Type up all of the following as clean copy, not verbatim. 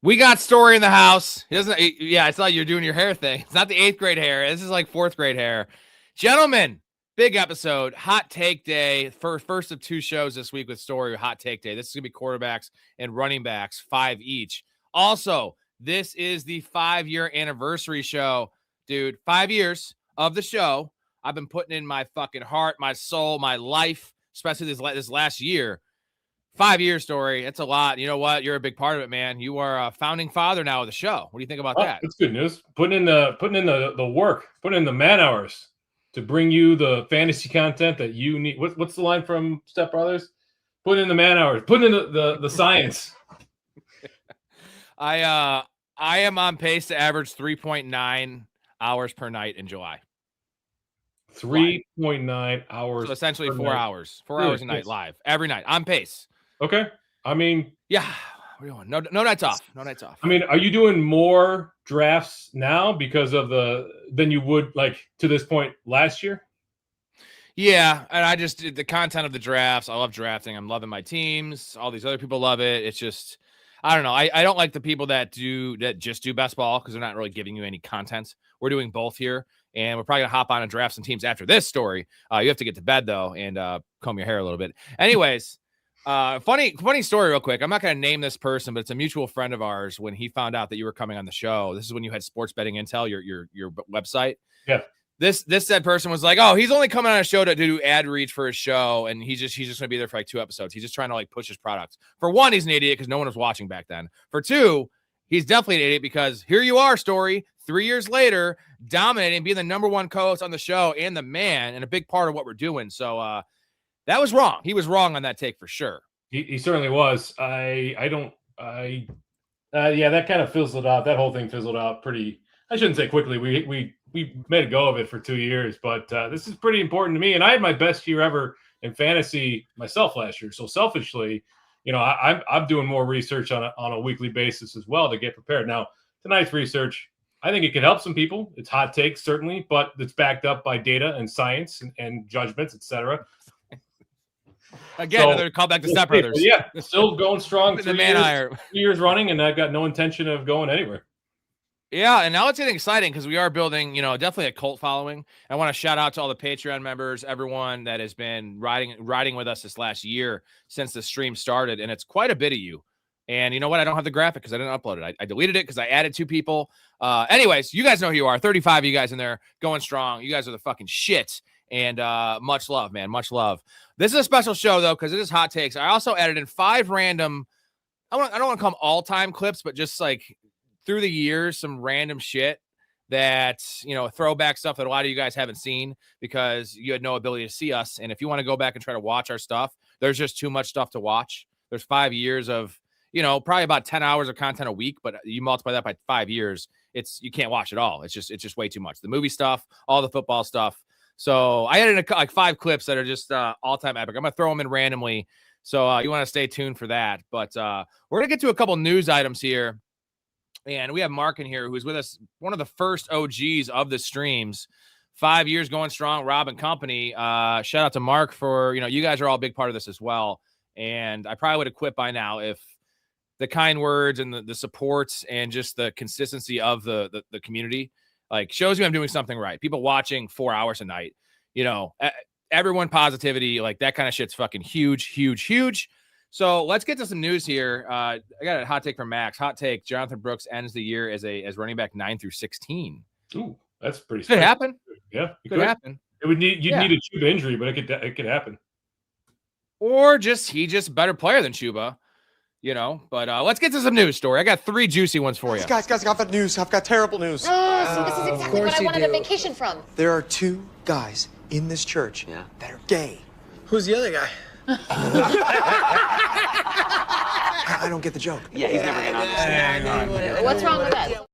We got Storey in the house. He doesn't. Yeah, it's like you're doing your hair thing. It's not the 8th grade hair. This is like 4th grade hair. Gentlemen, big episode. Hot take day. First of 2 shows this week with Storey. Hot take day. This is gonna be quarterbacks and running backs, 5 each. Also, this is the 5-year anniversary show, dude. 5 years of the show. I've been putting in my fucking heart, my soul, my life, especially this last year. 5 years, Storey. That's a lot. You know what? You're a big part of it, man. You are a founding father now of the show. What do you think about that? That's good news. Putting in the work, putting in the man hours to bring you the fantasy content that you need. What's the line from Step Brothers? Put in the man hours. Put in the science. I am on pace to average 3.9 hours per night in July. 3.9 hours. So essentially 4 hours. 4 hours a night live every night on pace. Okay. I mean, yeah. What are you doing? No nights off. No nights off. I mean, are you doing more drafts now because of than you would like to this point last year? Yeah, and I just did the content of the drafts. I love drafting. I'm loving my teams. All these other people love it. It's just, I don't know. I don't like the people that just do best ball because they're not really giving you any content. We're doing both here, and we're probably gonna hop on and draft some teams after this Story. You have to get to bed though and comb your hair a little bit. Anyways. Funny story real quick. I'm not going to name this person, but it's a mutual friend of ours. When he found out that you were coming on the show, this is when you had Sports Betting Intel, your website. Yeah. This said person was like, oh, he's only coming on a show to do ad reach for his show. And he's just going to be there for like 2 episodes. He's just trying to like push his product. For one, he's an idiot because no one was watching back then. For 2, he's definitely an idiot because here you are, Story, 3 years later, dominating, being the #1 co-host on the show and the man and a big part of what we're doing. So, that was wrong. He was wrong on that take for sure. He certainly was. Yeah, that kind of fizzled out. That whole thing fizzled out pretty. I shouldn't say quickly. We made a go of it for 2 years, but this is pretty important to me. And I had my best year ever in fantasy myself last year. So selfishly, I'm doing more research on a weekly basis as well to get prepared. Now tonight's research, I think it could help some people. It's hot takes certainly, but it's backed up by data and science and judgments, etc. Again, another callback to Step Brothers. Yeah, still going strong. The man 3 years running, and I've got no intention of going anywhere. Yeah, and now it's getting exciting because we are building, definitely a cult following. I want to shout out to all the Patreon members, everyone that has been riding with us this last year since the stream started, and it's quite a bit of you. And you know what? I don't have the graphic because I didn't upload it. I deleted it because I added 2 people. Anyways, you guys know who you are. 35 of you guys in there going strong. You guys are the fucking shit. And much love, man. Much love. This is a special show, though, because it is hot takes. I also added in 5 random, I don't want to call them all-time clips, but just like through the years, some random shit that, throwback stuff that a lot of you guys haven't seen because you had no ability to see us. And if you want to go back and try to watch our stuff, there's just too much stuff to watch. There's 5 years of, probably about 10 hours of content a week, but you multiply that by 5 years, you can't watch it all. It's just way too much. The movie stuff, all the football stuff. So I added like 5 clips that are just all-time epic. I'm going to throw them in randomly. So you want to stay tuned for that. But we're going to get to a couple news items here. And we have Mark in here who's with us, one of the first OGs of the streams. 5 years going strong, Rob and company. Shout out to Mark for, you guys are all a big part of this as well. And I probably would have quit by now if the kind words and the supports and just the consistency of the community like shows you I'm doing something right. People watching 4 hours a night, everyone positivity, like that kind of shit's fucking huge, huge, huge. So let's get to some news here. I got a hot take from Max. Hot take: Jonathan Brooks ends the year as running back 9 through 16. Ooh, that's pretty. Could happen. Yeah, could happen. It would need need a Chuba injury, but it could happen. Or he just a better player than Chuba. But let's get to some news story. I got 3 juicy ones for you. Guys, I got bad news. I've got terrible news. So this is exactly what I wanted a vacation from. There are 2 guys in this church that are gay. Who's the other guy? I don't get the joke. Yeah, he's never gonna understand. What's wrong with that?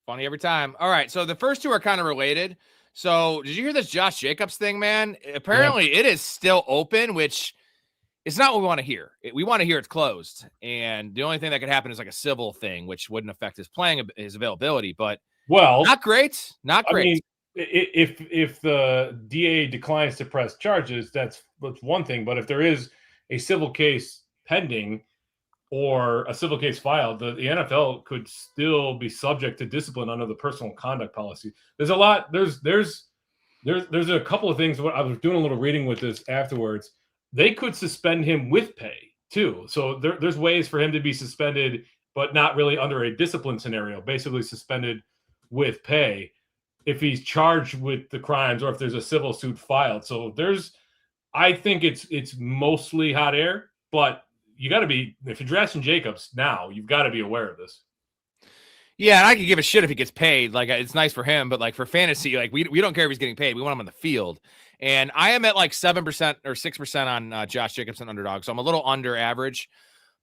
Funny every time. All right, so the first 2 are kind of related. So did you hear this Josh Jacobs thing, man? Apparently it is still open, which it's not what we want to hear. We want to hear it's closed. And the only thing that could happen is like a civil thing, which wouldn't affect his availability. But not great. Not great. I mean, if the DA declines to press charges, that's one thing. But if there is a civil case pending, or a civil case filed, the NFL could still be subject to discipline under the personal conduct policy. There's a lot. There's a couple of things. What I was doing a little reading with this afterwards. They could suspend him with pay too. So there's ways for him to be suspended, but not really under a discipline scenario. Basically suspended with pay if he's charged with the crimes or if there's a civil suit filed. So I think it's mostly hot air, but you got to be, if you're drafting Jacobs now, you've got to be aware of this. Yeah, and I could give a shit if he gets paid. Like, it's nice for him, but like for fantasy, like we don't care if he's getting paid. We want him on the field. And I am at like 7% or 6% on Josh Jacobson underdog. So I'm a little under average,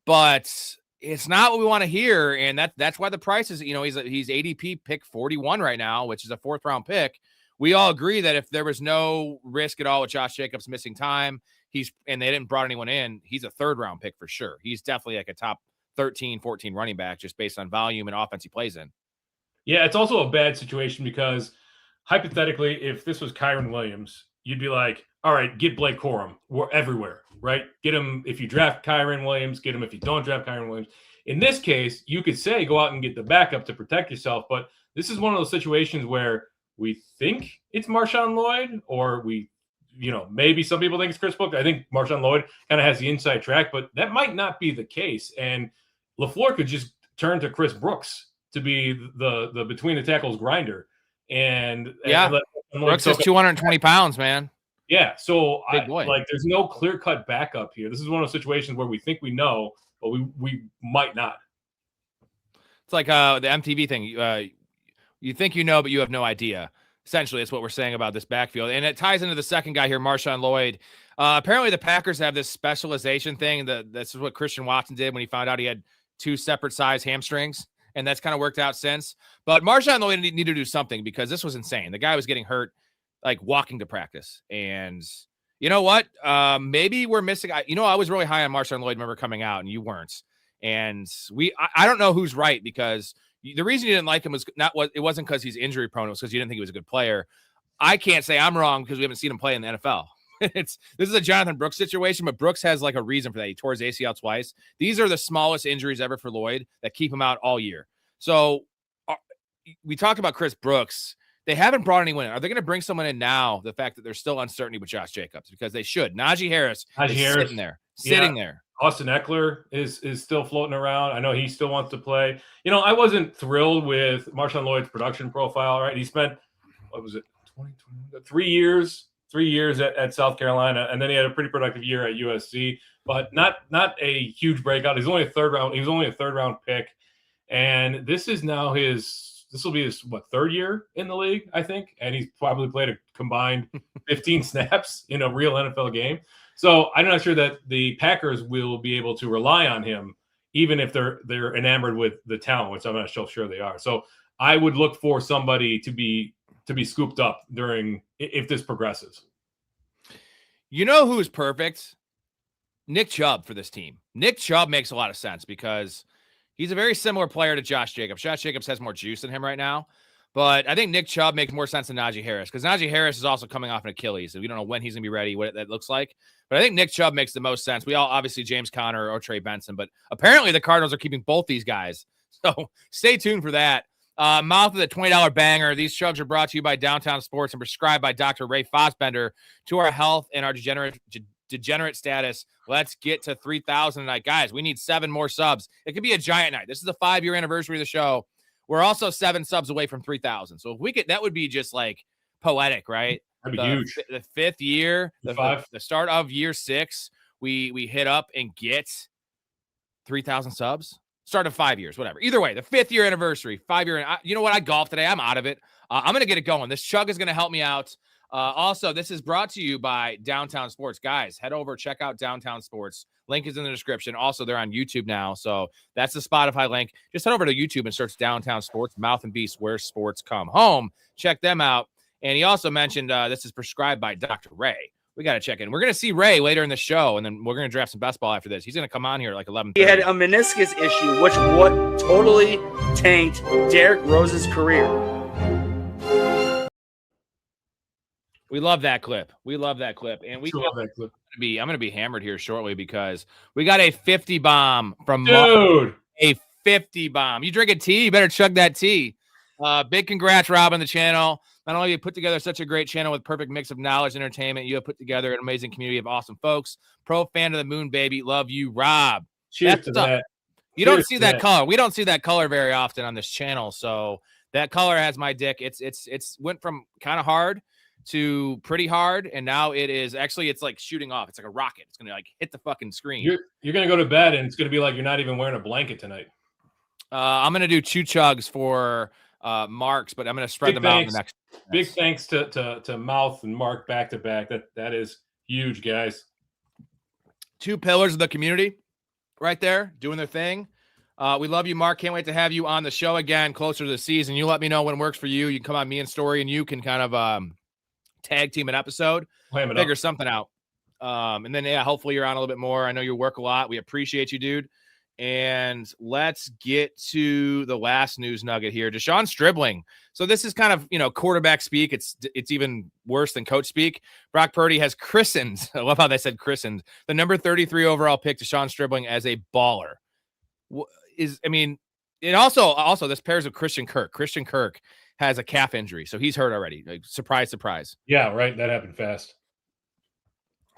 but it's not what we want to hear. And that's why the price is, he's ADP pick 41 right now, which is a 4th round pick. We all agree that if there was no risk at all with Josh Jacobs missing time, and they didn't brought anyone in, he's a 3rd round pick for sure. He's definitely like a top 13, 14 running back just based on volume and offense he plays in. Yeah, it's also a bad situation because hypothetically, if this was Kyren Williams, you'd be like, all right, get Blake Corum. We're everywhere, right? Get him if you draft Kyren Williams, get him if you don't draft Kyren Williams. In this case, you could say go out and get the backup to protect yourself, but this is one of those situations where we think it's Marshawn Lloyd, or maybe some people think it's Chris Book. I think Marshawn Lloyd kind of has the inside track, but that might not be the case. And LaFleur could just turn to Chris Brooks to be the between the tackles grinder. And Brooks is 220 pounds, man. Yeah, so there's no clear-cut backup here. This is one of those situations where we think we know, but we might not. It's like the MTV thing. You think you know, but you have no idea. Essentially, that's what we're saying about this backfield. And it ties into the second guy here, Marshawn Lloyd. Apparently, the Packers have this specialization thing. This is what Christian Watson did when he found out he had 2 separate size hamstrings, and that's kind of worked out since. But Marshawn Lloyd needed to do something because this was insane. The guy was getting hurt, like walking to practice. And you know what? Maybe we're missing. I was really high on Marshawn Lloyd, remember, coming out, and you weren't. And I don't know who's right, because the reason you didn't like him it wasn't because he's injury prone. It was because you didn't think he was a good player. I can't say I'm wrong because we haven't seen him play in the NFL. This is a Jonathan Brooks situation, but Brooks has like a reason for that. He tore his ACL twice. These are the smallest injuries ever for Lloyd that keep him out all year. So we talked about Chris Brooks. They haven't brought anyone in. Are they going to bring someone in now? The fact that there's still uncertainty with Josh Jacobs, because they should. Najee Harris is sitting there. Austin Eckler is still floating around. I know he still wants to play. I wasn't thrilled with Marshawn Lloyd's production profile, right? He spent, 3 years at South Carolina, and then he had a pretty productive year at USC, but not a huge breakout. He was only a 3rd round pick, and this will be his 3rd year in the league, I think, and he's probably played a combined 15 snaps in a real NFL game. So I'm not sure that the Packers will be able to rely on him, even if they're enamored with the talent, which I'm not so sure they are. So I would look for somebody to be scooped up if this progresses. You know who's perfect? Nick Chubb for this team. Nick Chubb makes a lot of sense because he's a very similar player to Josh Jacobs. Josh Jacobs has more juice than him right now. But I think Nick Chubb makes more sense than Najee Harris, because Najee Harris is also coming off an Achilles, and we don't know when he's going to be ready, what that looks like. But I think Nick Chubb makes the most sense. We all obviously James Conner or Trey Benson, but apparently the Cardinals are keeping both these guys. So stay tuned for that. Mouth of the $20 banger. These Chubbs are brought to you by Downtown Sports and prescribed by Dr. Ray Fosbender. To our health and our degenerate status, let's get to 3,000 tonight. Guys, we need 7 more subs. It could be a giant night. This is the 5-year anniversary of the show. We're also 7 subs away from 3,000. So if we could, that would be just like poetic, right? That'd be huge. The 5th year, the start of year 6, we hit up and get 3,000 subs. Start of 5 years, whatever. Either way, the 5th year anniversary, 5-year. You know what? I golfed today. I'm out of it. I'm going to get it going. This chug is going to help me out. Also, this is brought to you by Downtown Sports. Guys, head over, check out Downtown Sports. Link is in the description. Also, they're on YouTube now, so that's the Spotify link. Just head over to YouTube and search Downtown Sports, Mouth and Beast, where sports come home. Check them out. And he also mentioned this is prescribed by Dr. Ray. We got to check in. We're going to see Ray later in the show, and then we're going to draft some best ball after this. He's going to come on here at like 11:30. He had a meniscus issue, which totally tanked Derrick Rose's career. We love that clip. And we love that clip. gonna be hammered here shortly because we got a 50 bomb from Dude. a 50 bomb. You drinking tea? You better chug that tea. Big congrats, Rob, on the channel. Not only have you put together such a great channel with perfect mix of knowledge and entertainment, you have put together an amazing community of awesome folks. Pro fan of the moon, baby. Love you, Rob. Cheers to that. You don't see that color. We don't see that color very often on this channel. So that color has my dick. It's went from kind of hard to pretty hard, and now it's like shooting off. It's like a rocket. It's gonna like hit the fucking screen. You're gonna go to bed, and it's gonna be like you're not even wearing a blanket tonight. I'm gonna do 2 chugs for Marks, but I'm gonna spread them out in the next. Big thanks to Mouth and Mark back to back. That is huge, guys. 2 pillars of the community, right there, doing their thing. We love you, Mark. Can't wait to have you on the show again closer to the season. You let me know when it works for you. You can come on me and Storey, and you can kind of tag team an episode, figure something out. And then hopefully you're on a little bit more. I know you work a lot. We appreciate you, dude. And let's get to the last news nugget here. Deshaun Stribling. So this is kind of, quarterback speak. It's even worse than coach speak. Brock Purdy has christened. I love how they said christened the number 33 overall pick, Deshaun Stribling, as a baller. It also this pairs with Christian Kirk. Christian Kirk has a calf injury, so he's hurt already. Like, surprise, surprise. Yeah, right. That happened fast.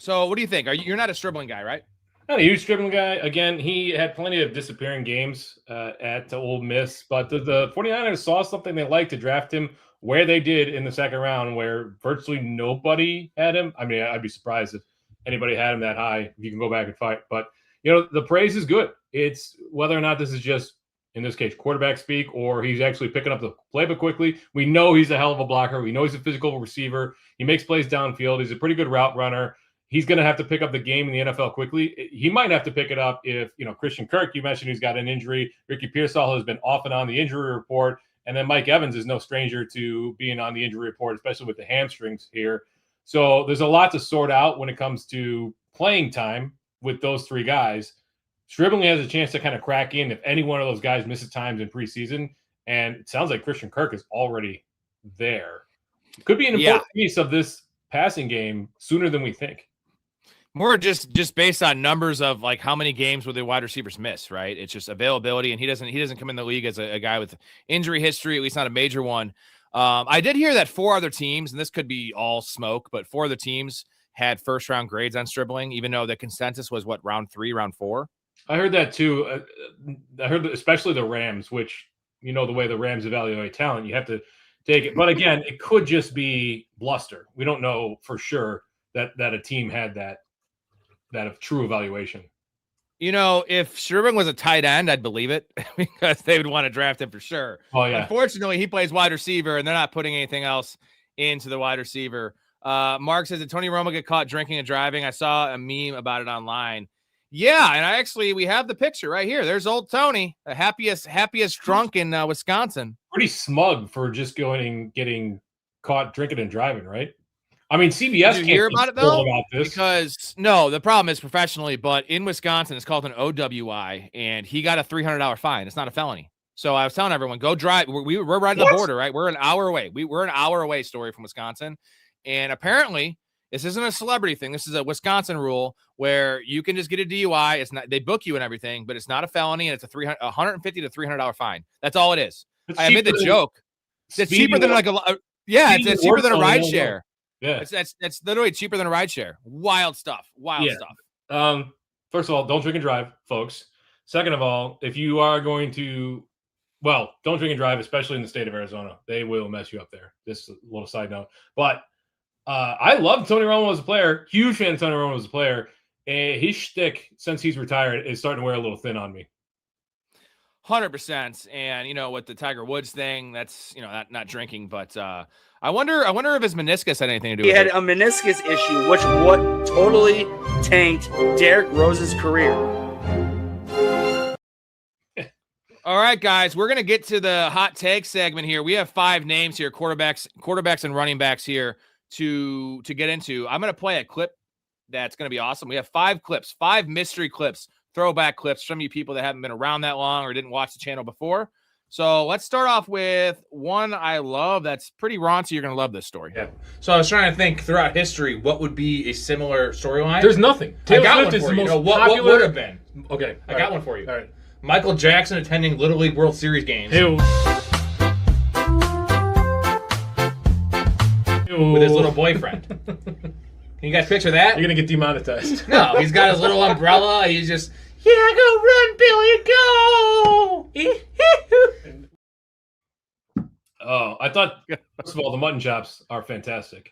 So what do you think? You're not a Stribling guy, right? Not a huge dribbling guy. Again, he had plenty of disappearing games at Ole Miss, but the 49ers saw something they liked to draft him where they did in the second round, where virtually nobody had him. I mean, I'd be surprised if anybody had him that high, if you can go back and fight. But, the praise is good. It's whether or not this is just, in this case, quarterback speak, or he's actually picking up the playbook quickly. We know he's a hell of a blocker. We know he's a physical receiver. He makes plays downfield. He's a pretty good route runner. He's going to have to pick up the game in the NFL quickly. He might have to pick it up if, Christian Kirk, you mentioned he's got an injury. Ricky Pearsall has been off and on the injury report. And then Mike Evans is no stranger to being on the injury report, especially with the hamstrings here. So there's a lot to sort out when it comes to playing time with those 3 guys. Stribling has a chance to kind of crack in if any one of those guys misses times in preseason. And it sounds like Christian Kirk is already there. It could be an important piece of this passing game sooner than we think. More just based on numbers of like how many games will the wide receivers miss, right? It's just availability, and he doesn't come in the league as a guy with injury history, at least not a major one. I did hear that 4 other teams, and this could be all smoke, but 4 other teams had first round grades on Stribling, even though the consensus was round 3, round 4. I heard that too. I heard that especially the Rams, which the way the Rams evaluate talent, you have to take it. But again, it could just be bluster. We don't know for sure that a team had that of true evaluation. If Stribling was a tight end, I'd believe it because they would want to draft him for sure. Oh, yeah. Unfortunately, he plays wide receiver, and they're not putting anything else into the wide receiver. Mark says, did Tony Romo get caught drinking and driving? I saw a meme about it online. Yeah, and we have the picture right here. There's old Tony, the happiest drunk in Wisconsin. Pretty smug for just getting caught drinking and driving, right? I mean, CBS Did you hear about it though? About this. Because the problem is professionally, but in Wisconsin, it's called an OWI, and he got a $300 fine. It's not a felony. So I was telling everyone, go drive. We're right on the border, right? We're an hour away. We're an hour away, Storey, from Wisconsin, and apparently this isn't a celebrity thing. This is a Wisconsin rule where you can just get a DUI. It's not, they book you and everything, but it's not a felony, and it's a $150 to $300 fine. That's all it is. I made the joke. It's cheaper than it's cheaper than a ride share. Yeah, that's literally cheaper than a ride share. Wild stuff. Stuff. First of all, don't drink and drive, folks. Second of all, if you are going to, don't drink and drive, especially in the state of Arizona. They will mess you up there. Just a little side note. But I love Tony Romo as a player. Huge fan of Tony Romo as a player. His shtick, since he's retired, is starting to wear a little thin on me. 100%. And, with the Tiger Woods thing, that's, not drinking, but I wonder if his meniscus had anything to do with it. He had a meniscus issue, which totally tanked Derrick Rose's career. All right, guys, we're going to get to the hot take segment here. We have 5 names here, quarterbacks and running backs here to get into. I'm going to play a clip that's going to be awesome. We have 5 clips, 5 mystery clips, throwback clips from you people that haven't been around that long or didn't watch the channel before. So let's start off with one I love that's pretty raunchy. You're going to love this story. Yeah. So I was trying to think throughout history, what would be a similar storyline? There's nothing. I Taylor got Swift one is for the you. most No, what popular. would have been? Okay, I got one for you. All right. Michael Jackson attending Little League World Series games Ew. with his little boyfriend. Can you guys picture that? You're gonna get demonetized. No, he's got his little umbrella. He's just, yeah, go run, Billy, go. Oh, I thought, first of all, the mutton chops are fantastic.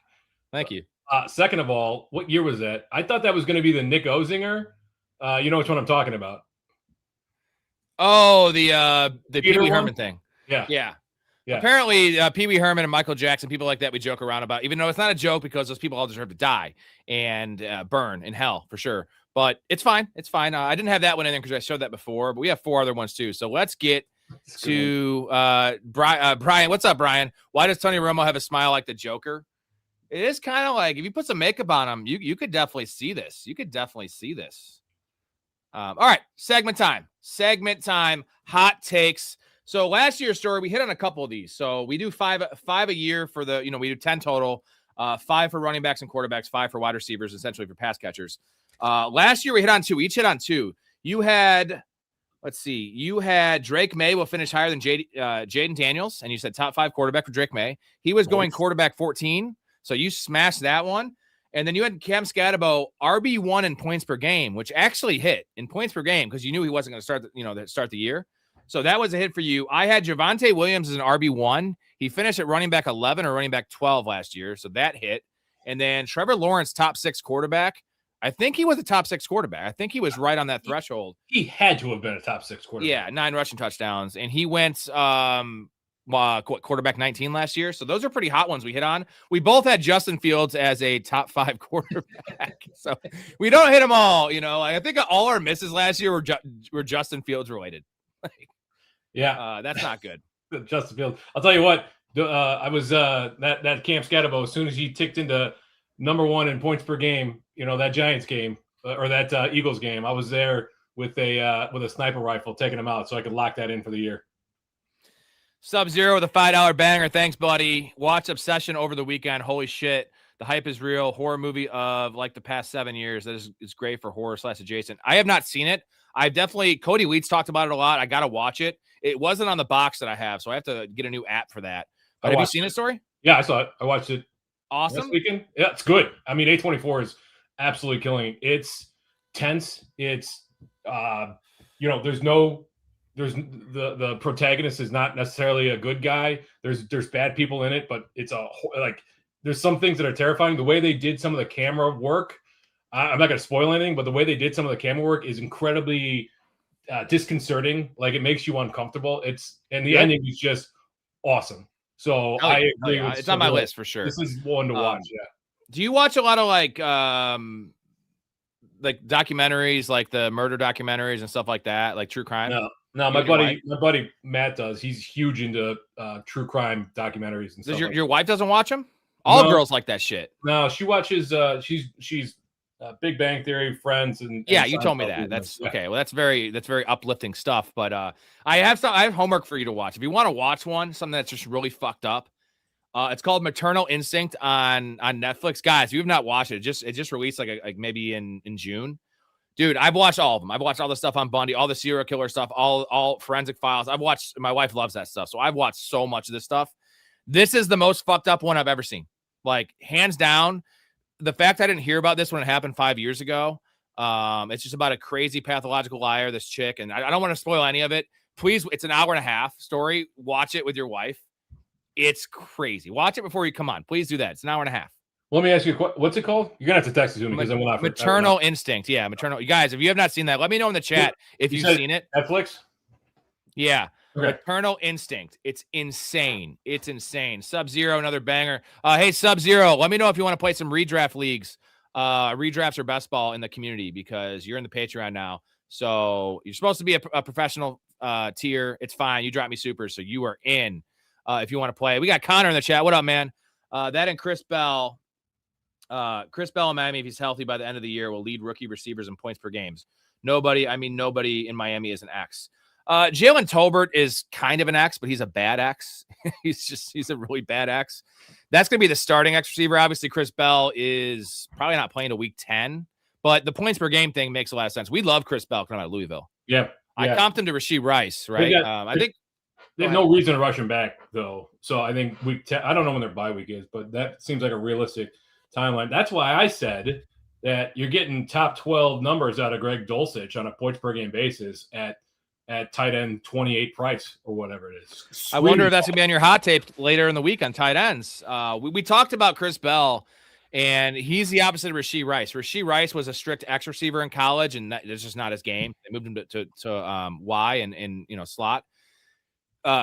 Thank you. Second of all, what year was that? I thought that was going to be the Nick Ozinger. You know which one I'm talking about. Oh, the Pee Peter Wee one? Herman thing. Yeah. Yeah. Yeah. Apparently, Pee Wee Herman and Michael Jackson, people like that, we joke around about, even though it's not a joke because those people all deserve to die and burn in hell for sure. But it's fine. It's fine. I didn't have that one in there because I showed that before, but we have 4 other ones too. So let's get to Brian. What's up, Brian? Why does Tony Romo have a smile like the Joker? It is kind of like, if you put some makeup on him, you could definitely see this. You could definitely see this. All right, segment time. Hot takes. So last year's story, we hit on a couple of these. So we do five a year for the, we do 10 total, 5 for running backs and quarterbacks, 5 for wide receivers, essentially for pass catchers. Last year we hit on 2. Each hit on 2. You had, let's see, you had Drake May will finish higher than Jaden Daniels, and you said top 5 quarterback for Drake May. He was going quarterback 14, so you smashed that one. And then you had Cam Scatabo RB1 in points per game, which actually hit in points per game because you knew he wasn't going to start the year. So that was a hit for you. I had Javonte Williams as an RB1. He finished at running back 11 or running back 12 last year, so that hit. And then Trevor Lawrence, top 6 quarterback. I think he was a top 6 quarterback. I think he was right on that threshold. He had to have been a top 6 quarterback. Yeah, 9 rushing touchdowns. And he went quarterback 19 last year. So those are pretty hot ones we hit on. We both had Justin Fields as a top 5 quarterback. So we don't hit them all. I think all our misses last year were Justin Fields related. Yeah. That's not good. Justin Fields. I'll tell you what, I was that Cam Scatabo, as soon as he ticked into number 1 in points per game, that Giants game or that Eagles game, I was there with a sniper rifle taking him out so I could lock that in for the year. Sub-Zero with a $5 banger. Thanks, buddy. Watch Obsession over the weekend. Holy shit. The hype is real. Horror movie of like the past 7 years. That is great for horror / adjacent. I have not seen it. Cody Weeds talked about it a lot. I got to watch it. It wasn't on the box that I have, so I have to get a new app for that. But have you seen it, Story? Yeah, I saw it. I watched it. Awesome. Last weekend. Yeah, it's good. I mean, A24 is absolutely killing it. It's tense. It's there's the protagonist is not necessarily a good guy. There's bad people in it, but it's there's some things that are terrifying. The way they did some of the camera work, I'm not going to spoil anything, but the way they did some of the camera work is incredibly disconcerting. Like, it makes you uncomfortable. The ending is just awesome. So I agree. It's on my list for sure. This is one to watch. Yeah. Do you watch a lot of like documentaries, like the murder documentaries and stuff like that, like true crime? No, my buddy Matt does. He's huge into true crime documentaries and stuff. Your wife doesn't watch them? All girls like that shit. No, she watches. She's Big Bang Theory, Friends, and yeah, you told me that. That's okay. Well, that's very uplifting stuff. But I have homework for you to watch. If you want to watch something that's just really fucked up, it's called Maternal Instinct on Netflix. Guys, if you have not watched it, it just released like maybe in June. Dude, I've watched all of them. I've watched all the stuff on Bundy, all the serial killer stuff, all forensic files. My wife loves that stuff. So I've watched so much of this stuff. This is the most fucked up one I've ever seen. Like, hands down. The fact I didn't hear about this when it happened 5 years ago, it's just about a crazy pathological liar, this chick, and I don't want to spoil any of it. Please, it's an hour and a half story. Watch it with your wife. It's crazy. Watch it before you come on. Please do that. It's an hour and a half. Let me ask you, what's it called? You're going to have to text it to me because I'm not. Maternal Instinct. Yeah, Maternal. You guys, if you have not seen that, let me know in the chat if you've seen it. Netflix? Yeah. Okay. Maternal Instinct. It's insane. It's insane. Sub-Zero, another banger. Hey, Sub-Zero, let me know if you want to play some redraft leagues, redrafts or best ball in the community, because you're in the Patreon now. So you're supposed to be a professional tier. It's fine. You drop me super, so you are in if you want to play. We got Connor in the chat. What up, man? That and Chris Bell. Chris Bell in Miami, if he's healthy by the end of the year, will lead rookie receivers in points per games. Nobody in Miami is an X. Jalen Tolbert is kind of an X, but he's a bad X. he's a really bad X. That's going to be the starting X receiver. Obviously, Chris Bell is probably not playing to week 10, but the points per game thing makes a lot of sense. We love Chris Bell coming out of Louisville. Yeah. I comped him to Rashee Rice, right? I think there's no reason to rush him back, though. So I think week 10, I don't know when their bye week is, but that seems like a realistic timeline. That's why I said that you're getting top 12 numbers out of Greg Dulcich on a points per game basis at tight end 28 price or whatever it is. Sweet. I wonder if that's going to be on your hot tape later in the week on tight ends. We talked about Chris Bell, and he's the opposite of Rashee Rice. Rashee Rice was a strict X receiver in college, and it's just not his game. They moved him to Y and slot.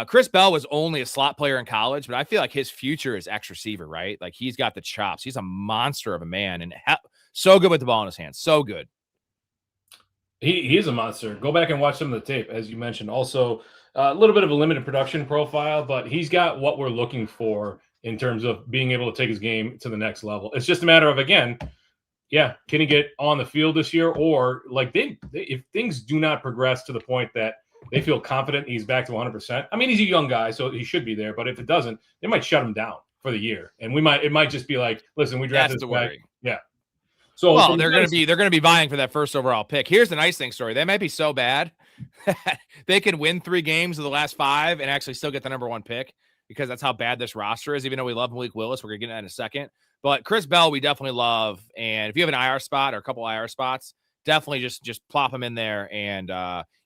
Chris Bell was only a slot player in college, but I feel like his future is X receiver, right? Like he's got the chops. He's a monster of a man and so good with the ball in his hands. So good. He is a monster. Go back and watch some of the tape, as you mentioned. Also, a little bit of a limited production profile, but he's got what we're looking for in terms of being able to take his game to the next level. It's just a matter of, again, can he get on the field this year? Or like if things do not progress to the point that they feel confident he's back to 100%. I mean, he's a young guy, so he should be there. But if it doesn't, they might shut him down for the year, and it might just be like, listen, we drafted this guy. Yeah. So they're going to be vying for that first overall pick. Here's the nice thing, Story. They might be so bad they can win 3 games of the last 5 and actually still get the number 1 pick because that's how bad this roster is. Even though we love Malik Willis, we're going to get that in a second. But Chris Bell, we definitely love. And if you have an IR spot or a couple IR spots, definitely just plop him in there, and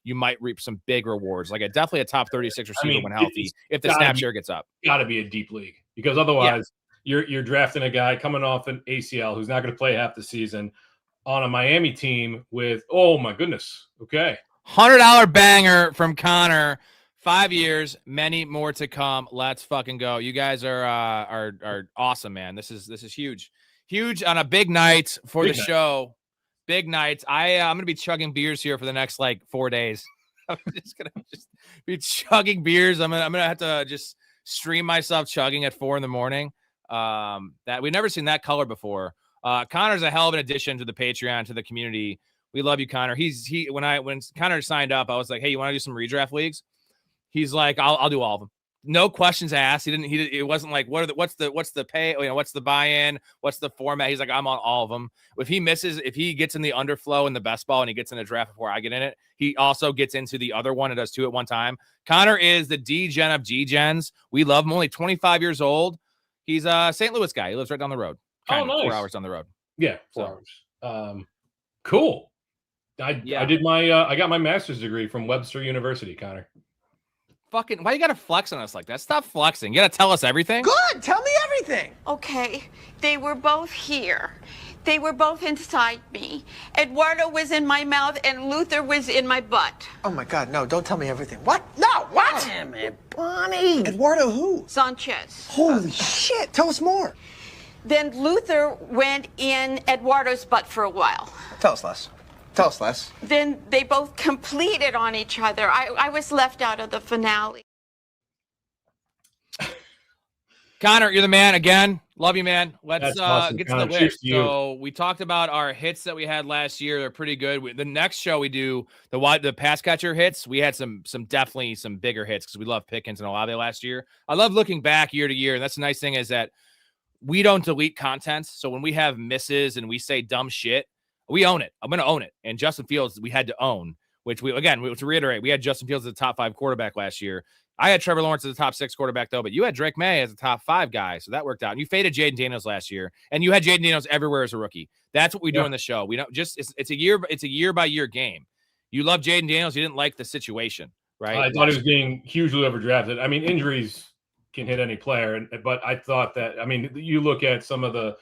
you might reap some big rewards. Like definitely a top 36 receiver when healthy. If the snap share gets up, got to be a deep league because otherwise. Yeah. You're drafting a guy coming off an ACL who's not going to play half the season on a Miami team with, oh my goodness. Okay. $100 banger from Connor, 5 years, many more to come. Let's fucking go. You guys are awesome, man. This is huge on a big night for the show. Big night. I'm going to be chugging beers here for the next 4 days. I'm just going to be chugging beers. I'm going to have to just stream myself chugging at 4 a.m. That we've never seen that color before. Connor's a hell of an addition to the Patreon, to the community. We love you, Connor. When Connor signed up, I was like, hey, you want to do some redraft leagues? He's like, I'll do all of them. No questions asked. It wasn't like, what's the pay? What's the buy-in? What's the format? He's like, I'm on all of them. If he gets in the underflow in the best ball and he gets in a draft before I get in it, he also gets into the other one and does 2 at one time. Connor is the D-gen of G-gens. We love him. Only 25 years old. He's a St. Louis guy. He lives right down the road. Nice. 4 hours down the road. Yeah, 4 hours. Cool. I did I got my master's degree from Webster University, Connor. Why you gotta flex on us like that? Stop flexing. You gotta tell us everything. Good. Tell me everything. Okay. They were both here. They were both inside me. Eduardo was in my mouth and Luther was in my butt. Oh my God, no, don't tell me everything. What? No, what? Damn it, Bonnie. Eduardo who? Sanchez. Holy shit, tell us more. Then Luther went in Eduardo's butt for a while. Tell us less. Tell us less. Then they both completed on each other. I was left out of the finale. Connor, you're the man again. Love you, man. Let's awesome, get Connor. to the list. So we talked about our hits that we had last year. They're pretty good. The next show we do the pass catcher hits. We had some definitely some bigger hits because we love Pickens and Olave last year. I love looking back year to year, and that's the nice thing is that we don't delete content. So when we have misses and we say dumb shit, we own it. I'm going to own it. And Justin Fields, we had to own, to reiterate, we had Justin Fields as the top 5 quarterback last year. I had Trevor Lawrence as the top 6 quarterback, though, but you had Drake May as a top 5 guy, so that worked out. And you faded Jaden Daniels last year, and you had Jaden Daniels everywhere as a rookie. That's what we do on the show. We don't it's a year by year game. You love Jaden Daniels, you didn't like the situation, right? I thought he was being hugely overdrafted. I mean, injuries can hit any player, but I thought that, I mean, you look at some of the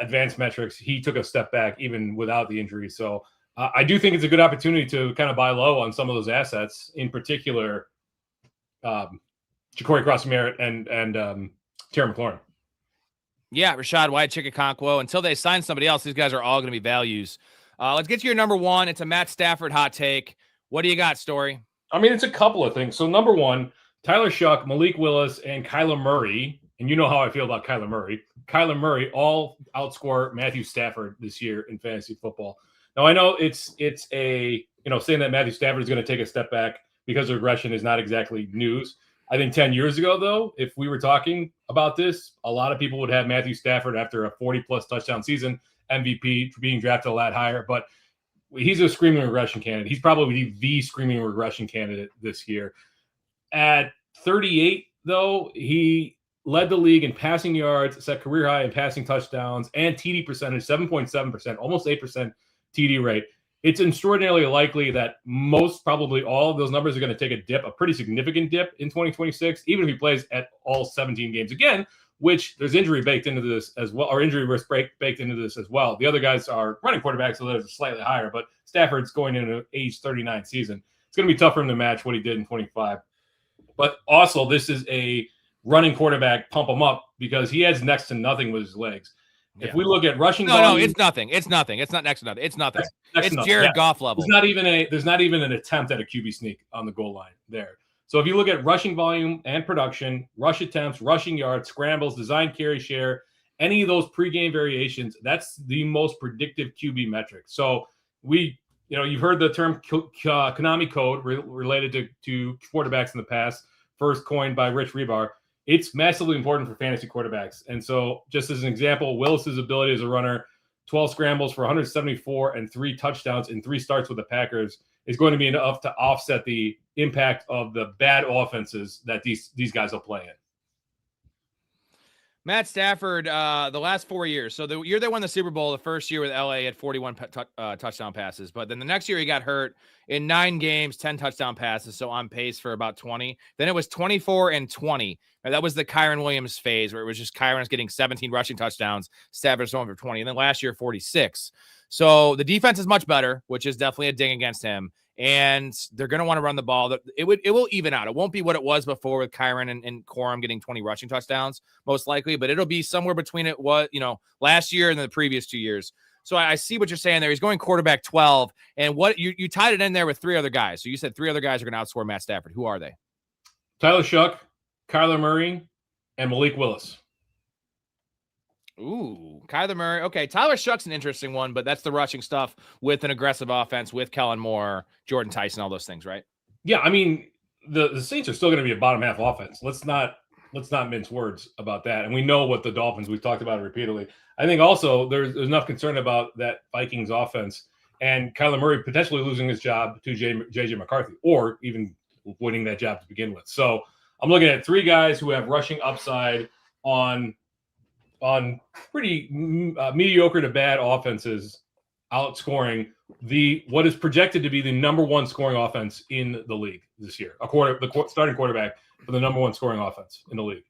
advanced metrics, he took a step back even without the injury. So I do think it's a good opportunity to kind of buy low on some of those assets, in particular, Ja'Cory Cross-Merritt and Terry McLaurin. Yeah, Rashad White, Chickaconquo. Until they sign somebody else, these guys are all going to be values. Let's get to your number 1. It's a Matt Stafford hot take. What do you got, Story? I mean, it's a couple of things. So number 1, Tyler Shuck, Malik Willis, and Kyler Murray. And you know how I feel about Kyler Murray. Kyler Murray all outscore Matthew Stafford this year in fantasy football. Now, I know it's a, saying that Matthew Stafford is going to take a step back because the regression is not exactly news. I think 10 years ago, though, if we were talking about this, a lot of people would have Matthew Stafford after a 40-plus touchdown season, MVP, being drafted a lot higher. But he's a screaming regression candidate. He's probably the screaming regression candidate this year. At 38, though, he led the league in passing yards, set career high in passing touchdowns, and TD percentage, 7.7%, almost 8% TD rate. It's extraordinarily likely that probably all of those numbers are going to take a dip, a pretty significant dip in 2026, even if he plays at all 17 games again, which there's injury baked into this as well, or injury risk baked into this as well. The other guys are running quarterbacks, so they're slightly higher, but Stafford's going into age 39 season. It's going to be tough for him to match what he did in 25. But also, this is a running quarterback, pump him up, because he has next to nothing with his legs. Yeah. If we look at rushing, no, it's nothing. It's nothing. It's not next to nothing. It's nothing. It's Jared Goff level. There's not even an attempt at a QB sneak on the goal line there. So if you look at rushing volume and production, rush attempts, rushing yards, scrambles, design carry share, any of those pregame variations, that's the most predictive QB metric. So you've heard the term Konami code related to quarterbacks in the past, first coined by Rich Rebar. It's massively important for fantasy quarterbacks. And so just as an example, Willis's ability as a runner, 12 scrambles for 174 and 3 touchdowns in 3 starts with the Packers is going to be enough to offset the impact of the bad offenses that these guys will play in. Matt Stafford, the last 4 years. So the year they won the Super Bowl, the first year with LA had 41 touchdown passes. But then the next year he got hurt in 9 games, 10 touchdown passes. So on pace for about 20. Then it was 24 and 20. And that was the Kyren Williams phase where it was just Kyren was getting 17 rushing touchdowns. Stafford's going for 20. And then last year, 46. So the defense is much better, which is definitely a ding against him. And they're going to want to run the ball. It will even out. It won't be what it was before with Kyren and Corum getting 20 rushing touchdowns, most likely, but it'll be somewhere between last year and the previous 2 years. So I see what you're saying there. He's going quarterback 12, and what you tied it in there with 3 other guys. So you said 3 other guys are going to outscore Matt Stafford. Who are they? Tyler Shuck, Kyler Murray, and Malik Willis. Ooh, Kyler Murray. Okay, Tyler Shuck's an interesting one, but that's the rushing stuff with an aggressive offense with Kellen Moore, Jordan Tyson, all those things, right? Yeah, I mean, the Saints are still going to be a bottom half offense. Let's not mince words about that. And we know what the Dolphins, we've talked about it repeatedly. I think also there's enough concern about that Vikings offense and Kyler Murray potentially losing his job to JJ McCarthy, or even winning that job to begin with. So I'm looking at 3 guys who have rushing upside on pretty mediocre to bad offenses, outscoring what is projected to be the number 1 scoring offense in the league this year. The starting quarterback for the number 1 scoring offense in the league.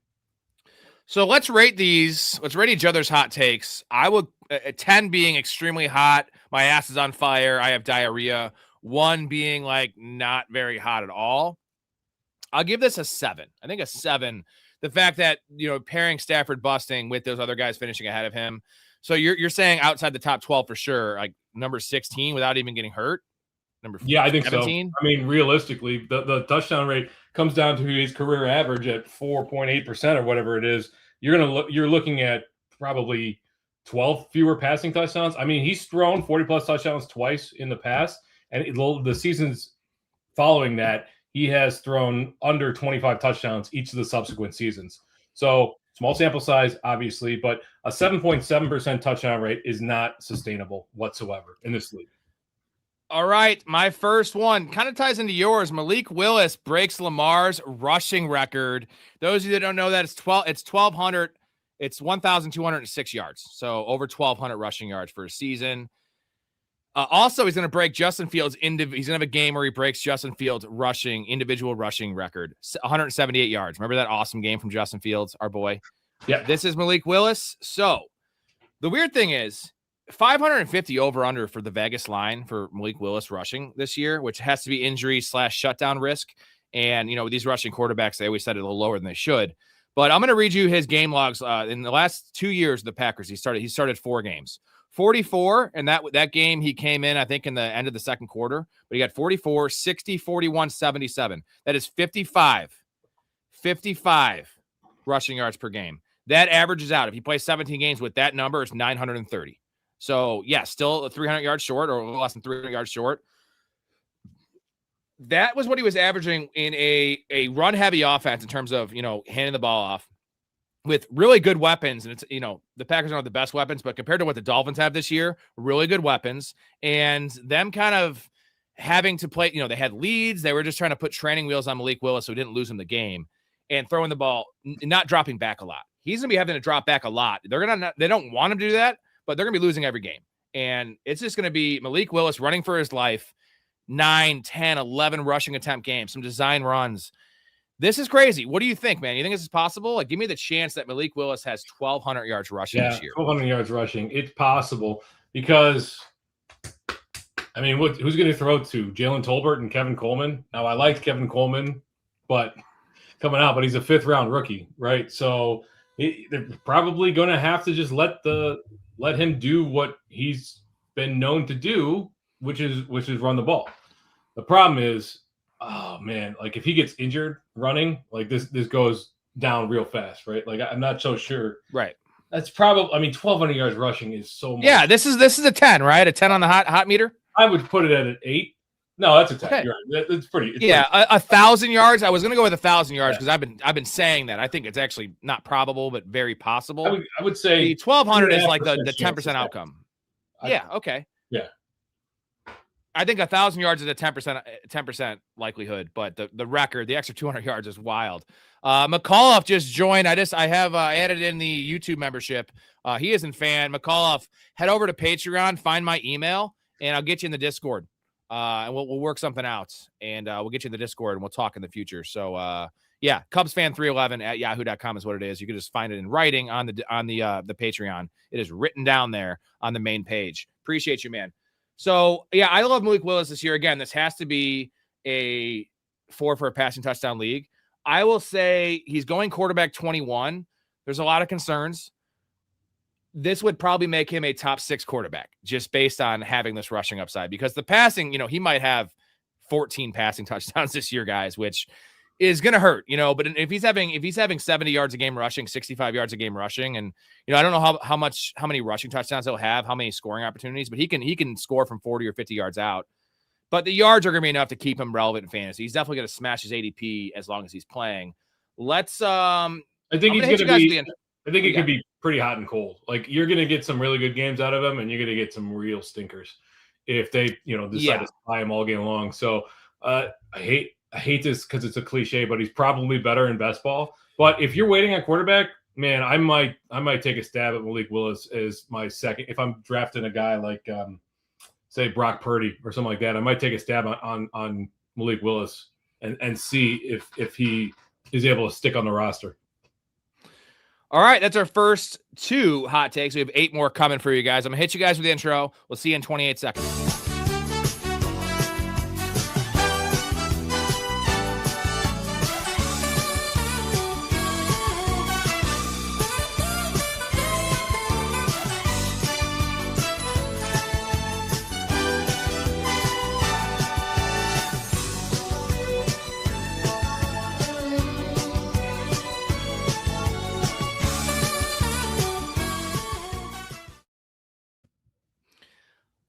So let's rate these. Let's rate each other's hot takes. I would 10 being extremely hot. My ass is on fire. I have diarrhea. 1 being like not very hot at all. I'll give this a 7. I think a 7. The fact that, pairing Stafford busting with those other guys finishing ahead of him. So you're saying outside the top 12 for sure, like number 16 without even getting hurt? I think 17? So. I mean, realistically, the touchdown rate comes down to his career average at 4.8% or whatever it is. You're looking at probably 12 fewer passing touchdowns. I mean, he's thrown 40-plus touchdowns twice in the past, and the seasons following that, he has thrown under 25 touchdowns each of the subsequent seasons. So small sample size, obviously, but a 7.7% touchdown rate is not sustainable whatsoever in this league. All right, my first one kind of ties into yours. Malik Willis breaks Lamar's rushing record. Those of you that don't know that, it's 1,200. It's 1,206 yards. So over 1,200 rushing yards for a season. Also, he's going to break Justin Fields. He's going to have a game where he breaks Justin Fields' individual rushing record, 178 yards. Remember that awesome game from Justin Fields, our boy? Yeah. This is Malik Willis. So the weird thing is 550 over under for the Vegas line for Malik Willis rushing this year, which has to be injury / shutdown risk. And, these rushing quarterbacks, they always set it a little lower than they should. But I'm going to read you his game logs. In the last 2 years of the Packers, he started 4 games. 44, and that game he came in, I think, in the end of the second quarter, but he got 44, 60, 41, 77. That is 55 rushing yards per game. That averages out. If you play 17 games with that number, it's 930. So, yeah, still 300 yards short or a little less than 300 yards short. that was what he was averaging in a run-heavy offense in terms of, handing the ball off with really good weapons. And it's, the Packers don't have the best weapons, but compared to what the Dolphins have this year, really good weapons. And them kind of having to play, they had leads. They were just trying to put training wheels on Malik Willis so he didn't lose him the game, and throwing the ball, not dropping back a lot. He's going to be having to drop back a lot. They don't want him to do that, but they're going to be losing every game. And it's just going to be Malik Willis running for his life, 9, 10, 11 rushing attempt games, some design runs. This is crazy. What do you think, man? You think this is possible? Like, give me the chance that Malik Willis has 1,200 yards rushing this year. 1,200 yards rushing. It's possible because, who's going to throw to? Jalen Tolbert and Kevin Coleman? Now, I liked Kevin Coleman, but he's a 5th-round rookie, right? So they're probably going to have to just let him do what he's been known to do, which is run the ball. The problem is, oh man, like if he gets injured running, like this goes down real fast, right? Like I'm not so sure. Right. That's probably 1,200 yards rushing is so much. Yeah, this is a 10, right? A 10 on the hot meter. I would put it at an 8. No, that's a 10. Okay. You're right. It's pretty. 1,000 yards. I was going to go with 1,000 yards because I've been saying that. I think it's actually not probable, but very possible. I would say the 1,200 is like the 10% outcome. Okay. Yeah. I think 1,000 yards is a 10% likelihood, but the record, the extra 200 yards is wild. McAuliffe just joined. I have added in the YouTube membership. He isn't fan. McAuliffe, head over to Patreon, find my email, and I'll get you in the Discord. And we'll work something out, and we'll get you in the Discord, and we'll talk in the future. So, CubsFan311@yahoo.com is what it is. You can just find it in writing on the Patreon. It is written down there on the main page. Appreciate you, man. So, I love Malik Willis this year. Again, this has to be a 4 for a passing touchdown league. I will say he's going quarterback 21. There's a lot of concerns. This would probably make him a top 6 quarterback just based on having this rushing upside, because the passing, he might have 14 passing touchdowns this year, guys, which is going to hurt, but if he's having 70 yards a game rushing, 65 yards a game rushing, and, I don't know how many rushing touchdowns he'll have, how many scoring opportunities, but he can score from 40 or 50 yards out, but the yards are going to be enough to keep him relevant in fantasy. He's definitely going to smash his ADP as long as he's playing. Let's, I think he's going to be, I think it could be pretty hot and cold. Like you're going to get some really good games out of him, and you're going to get some real stinkers if they, decide to fly him all game long. So I hate this because it's a cliche, but he's probably better in best ball. But if you're waiting on quarterback, man, I might take a stab at Malik Willis as my second. If I'm drafting a guy like, say Brock Purdy or something like that, I might take a stab on Malik Willis and see if he is able to stick on the roster. All right, that's our first 2 hot takes. We have 8 more coming for you guys. I'm going to hit you guys with the intro. We'll see you in 28 seconds.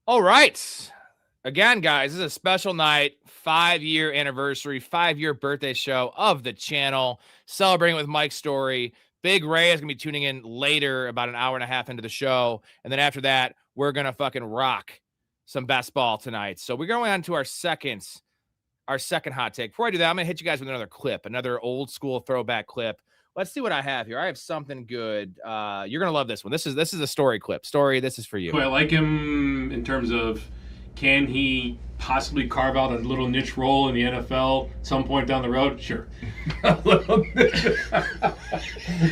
All right. Again, guys, this is a special night, 5-year anniversary, 5-year birthday show of the channel, celebrating with Mike Storey. Big Ray is going to be tuning in later, about an hour and a half into the show. And then after that, we're going to fucking rock some best ball tonight. So we're going on to our second hot take. Before I do that, I'm going to hit you guys with another clip, another old school throwback clip. Let's see what I have here. I have something good. You're going to love this one. This is a Storey clip. Storey, this is for you. I like him in terms of, can he possibly carve out a little niche role in the NFL some point down the road? Sure.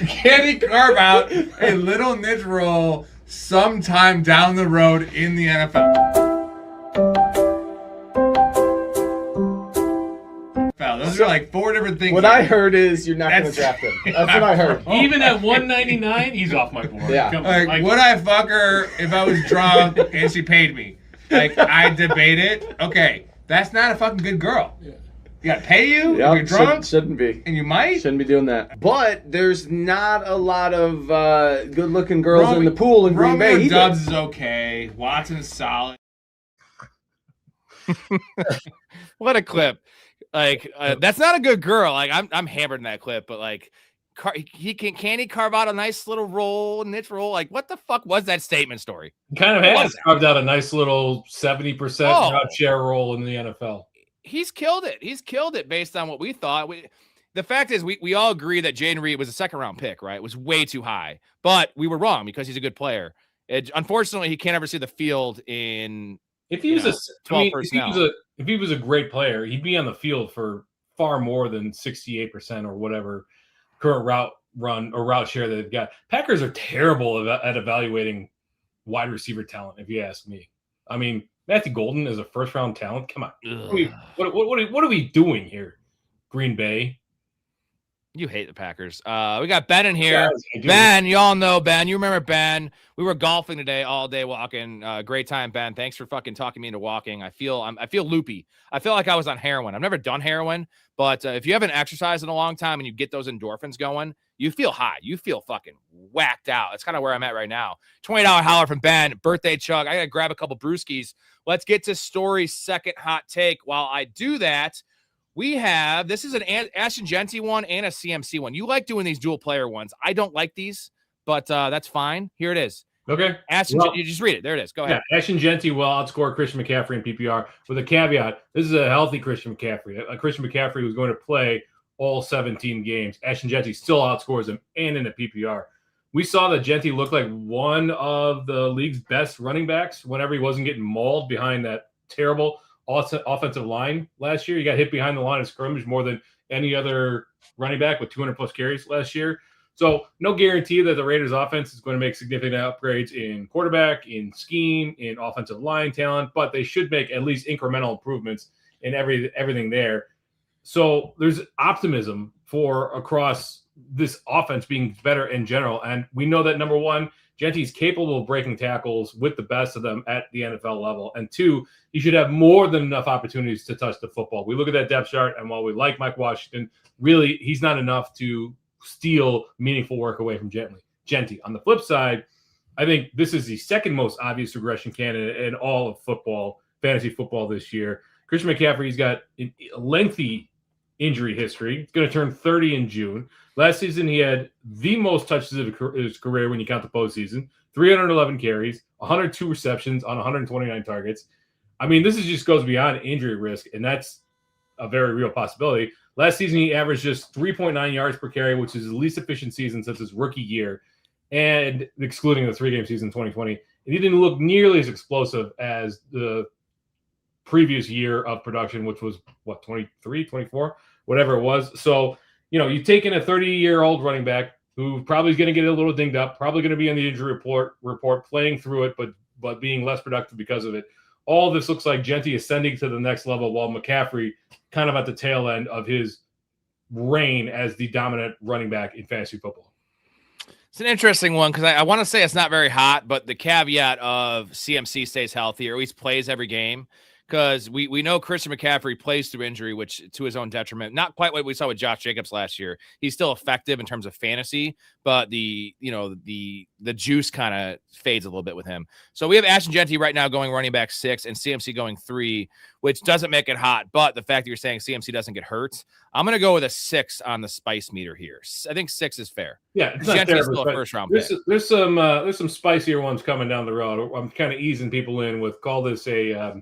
Can he carve out a little niche role sometime down the road in the NFL? Those are like 4 different things. What I heard is you're not going to draft him. That's what I heard. Even at 199, he's off my board. Yeah. Like, would I fuck her if I was drunk and she paid me? Like, I debate it. Okay, that's not a fucking good girl. Yeah. You got to pay you if you're drunk? Shouldn't be. And you might? Shouldn't be doing that. But there's not a lot of good-looking girls in the pool in Green Bay either. Dubs is okay. Watson's solid. What a clip. Like, that's not a good girl. Like, I'm hammered in that clip, but like, can he carve out a nice little niche roll? Like, what the fuck was that statement, Story? He kind of has carved out a nice little 70% route share roll in the NFL. He's killed it. He's killed it based on what we thought. The fact is, we all agree that Jaden Reed was a second-round pick, right? It was way too high. But we were wrong because he's a good player. Unfortunately, he can't ever see the field in if he was if he was a great player, he'd be on the field for far more than 68% or whatever current route run or route share that they've got. Packers are terrible at evaluating wide receiver talent, if you ask me. I mean, Matthew Golden is a first-round talent. Come on. What are we doing here, Green Bay? You hate the Packers. We got Ben in here. Ben, y'all know Ben. You remember Ben. We were golfing today all day walking. Great time, Ben. Thanks for fucking talking me into walking. I feel loopy. I feel like I was on heroin. I've never done heroin, but if you haven't exercised in a long time and you get those endorphins going, you feel high. You feel fucking whacked out. That's kind of where I'm at right now. $20 holler from Ben. Birthday chug. I got to grab a couple brewskis. Let's get to Story's second hot take. While I do that, this is an Ashton Genty one and a CMC one. You like doing these dual player ones. I don't like these, but that's fine. Here it is. Okay. You just read it. There it is. Go ahead. Yeah, Ashton Genty will outscore Christian McCaffrey in PPR with a caveat. This is a healthy Christian McCaffrey. A Christian McCaffrey who's going to play all 17 games. Ashton Genty still outscores him and in a PPR. We saw that Genty looked like one of the league's best running backs whenever he wasn't getting mauled behind that terrible offensive line last year. He got hit behind the line of scrimmage more than any other running back with 200 plus carries last year. So no guarantee that the Raiders offense is going to make significant upgrades in quarterback, in scheme, in offensive line talent, but they should make at least incremental improvements in everything there. So there's optimism for across this offense being better in general. And we know that number one, Genty's capable of breaking tackles with the best of them at the NFL level. And two, he should have more than enough opportunities to touch the football. We look at that depth chart, and while we like Mike Washington, really he's not enough to steal meaningful work away from Genty. On the flip side, I think this is the second most obvious regression candidate in all of football, fantasy football this year. Christian McCaffrey's got a lengthy injury history. He's going to turn 30 in June. Last season, he had the most touches of his career when you count the postseason, 311 carries, 102 receptions on 129 targets. I mean, this just goes beyond injury risk, and that's a very real possibility. Last season, he averaged just 3.9 yards per carry, which is his least efficient season since his rookie year, and excluding the 3-game season in 2020. And he didn't look nearly as explosive as the previous year of production, which was, 23, 24, whatever it was. So, you take in a 30-year-old running back who probably is going to get a little dinged up, probably going to be on the injury report, playing through it, but being less productive because of it. All this looks like Genty ascending to the next level while McCaffrey kind of at the tail end of his reign as the dominant running back in fantasy football. It's an interesting one because I want to say it's not very hot, but the caveat of CMC stays healthy or at least plays every game. Because we know Christian McCaffrey plays through injury, which to his own detriment. Not quite what we saw with Josh Jacobs last year. He's still effective in terms of fantasy, but the juice kind of fades a little bit with him. So we have Ashton Genty right now going running back 6 and CMC going 3, which doesn't make it hot. But the fact that you're saying CMC doesn't get hurt, I'm going to go with a 6 on the spice meter here. I think 6 is fair. Yeah, it's Genty's still a first round pick. There's some spicier ones coming down the road. I'm kind of easing people in with call this a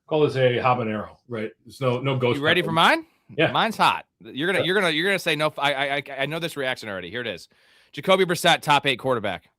habanero, right? There's no ghost. You ready for mine? Yeah, mine's hot. You're gonna say no. I know this reaction already. Here it is. Jacoby Brissett, top 8 quarterback.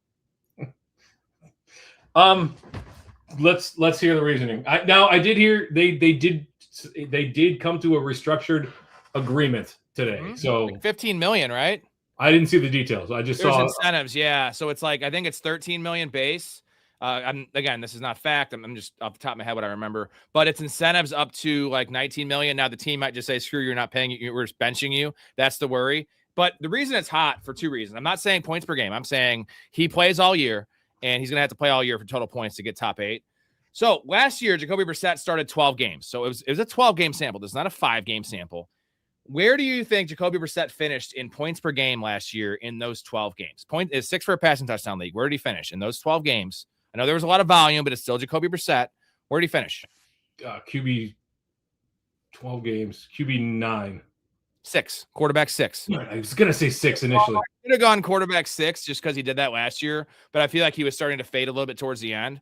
Let's hear the reasoning. I did hear they did come to a restructured agreement today. Mm-hmm. So like $15 million, right? I didn't see the details. I just saw incentives. Yeah, so it's like I think it's $13 million base. Again, this is not fact. I'm just off the top of my head what I remember, but it's incentives up to like $19 million. Now the team might just say, screw, you're not paying you. We're just benching you. That's the worry. But the reason it's hot for 2 reasons. I'm not saying points per game. I'm saying he plays all year and he's going to have to play all year for total points to get top 8. So last year, Jacoby Brissett started 12 games. So it was a 12-game sample. This is not a 5-game sample. Where do you think Jacoby Brissett finished in points per game last year in those 12 games? Point is 6 for a passing touchdown league. Where did he finish in those 12 games? I know there was a lot of volume, but it's still Jacoby Brissett. Where did he finish? QB 12 games. QB 9. 6. Quarterback 6. I was going to say 6 initially. I could have gone quarterback 6 just because he did that last year, but I feel like he was starting to fade a little bit towards the end.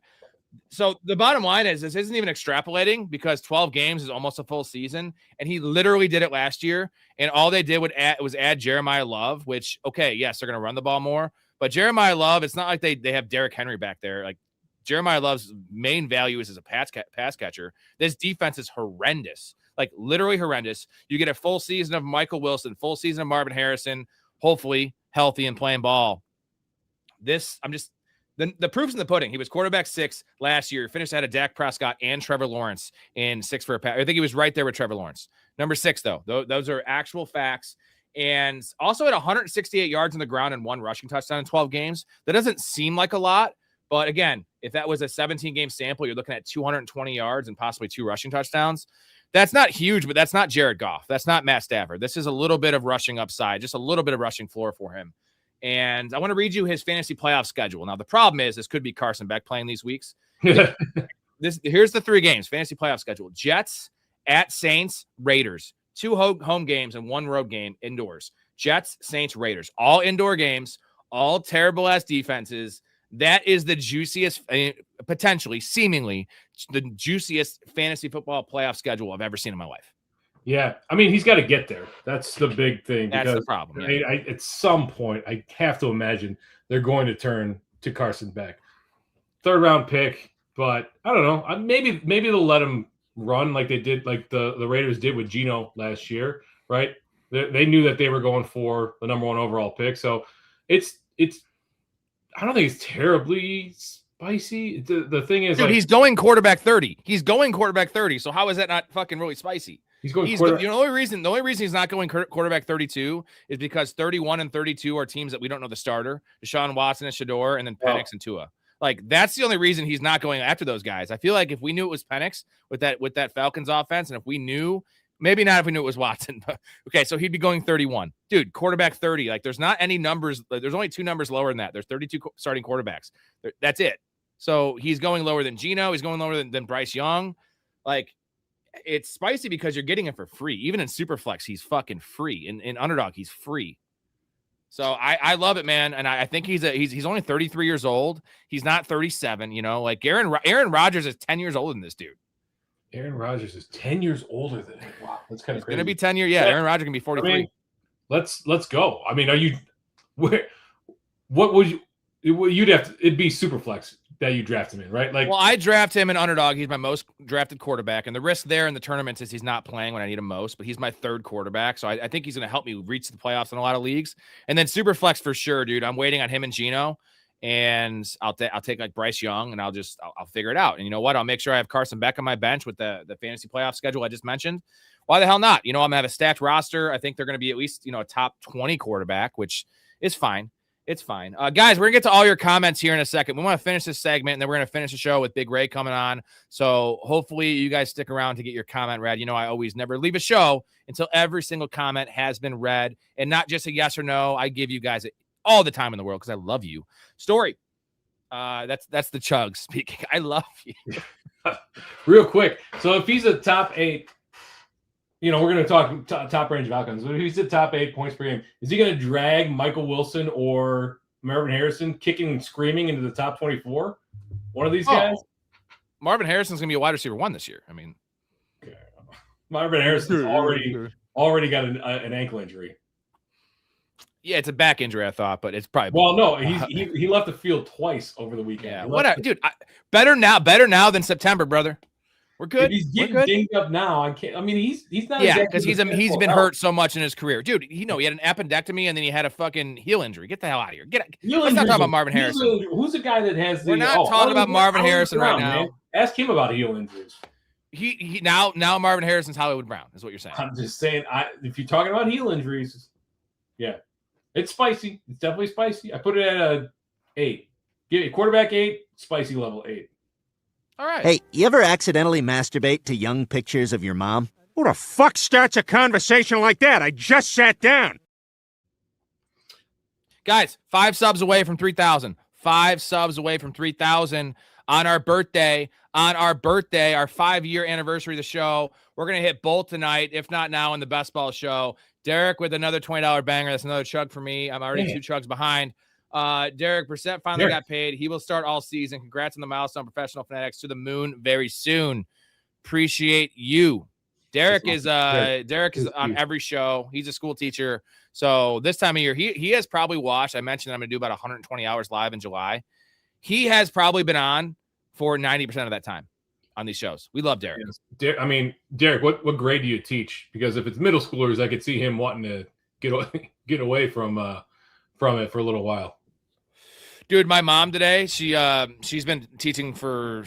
So the bottom line is this isn't even extrapolating because 12 games is almost a full season, and he literally did it last year, and all they did was add Jeremiah Love, which, okay, yes, they're going to run the ball more, but Jeremiah Love, it's not like they have Derrick Henry back there. Like, Jeremiah Love's main value is as a pass catcher. This defense is horrendous, like literally horrendous. You get a full season of Michael Wilson, full season of Marvin Harrison, hopefully healthy and playing ball. The proof's in the pudding. He was quarterback 6 last year, finished ahead of Dak Prescott and Trevor Lawrence in 6 for a pass. I think he was right there with Trevor Lawrence. Number 6, though. Those are actual facts. And also at 168 yards on the ground and 1 rushing touchdown in 12 games. That doesn't seem like a lot. But again, if that was a 17-game sample, you're looking at 220 yards and possibly 2 rushing touchdowns. That's not huge, but that's not Jared Goff. That's not Matt Stafford. This is a little bit of rushing upside, just a little bit of rushing floor for him. And I want to read you his fantasy playoff schedule. Now, the problem is this could be Carson Beck playing these weeks. Here's the 3 games, fantasy playoff schedule. Jets, at Saints, Raiders. 2 home games and 1 road game indoors. Jets, Saints, Raiders. All indoor games, all terrible-ass defenses. That is the juiciest, potentially, seemingly, the juiciest fantasy football playoff schedule I've ever seen in my life. Yeah, I mean, he's got to get there. That's the big thing. That's the problem. Yeah. At some point, I have to imagine they're going to turn to Carson Beck. 3rd-round pick, but I don't know. Maybe they'll let him run like they did, like the Raiders did with Geno last year, right? They knew that they were going for the number 1 overall pick, so it's. I don't think it's terribly spicy. The thing is, dude, he's going quarterback 30. He's going quarterback 30. So how is that not fucking really spicy? He's going. The only reason he's not going quarterback 32 is because 31 and 32 are teams that we don't know the starter. Deshaun Watson and Shador, and then Penix and Tua. Like, that's the only reason he's not going after those guys. I feel like if we knew it was Penix with that Falcons offense, and if we knew, maybe not if we knew it was Watson, but okay, so he'd be going 31. Dude, quarterback 30. Like, there's not any numbers. There's only 2 numbers lower than that. There's 32 starting quarterbacks. That's it. So he's going lower than Geno. He's going lower than Bryce Young. Like, it's spicy because you're getting him for free. Even in Superflex, he's fucking free. In Underdog, he's free. So I love it, man. And I think he's only 33 years old. He's not 37, you know. Like, Aaron Rodgers is 10 years older than this dude. Aaron Rodgers is 10 years older than him. Wow, that's kind of crazy. It's going to be 10 years. Yeah, Aaron Rodgers can be 43. I mean, let's go. I mean, what would you'd have to, it'd be Superflex that you draft him in, right? Like, well, I draft him in Underdog. He's my most drafted quarterback, and the risk there in the tournaments is he's not playing when I need him most, but he's my 3rd quarterback, so I think he's going to help me reach the playoffs in a lot of leagues. And then Superflex for sure, dude. I'm waiting on him and Geno, and I'll take like Bryce Young, and I'll figure it out. And you know what? I'll make sure I have Carson Beck on my bench with the fantasy playoff schedule I just mentioned. Why the hell not? You know, I'm going to have a stacked roster. I think they're going to be at least, you know, a top 20 quarterback, which is fine. It's fine. Guys, we're going to get to all your comments here in a second. We want to finish this segment, and then we're going to finish the show with Big Ray coming on. So hopefully you guys stick around to get your comment read. You know, I always never leave a show until every single comment has been read, and not just a yes or no. I give you guys all the time in the world because I love you. Storey, that's the Chug speaking. I love you. Real quick. So if he's a top 8, you know, we're going to talk top range of outcomes. If he's at top 8 points per game, is he going to drag Michael Wilson or Marvin Harrison kicking and screaming into the top 24? One of these guys? Marvin Harrison's going to be a wide receiver 1 this year. I mean, Marvin Harrison's already got an ankle injury. Yeah, it's a back injury, I thought, but it's probably. Well, no, he left the field twice over the weekend. Yeah, whatever, dude. Better now than September, brother. We're good. If he's getting dinged up now, I can't. I mean, he's not. Yeah, because he's been hurt so much in his career, dude. He had an appendectomy and then he had a fucking heel injury. Get the hell out of here. Let's not talk about Marvin Harrison. Who's the guy that has the? We're not talking about Marvin Harrison right now. Man. Ask him about heel injuries. He now Marvin Harrison's Hollywood Brown is what you're saying. I'm just saying. If you're talking about heel injuries, yeah, it's spicy. It's definitely spicy. I put it at a 8. Give it quarterback 8, spicy level 8. All right. Hey, you ever accidentally masturbate to young pictures of your mom? Who the fuck starts a conversation like that? I just sat down. Guys, 5 subs away from 3,000. 5 subs away from 3,000. on our birthday, our 5-year anniversary of the show. We're going to hit both tonight, if not now, in the Best Ball show. Derek with another $20 banger. That's another chug for me. I'm already 2 chugs behind. Derek Brissett finally got paid. He will start all season. Congrats on the milestone, Professional Fanatics, to the moon very soon. Appreciate you. Derek is on every show. He's a school teacher. So this time of year, he has probably watched. I mentioned I'm going to do about 120 hours live in July. He has probably been on for 90% of that time on these shows. We love Derek. Yes. I mean, Derek, what grade do you teach? Because if it's middle schoolers, I could see him wanting to get away from it for a little while. Dude, my mom today, she's been teaching for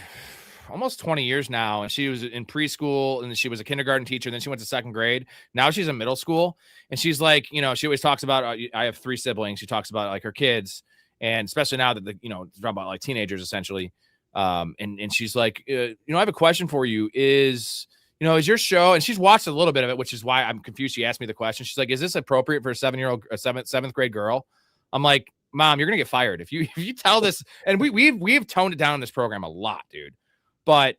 almost 20 years now, and she was in preschool, and she was a kindergarten teacher, and then she went to 2nd grade. Now she's in middle school, and she's like, she always talks about, I have 3 siblings. She talks about like her kids, and especially now that it's talking about like teenagers essentially. And she's like, I have a question for you. Is your show, and she's watched a little bit of it, which is why I'm confused. She asked me the question. She's like, is this appropriate for a 7th grade girl? I'm like, Mom, you're going to get fired. If you tell this, and we've toned it down in this program a lot, dude. But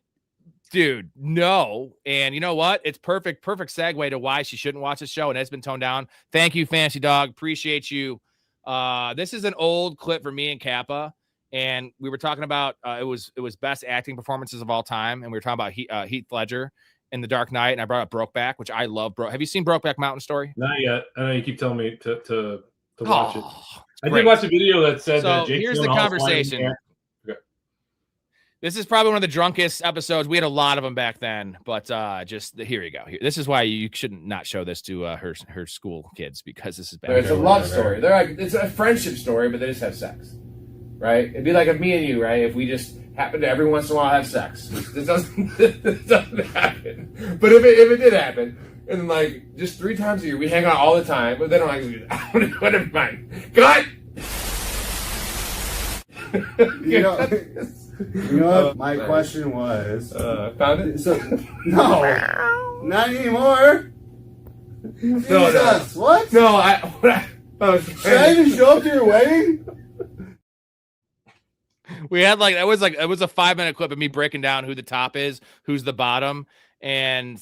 dude, no. And you know what? It's perfect segue to why she shouldn't watch the show, and it's been toned down. Thank you, Fancy Dog. Appreciate you. This is an old clip for me and Kappa, and we were talking about it was best acting performances of all time, and we were talking about Heath Ledger in The Dark Knight, and I brought up Brokeback, which I love. Have you seen Brokeback Mountain Story? Not yet. I know you keep telling me to watch it. I did watch a video that said that Jake here's the conversation. This is probably one of the drunkest episodes. We had a lot of them back then, but here you go. This is why you shouldn't not show this to her school kids, because this is bad. It's a love story. It's a friendship story, but they just have sex, right? It'd be like if me and you, right? If we just happen to every once in a while have sex, this doesn't happen. But if it did happen, and like just 3 times a year, we hang out all the time, but they don't actually do that. Whatever, mind. Cut. You know what my question was? Found it? So, no, not anymore. Jesus, what? No, should I even show up to your wedding? We had it was a 5-minute clip of me breaking down who the top is, who's the bottom, and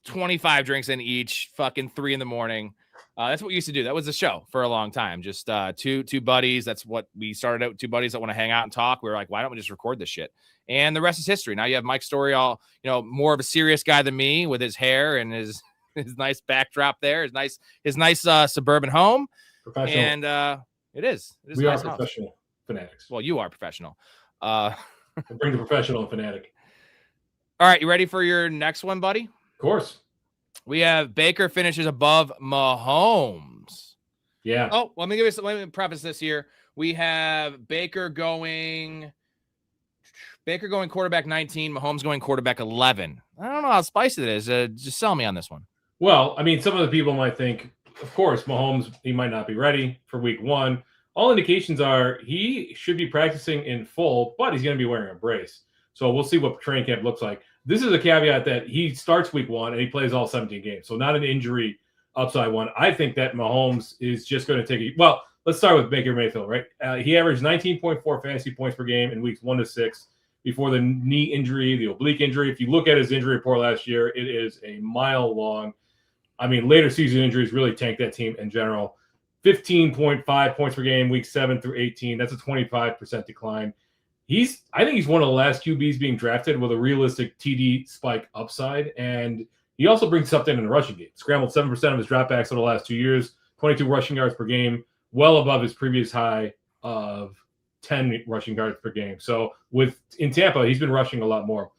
25 drinks in each, fucking 3 a.m. That's what we used to do. That was the show for a long time. Just two buddies. That's what we started out. 2 buddies that want to hang out and talk. We were like, why don't we just record this shit? And the rest is history. Now you have Mike Storey, more of a serious guy than me, with his hair and his nice backdrop there, his nice suburban home. Professional. And it is. We are professional fanatics. Well, you are professional. Bring the professional and fanatic. All right, you ready for your next one, buddy? Of course. We have Baker finishes above Mahomes. Yeah. Oh, let me preface this here. We have Baker going quarterback 19, Mahomes going quarterback 11. I don't know how spicy it is. Just sell me on this one. Well, I mean, some of the people might think, of course, Mahomes, he might not be ready for week 1. All indications are he should be practicing in full, but he's going to be wearing a brace. So we'll see what training camp looks like. This is a caveat that he starts week 1 and he plays all 17 games. So not an injury upside one. I think that Mahomes is just going to take well, let's start with Baker Mayfield, right? He averaged 19.4 fantasy points per game in weeks 1 to 6 before the knee injury, the oblique injury. If you look at his injury report last year, it is a mile long. I mean, later season injuries really tanked that team in general. 15.5 points per game, week 7 through 18. That's a 25% decline. I think he's one of the last QBs being drafted with a realistic TD spike upside, and he also brings something in the rushing game. Scrambled 7% of his dropbacks over the last 2 years, 22 rushing yards per game, well above his previous high of 10 rushing yards per game. So in Tampa, he's been rushing a lot more.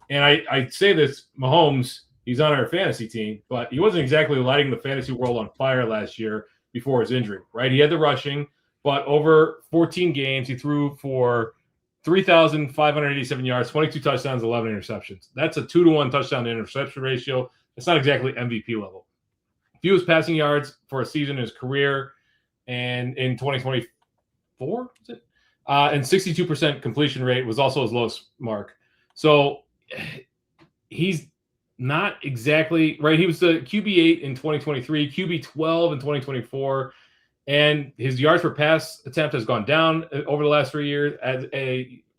And I say this, Mahomes, he's on our fantasy team, but he wasn't exactly lighting the fantasy world on fire last year before his injury, right? He had the rushing, but over 14 games, he threw for 3,587 yards, 22 touchdowns, 11 interceptions. That's a 2-to-1 touchdown to interception ratio. It's not exactly MVP level. Fewest passing yards for a season in his career, and in 2024, is it? And 62% completion rate was also his lowest mark. So he's not exactly right. He was the QB8 in 2023, QB12 in 2024. And his yards per pass attempt has gone down over the last 3 years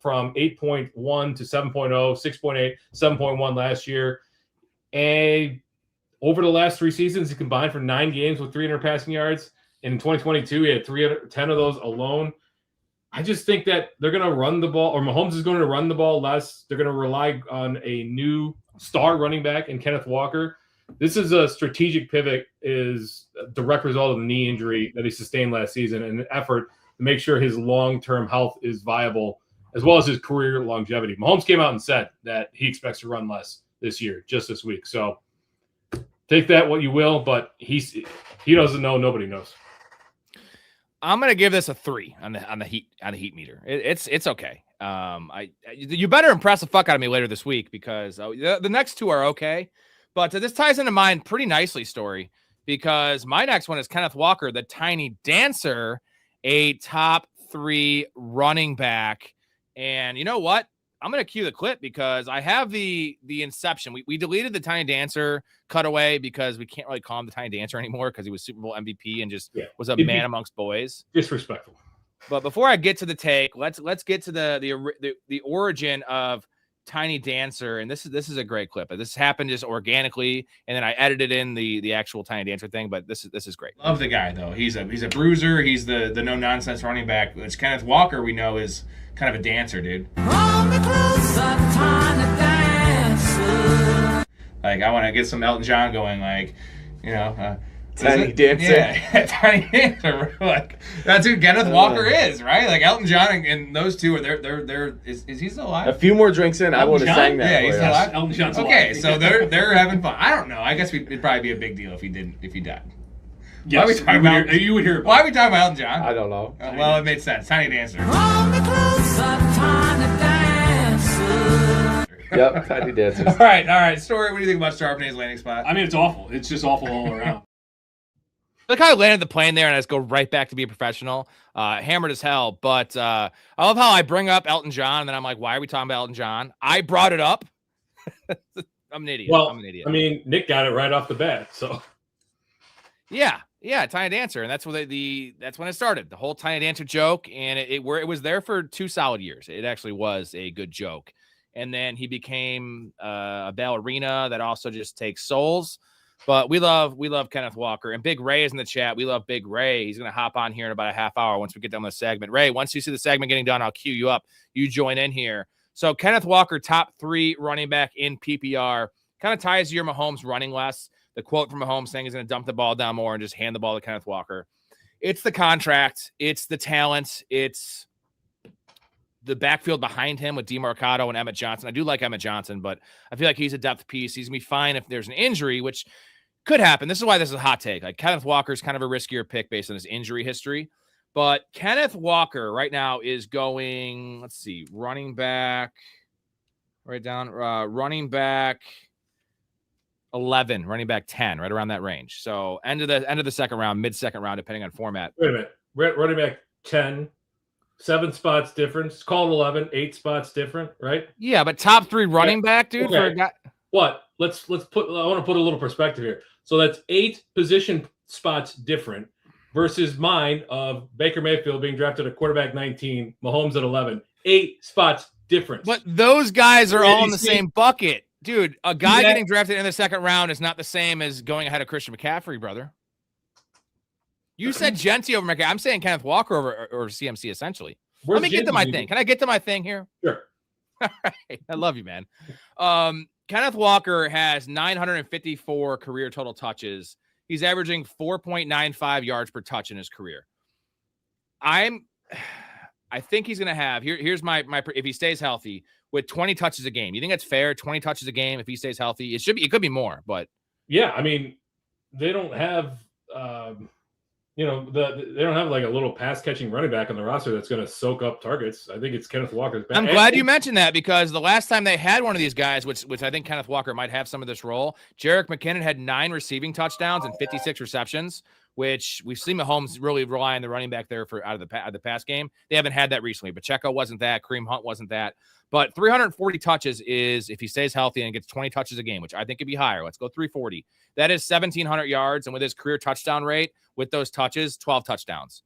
from 8.1 to 7.0, 6.8, 7.1 last year. And over the last 3 seasons, he combined for 9 games with 300 passing yards. In 2022, he had 310 of those alone. I just think that they're going to run the ball, or Mahomes is going to run the ball less. They're going to rely on a new star running back in Kenneth Walker. This is a strategic pivot, is a direct result of the knee injury that he sustained last season, and an effort to make sure his long-term health is viable, as well as his career longevity. Mahomes came out and said that he expects to run less this year, just this week. So take that what you will, but he doesn't know. Nobody knows. I'm gonna give this a 3 on the heat meter. It's okay. You better impress the fuck out of me later this week, because the next 2 are okay. But this ties into mine pretty nicely, Story, because my next one is Kenneth Walker, the tiny dancer, a top 3 running back. And you know what? I'm going to cue the clip, because I have the inception. We deleted the tiny dancer cutaway because we can't really call him the tiny dancer anymore, because he was Super Bowl MVP and just was a man amongst boys. Disrespectful. But before I get to the take, let's get to the origin of Tiny Dancer, and this is a great clip. This happened just organically, and then I edited in the actual Tiny Dancer thing. But this is great. Love the guy though. He's a bruiser. He's the no nonsense running back. Which Kenneth Walker we know is kind of a dancer, dude. Like I want to get some Elton John going, like Tiny Dancer. Yeah, Tiny Dancer. Like that's who Kenneth Walker is, right? Like Elton John and those two are they're is he still alive? A few more drinks in, I would have sang that. Yeah, he's still alive. Elton John's okay, alive. so they're having fun. I don't know. I guess it'd probably be a big deal if he died. Yes, why are we talking about, you would hear. Why are we talking about Elton John? I don't know. Well, it made sense. Tiny Dancer. Yep, Tiny Dancers. All right. Story. What do you think about Charbonnet's landing spot? I mean, it's awful. It's just awful all around. Look how I landed the plane there, and I just go right back to be a professional. Hammered as hell. But I love how I bring up Elton John, and then I'm like, why are we talking about Elton John? I brought it up. I'm an idiot. Well, I'm an idiot. I mean, Nick got it right off the bat, so. Yeah, Tiny Dancer, and that's when that's when it started. The whole Tiny Dancer joke, and it was there for 2 solid years. It actually was a good joke. And then he became a ballerina that also just takes souls. But we love Kenneth Walker. And Big Ray is in the chat. We love Big Ray. He's going to hop on here in about a half hour once we get done with the segment. Ray, once you see the segment getting done, I'll cue you up. You join in here. So Kenneth Walker, top 3 running back in PPR, kind of ties to your Mahomes running less. The quote from Mahomes saying he's going to dump the ball down more and just hand the ball to Kenneth Walker. It's the contract. It's the talent. It's the backfield behind him with DeMarcado and Emmett Johnson. I do like Emmett Johnson, but I feel like he's a depth piece. He's going to be fine if there's an injury, which could happen. This is why this is a hot take. Like Kenneth Walker is kind of a riskier pick based on his injury history. But Kenneth Walker right now is going, let's see, running back, running back 11, running back 10, right around that range. So end of the second round, mid-second round, depending on format. Wait a minute. Running back 10, 7 spots difference. Call it 11, 8 spots different, right? Yeah, but top 3 running back, dude. Okay. For a guy. What? Let's put. I want to put a little perspective here. So that's 8 position spots different versus mine of Baker Mayfield being drafted at quarterback 19, Mahomes at 11. 8 spots difference. But those guys are all in the same bucket. Dude, a guy getting drafted in the second round is not the same as going ahead of Christian McCaffrey, brother. You said Genty over McCaffrey. I'm saying Kenneth Walker over CMC, essentially. Let me get to my thing. Can I get to my thing here? Sure. All right. I love you, man. Kenneth Walker has 954 career total touches. He's averaging 4.95 yards per touch in his career. I think he's going to have, here's my, if he stays healthy, with 20 touches a game. You think that's fair? 20 touches a game if he stays healthy? It could be more, but. Yeah, I mean, they don't have, they don't have like a little pass catching running back on the roster that's going to soak up targets. I think it's Kenneth Walker's back. I'm glad you mentioned that, because the last time they had one of these guys, which I think Kenneth Walker might have some of this role, Jerick McKinnon had 9 receiving touchdowns and 56 receptions, which we've seen Mahomes really rely on the running back there for out of the pass game. They haven't had that recently. Pacheco wasn't that. Kareem Hunt wasn't that. But 340 touches is, if he stays healthy and gets 20 touches a game, which I think could be higher. Let's go 340. That is 1,700 yards. And with his career touchdown rate, with those touches, 12 touchdowns.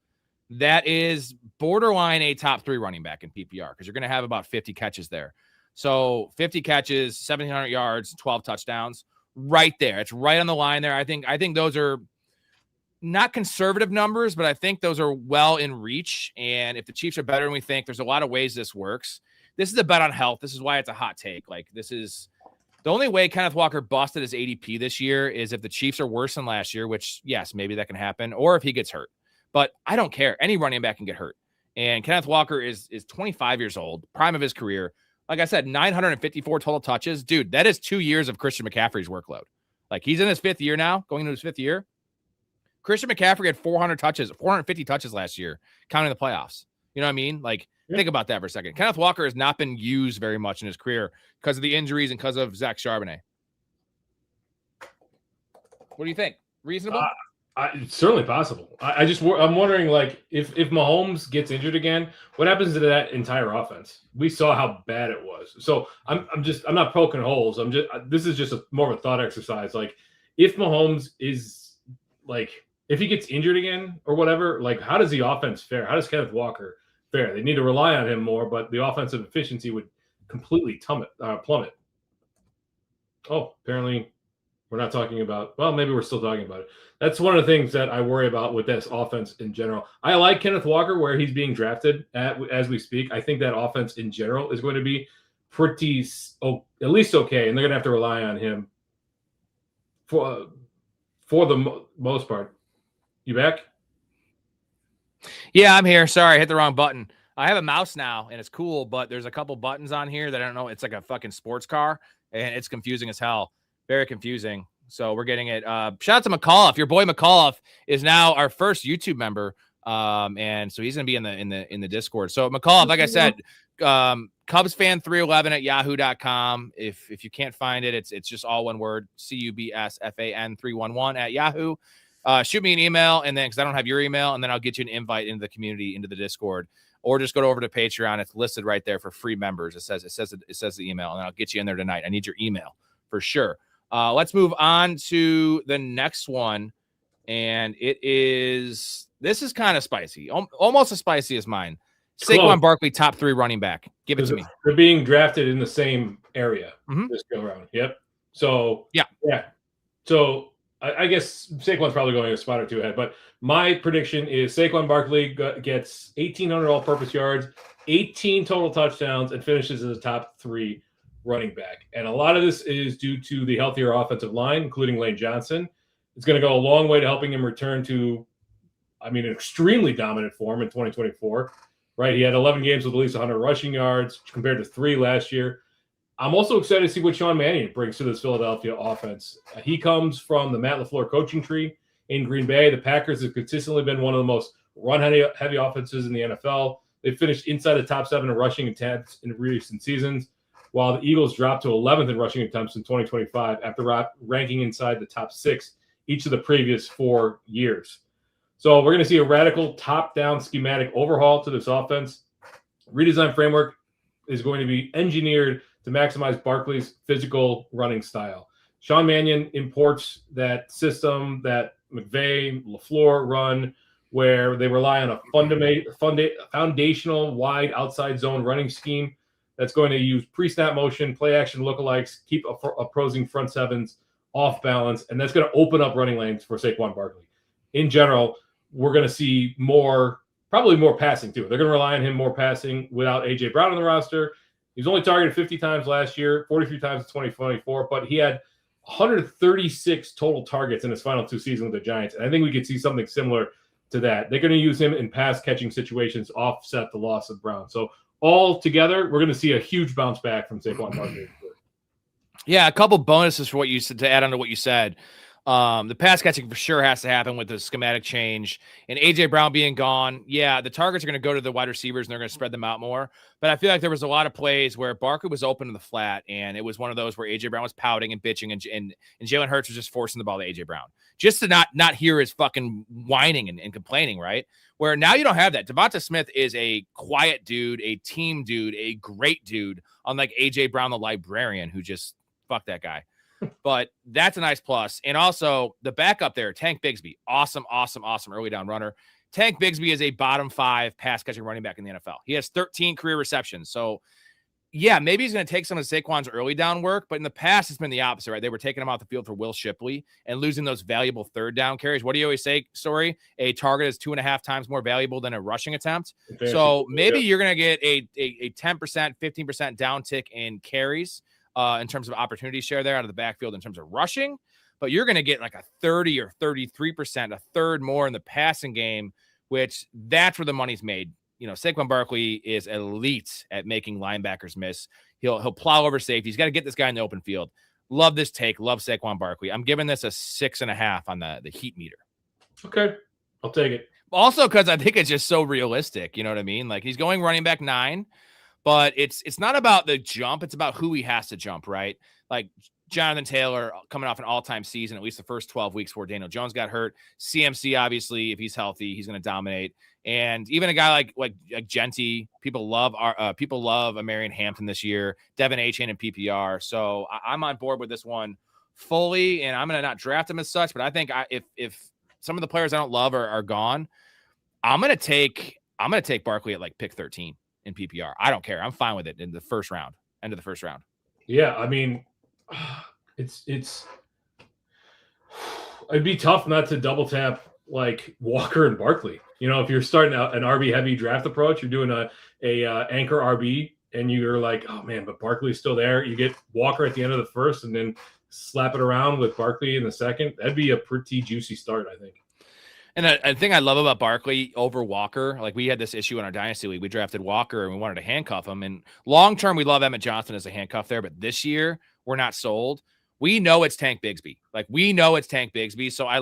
that is borderline a top 3 running back in PPR because you're going to have about 50 catches there. So 50 catches, 1,700 yards, 12 touchdowns, right there. It's right on the line there. I think those are not conservative numbers, but I think those are well in reach. And if the Chiefs are better than we think, there's a lot of ways this works. This is a bet on health. This is why it's a hot take. Like, this is the only way Kenneth Walker busted his ADP this year is if the Chiefs are worse than last year, which, yes, maybe that can happen, or if he gets hurt. But I don't care. Any running back can get hurt. And Kenneth Walker is 25 years old, prime of his career. Like I said, 954 total touches. Dude, that is 2 years of Christian McCaffrey's workload. Like, he's in his 5th year now, going into his 5th year. Christian McCaffrey had 450 touches last year, counting the playoffs. You know what I mean? Like, think about that for a second. Kenneth Walker has not been used very much in his career because of the injuries and because of Zach Charbonnet. What do you think? Reasonable? It's certainly possible. I'm wondering, like, if Mahomes gets injured again, what happens to that entire offense? We saw how bad it was. So I'm not poking holes. This is just more of a thought exercise. Like, if Mahomes is, like, if he gets injured again or whatever, like, how does the offense fare? How does Kenneth Walker fare? They need to rely on him more, but the offensive efficiency would completely plummet. Oh, apparently we're not talking about, well, maybe we're still talking about it. That's one of the things that I worry about with this offense in general. I like Kenneth Walker where he's being drafted as we speak. I think that offense in general is going to be pretty, at least okay, and they're going to have to rely on him for the most part. You back? Yeah, I'm here. Sorry, I hit the wrong button. I have a mouse now, and it's cool, but there's a couple buttons on here that I don't know. It's like a fucking sports car, and it's confusing as hell. Very confusing. So we're getting it. Shout out to McAuliffe. Your boy McAuliffe is now our first YouTube member, and so he's gonna be in the Discord. So McAuliffe, like I said, CubsFan311 at yahoo.com. If you can't find it, it's just all one word: CUBSFAN311 at Yahoo. Shoot me an email, and then because I don't have your email, and then I'll get you an invite into the community, into the Discord, or just go over to Patreon. It's listed right there for free members. It says the email, and I'll get you in there tonight. I need your email for sure. Let's move on to the next one, and this is kind of spicy, almost as spicy as mine. Saquon Barkley, top 3 running back. Give it to me. They're being drafted in the same area this go around. Yep. So yeah. So I guess Saquon's probably going a spot or two ahead, but my prediction is Saquon Barkley gets 1,800 all-purpose yards, 18 total touchdowns, and finishes as a top 3 running back. And a lot of this is due to the healthier offensive line, including Lane Johnson. It's going to go a long way to helping him return to, an extremely dominant form in 2024, right? He had 11 games with at least 100 rushing yards compared to 3 last year. I'm also excited to see what Sean Mannion brings to this Philadelphia offense. He comes from the Matt LaFleur coaching tree in Green Bay. The Packers have consistently been one of the most run-heavy offenses in the NFL. They finished inside the top 7 in rushing attempts in recent seasons, while the Eagles dropped to 11th in rushing attempts in 2025 after ranking inside the top 6 each of the previous 4 years. So we're going to see a radical top-down schematic overhaul to this offense. Redesigned framework is going to be engineered to maximize Barkley's physical running style. Sean Mannion imports that system that McVay, LaFleur run, where they rely on a foundational wide outside zone running scheme that's going to use pre-snap motion, play action lookalikes, keep opposing front sevens off balance, and that's going to open up running lanes for Saquon Barkley. In general, we're going to see probably more passing too. They're going to rely on him more passing without A.J. Brown on the roster. He was only targeted 50 times last year, 43 times in 2024, but he had 136 total targets in his final 2 seasons with the Giants. And I think we could see something similar to that. They're going to use him in pass catching situations, offset the loss of Brown. So all together, we're going to see a huge bounce back from Saquon Barkley. Yeah, a couple bonuses for what you said to add on to what you said. The pass catching for sure has to happen with the schematic change, and AJ Brown being gone. Yeah, the targets are going to go to the wide receivers and they're going to spread them out more. But I feel like there was a lot of plays where Barkley was open to the flat, and it was one of those where AJ Brown was pouting and bitching, and Jalen Hurts was just forcing the ball to AJ Brown just to not hear his fucking whining and complaining, right? Where now you don't have that. Devonta Smith is a quiet dude, a team dude, a great dude, unlike AJ Brown, the librarian, who just fuck that guy. But that's a nice plus. And also the backup there, Tank Bigsby, awesome early down runner. Tank Bigsby is a bottom 5 pass catching running back in the NFL. He has 13 career receptions. So, yeah, maybe he's going to take some of Saquon's early down work, but in the past, it's been the opposite, right? They were taking him off the field for Will Shipley and losing those valuable third down carries. What do you always say, Storey? A target is 2.5 times more valuable than a rushing attempt. So maybe you're going to get a 10%, 15% down tick in carries in terms of opportunity share there out of the backfield in terms of rushing, but you're going to get like a 30 or 33%, a third more in the passing game, which that's where the money's made. You know, Saquon Barkley is elite at making linebackers miss. He'll plow over safety. He's got to get this guy in the open field. Love this take. Love Saquon Barkley. I'm giving this a 6.5 on the heat meter. Okay, I'll take it. Also, because I think it's just so realistic. You know what I mean? Like, he's going running back 9, but it's not about the jump. It's about who he has to jump, right? Like Jonathan Taylor coming off an all-time season, at least the first 12 weeks before Daniel Jones got hurt. CMC, obviously, if he's healthy, he's going to dominate. And even a guy like Genty, people love Amarian Hampton this year, Devin Achane in PPR. So I'm on board with this one fully, and I'm going to not draft him as such. But I think if some of the players I don't love are gone, I'm going to take Barkley at like pick 13 in PPR. I don't care. I'm fine with it in the first round, end of the first round. Yeah, I mean, it'd be tough not to double tap like Walker and Barkley. You know, if you're starting out an RB heavy draft approach, you're doing a anchor RB, and you're like, oh man, but Barkley's still there. You get Walker at the end of the first, and then slap it around with Barkley in the second. That'd be a pretty juicy start, I think. And a thing I love about Barkley over Walker, like we had this issue in our Dynasty League. We drafted Walker and we wanted to handcuff him. And long term, we love Emmett Johnson as a handcuff there. But this year, we're not sold. We know it's Tank Bigsby. Like, we know it's Tank Bigsby. So I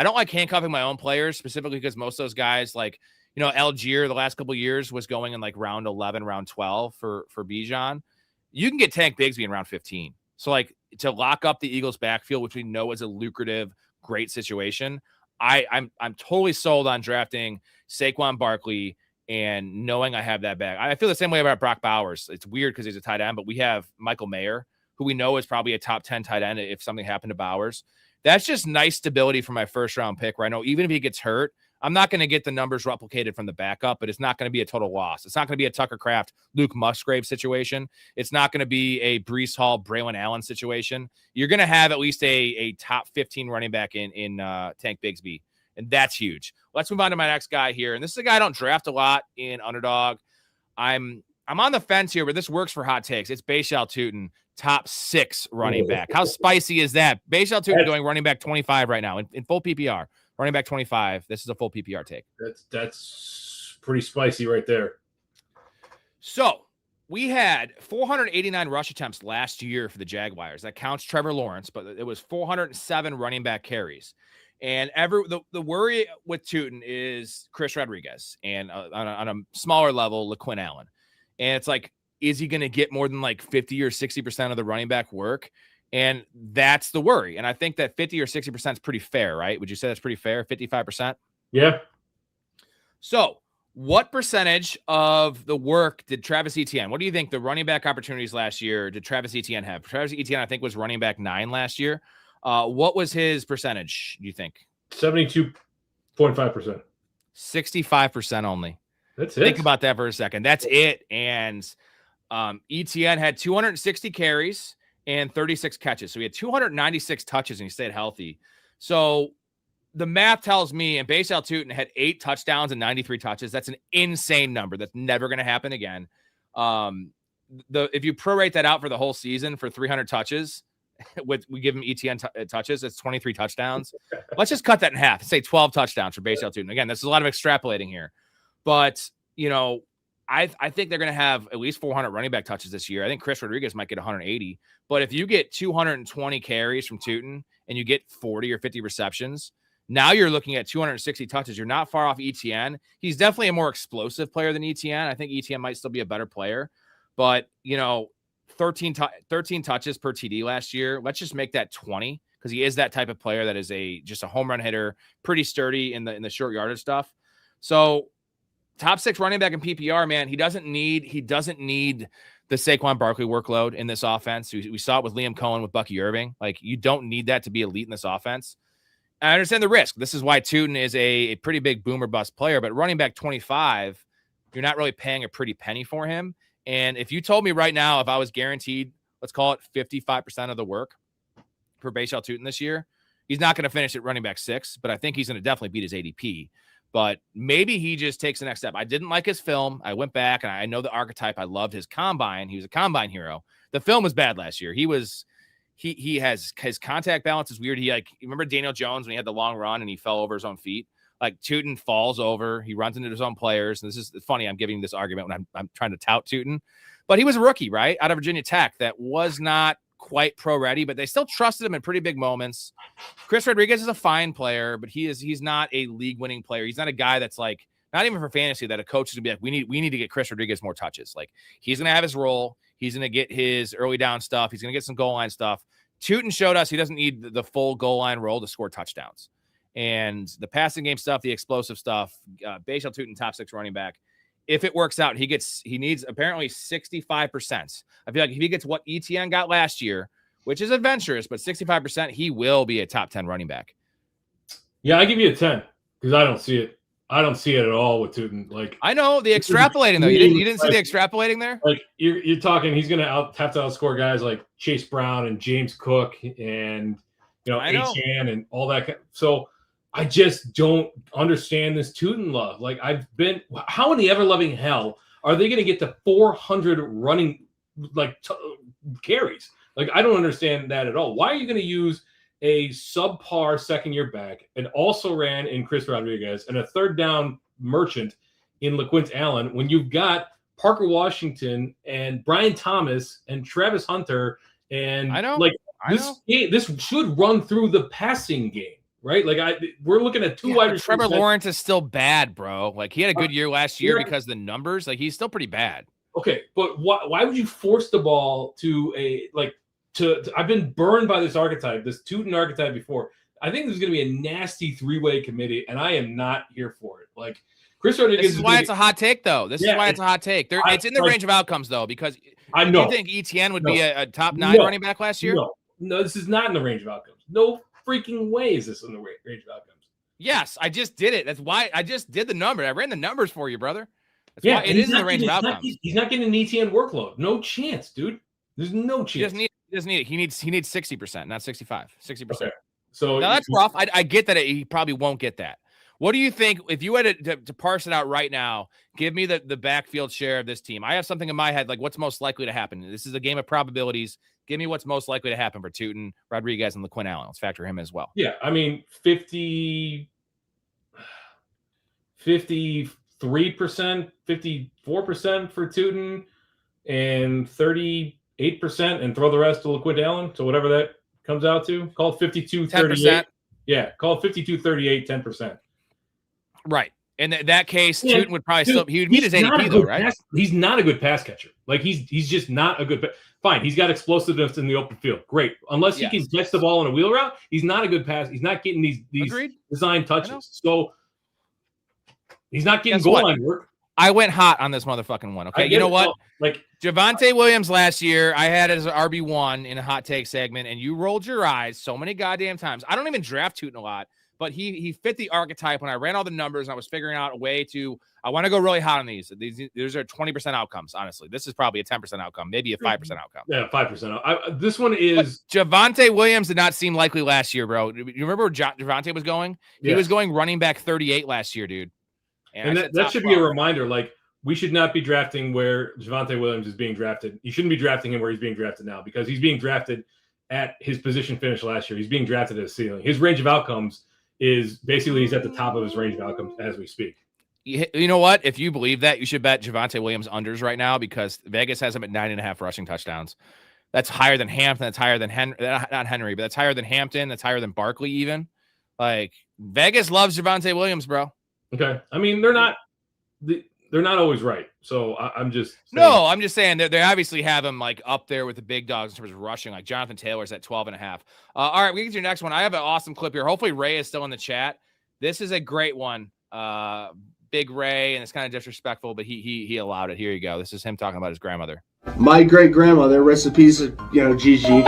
don't like handcuffing my own players, specifically because most of those guys, like, you know, Algier the last couple of years was going in like round 11, round 12 for Bijan. You can get Tank Bigsby in round 15. So, like, to lock up the Eagles backfield, which we know is a lucrative, great situation, I'm totally sold on drafting Saquon Barkley and knowing I have that back. I feel the same way about Brock Bowers. It's weird because he's a tight end, but we have Michael Mayer, who we know is probably a top 10 tight end if something happened to Bowers. That's just nice stability for my first round pick, where I know even if he gets hurt, I'm not going to get the numbers replicated from the backup, but it's not going to be a total loss. It's not going to be a Tucker Kraft, Luke Musgrave situation. It's not going to be a Breece Hall, Braylon Allen situation. You're going to have at least a top 15 running back in Tank Bigsby, and that's huge. Let's move on to my next guy here, and this is a guy I don't draft a lot in Underdog. I'm on the fence here, but this works for hot takes. It's Bashal Tutin, top 6 running back. How spicy is that? Bashal Tutin going running back 25 right now in full PPR. Running back 25. This is a full PPR take. That's pretty spicy right there. So we had 489 rush attempts last year for the Jaguars. That counts Trevor Lawrence, but it was 407 running back carries. And the worry with Tutin is Chris Rodriguez, and on a smaller level, LaQuinn Allen. And it's like, is he going to get more than like 50 or 60% of the running back work? And that's the worry. And I think that 50 or 60% is pretty fair, right? Would you say that's pretty fair? 55%? Yeah. So what percentage of the work did Travis Etienne? What do you think the running back opportunities last year did Travis Etienne have? Travis Etienne, I think, was running back 9 last year. What was his percentage, do you think? 72.5%. 65% only. That's it. Think about that for a second. That's it. And Etienne had 260 carries and 36 catches. So he had 296 touches and he stayed healthy. So the math tells me, and Bashal Tutin had 8 touchdowns and 93 touches. That's an insane number. That's never going to happen again. If you prorate that out for the whole season for 300 touches, we give him Etienne touches, it's 23 touchdowns. Let's just cut that in half. Say 12 touchdowns for Bashal Tutin. Again, this is a lot of extrapolating here. But, you know, I think they're going to have at least 400 running back touches this year. I think Chris Rodriguez might get 180. But if you get 220 carries from Tutin and you get 40 or 50 receptions, now you're looking at 260 touches. You're not far off Etienne. He's definitely a more explosive player than Etienne. I think Etienne might still be a better player. But, you know, 13 touches per TD last year. Let's just make that 20 because he is that type of player that is just a home run hitter, pretty sturdy in the short yardage stuff. So top 6 running back in PPR, man. He doesn't need the Saquon Barkley workload in this offense. We saw it with Liam Cohen, with Bucky Irving. Like, you don't need that to be elite in this offense. I understand the risk. This is why Tootin is a pretty big boomer bust player, but running back 25, you're not really paying a pretty penny for him. And if you told me right now, if I was guaranteed, let's call it 55% of the work for Bashal Tootin this year, he's not going to finish at running back 6, but I think he's going to definitely beat his ADP. But maybe he just takes the next step. I didn't like his film. I went back and I know the archetype. I loved his combine. He was a combine hero. The film was bad last year. He has his contact balance is weird. You remember Daniel Jones when he had the long run and he fell over his own feet? Like Tootin falls over, he runs into his own players. And this is funny. I'm giving this argument when I'm trying to tout Tootin, but he was a rookie, right? Out of Virginia Tech that was not quite pro ready, but they still trusted him in pretty big moments. Chris Rodriguez is a fine player, but he's not a league winning player. He's not a guy that's like, not even for fantasy, that a coach is gonna be like, we need to get Chris Rodriguez more touches. Like he's going to have his role. He's going to get his early down stuff. He's going to get some goal line stuff. Tootin showed us he doesn't need the full goal line role to score touchdowns. And the passing game stuff, the explosive stuff, Bashal Tootin, top 6 running back. If it works out, he needs apparently 65%. I feel like if he gets what ETN got last year, which is adventurous, but 65%, he will be a top 10 running back. Yeah, I give you a 10 because I don't see it. I don't see it at all with Tootin. Like I know the extrapolating though. You didn't see the extrapolating there? Like you're talking, he's gonna have to outscore guys like Chase Brown and James Cook and Achane and all that. So I just don't understand this Tootin love. Like how in the ever loving hell are they gonna get to 400 running carries? Like I don't understand that at all. Why are you gonna use a subpar second-year back and also ran in Chris Rodriguez and a third down merchant in LaQuint Allen when you've got Parker Washington and Brian Thomas and Travis Hunter and this should run through the passing game, right? Like we're looking at two wide receivers. Trevor Lawrence is still bad, bro. Like he had a good year last year because of the numbers. Like he's still pretty bad. Okay, but why would you force the ball to I've been burned by this archetype, this Tootin archetype before. I think there's going to be a nasty 3-way committee, and I am not here for it. Like Chris Rodriguez. This is why it's a hot take, though. This is why it's a hot take. It's in the range of outcomes, though, because I know. Do you think ETN would be a top 9 running back last year? No, this is not in the range of outcomes. No freaking way is this in the range of outcomes. Yes, I just did it. That's why I just did the number. I ran the numbers for you, brother. That's why it is in the range of outcomes. He's not getting an ETN workload. No chance, dude. There's no chance. He doesn't need it. He needs 60%, not 65. 60%. Okay. So now that's rough. I get that he probably won't get that. What do you think if you had to parse it out right now? Give me the backfield share of this team. I have something in my head like what's most likely to happen. This is a game of probabilities. Give me what's most likely to happen for Tootin, Rodriguez, and LaQuint Allen. Let's factor him as well. Yeah, I mean 53%, 54% for Tootin, and 38%, and throw the rest to LaQuint Allen. So whatever that comes out to, call it 52-38. Yeah, call it 52-38, 10%. Right. In that case, Tootin would probably he would meet his ADP though, right? He's not a good pass catcher. Like he's just not a good. Fine, he's got explosiveness in the open field. Great, unless he can catch the ball on a wheel route, he's not a good pass. He's not getting these design touches. So he's not getting goal line work. I went hot on this motherfucking one. Okay, you know what? Like Javonte Williams last year, I had as an RB1 in a hot take segment, and you rolled your eyes so many goddamn times. I don't even draft Tootin a lot, but he fit the archetype when I ran all the numbers and I was figuring out a way to. I want to go really hot on these. These are 20% outcomes. Honestly, this is probably a 10% outcome, maybe a 5% outcome. Yeah, 5%. This one is Javonte Williams did not seem likely last year, bro. You remember where Javonte was going? He was going running back 38 last year, dude. And that should be a reminder. Like, we should not be drafting where Javonte Williams is being drafted. You shouldn't be drafting him where he's being drafted now because he's being drafted at his position finish last year. He's being drafted at a ceiling. His range of outcomes is basically he's at the top of his range of outcomes as we speak. You know what? If you believe that, you should bet Javonte Williams unders right now because Vegas has him at 9.5 rushing touchdowns. That's higher than Hampton. That's higher than not Henry, but that's higher than Hampton. That's higher than Barkley even. Like, Vegas loves Javonte Williams, bro. Okay. I mean, they're not always right. So I'm just saying. No, I'm just saying they obviously have him like up there with the big dogs in terms of rushing. Like Jonathan Taylor's at 12.5. All right, we get to your next one. I have an awesome clip here. Hopefully Ray is still in the chat. This is a great one. Big Ray, and it's kind of disrespectful, but he allowed it. Here you go. This is him talking about his grandmother. My great grandmother, rest in peace, Gigi. She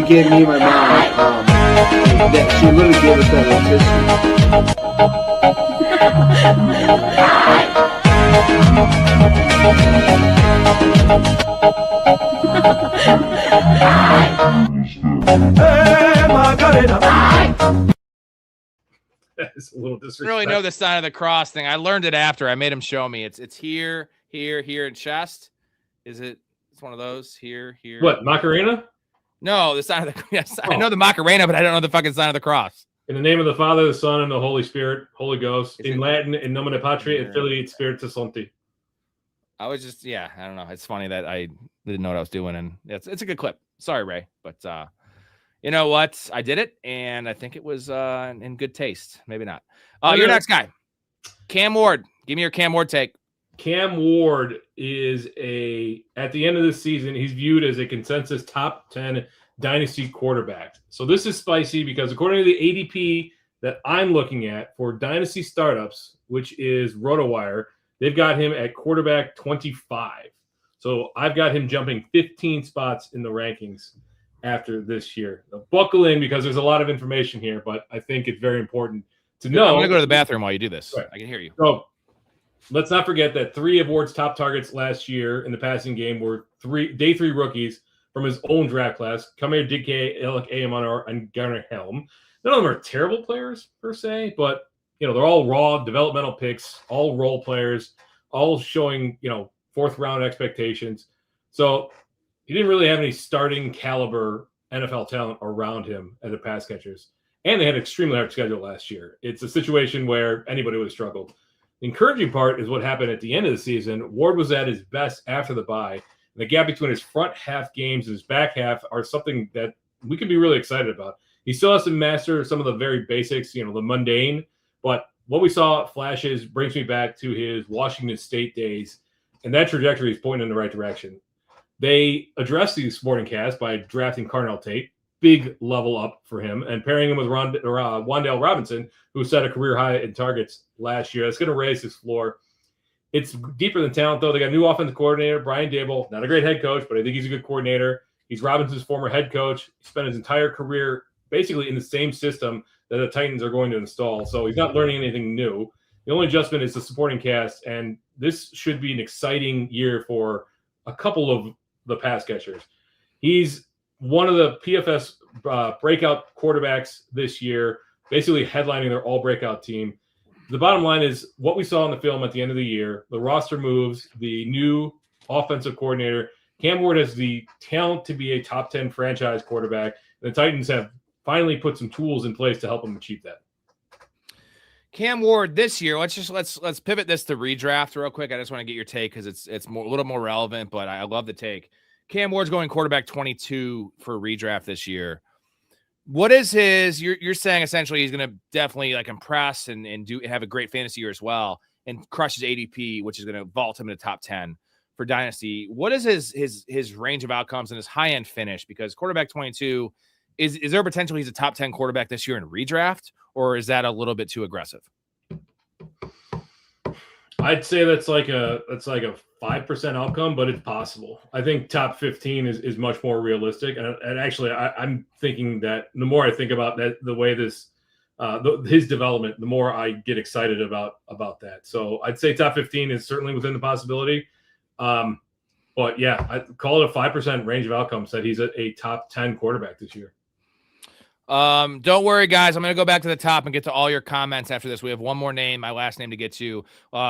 gave me my mom She literally gave us That's a little disrespectful. I don't really know the sign of the cross thing. I learned it after. I made him show me. It's here, and chest. Is it? It's one of those here. What, Macarena? No, the sign of the yes. I know the Macarena, but I don't know the fucking sign of the cross. In the name of the Father, the Son, and the Holy Spirit, Holy Ghost. In Latin, in nomine Patri et Filii et Spiritus Sancti. I was just, I don't know. It's funny that I didn't know what I was doing, and it's a good clip. Sorry, Ray, but you know what? I did it, and I think it was in good taste. Maybe not. Your next guy, Cam Ward. Give me your Cam Ward take. Cam Ward is at the end of the season, he's viewed as a consensus top 10 dynasty quarterback. So this is spicy because according to the ADP that I'm looking at for dynasty startups, which is RotoWire, they've got him at quarterback 25. So I've got him jumping 15 spots in the rankings after this year. Now, buckle in because there's a lot of information here, but I think it's very important to know. I'm going to go to the bathroom while you do this. Right. I can hear you. So let's not forget that 3 of Ward's top targets last year in the passing game were day 3 rookies from his own draft class. Kamir Dike, Alec Ayamonor, and Garner Helm. None of them are terrible players per se, but they're all raw developmental picks, all role players, all showing 4th round expectations. So he didn't really have any starting caliber NFL talent around him as a pass catchers. And they had an extremely hard schedule last year. It's a situation where anybody would have struggled. The encouraging part is what happened at the end of the season. Ward was at his best after the bye. And the gap between his front half games and his back half are something that we can be really excited about. He still has to master some of the very basics, the mundane. But what we saw flashes brings me back to his Washington State days. And that trajectory is pointing in the right direction. They addressed the supporting cast by drafting Carnell Tate. Big level up for him, and pairing him with Wan'Dale Robinson, who set a career high in targets last year. That's going to raise his floor. It's deeper than talent, though. They got a new offensive coordinator, Brian Daboll. Not a great head coach, but I think he's a good coordinator. He's Robinson's former head coach. He spent his entire career basically in the same system that the Titans are going to install, so he's not learning anything new. The only adjustment is the supporting cast, and this should be an exciting year for a couple of the pass catchers. He's one of the PFS breakout quarterbacks this year, basically headlining their all-breakout team. The bottom line is what we saw in the film at the end of the year, the roster moves, the new offensive coordinator. Cam Ward has the talent to be a top 10 franchise quarterback. The Titans have finally put some tools in place to help him achieve that. Cam Ward this year, let's pivot this to redraft real quick. I just want to get your take because it's a little more relevant, but I love the take. Cam Ward's going quarterback 22 for redraft this year. What is his? You're saying essentially he's going to definitely impress and have a great fantasy year as well and crush his ADP, which is going to vault him in the top 10 for dynasty. What is his range of outcomes and his high end finish? Because quarterback 22 is there potential he's a top 10 quarterback this year in redraft, or is that a little bit too aggressive? I'd say that's like a 5% outcome, but it's possible. I think top 15 is much more realistic. And actually, I'm thinking that the more I think about that, the way his development, the more I get excited about that. So I'd say top 15 is certainly within the possibility. But yeah, I call it a 5% range of outcomes that he's a top 10 quarterback this year. Don't worry, guys. I'm going to go back to the top and get to all your comments after this. We have one more name, my last name to get to.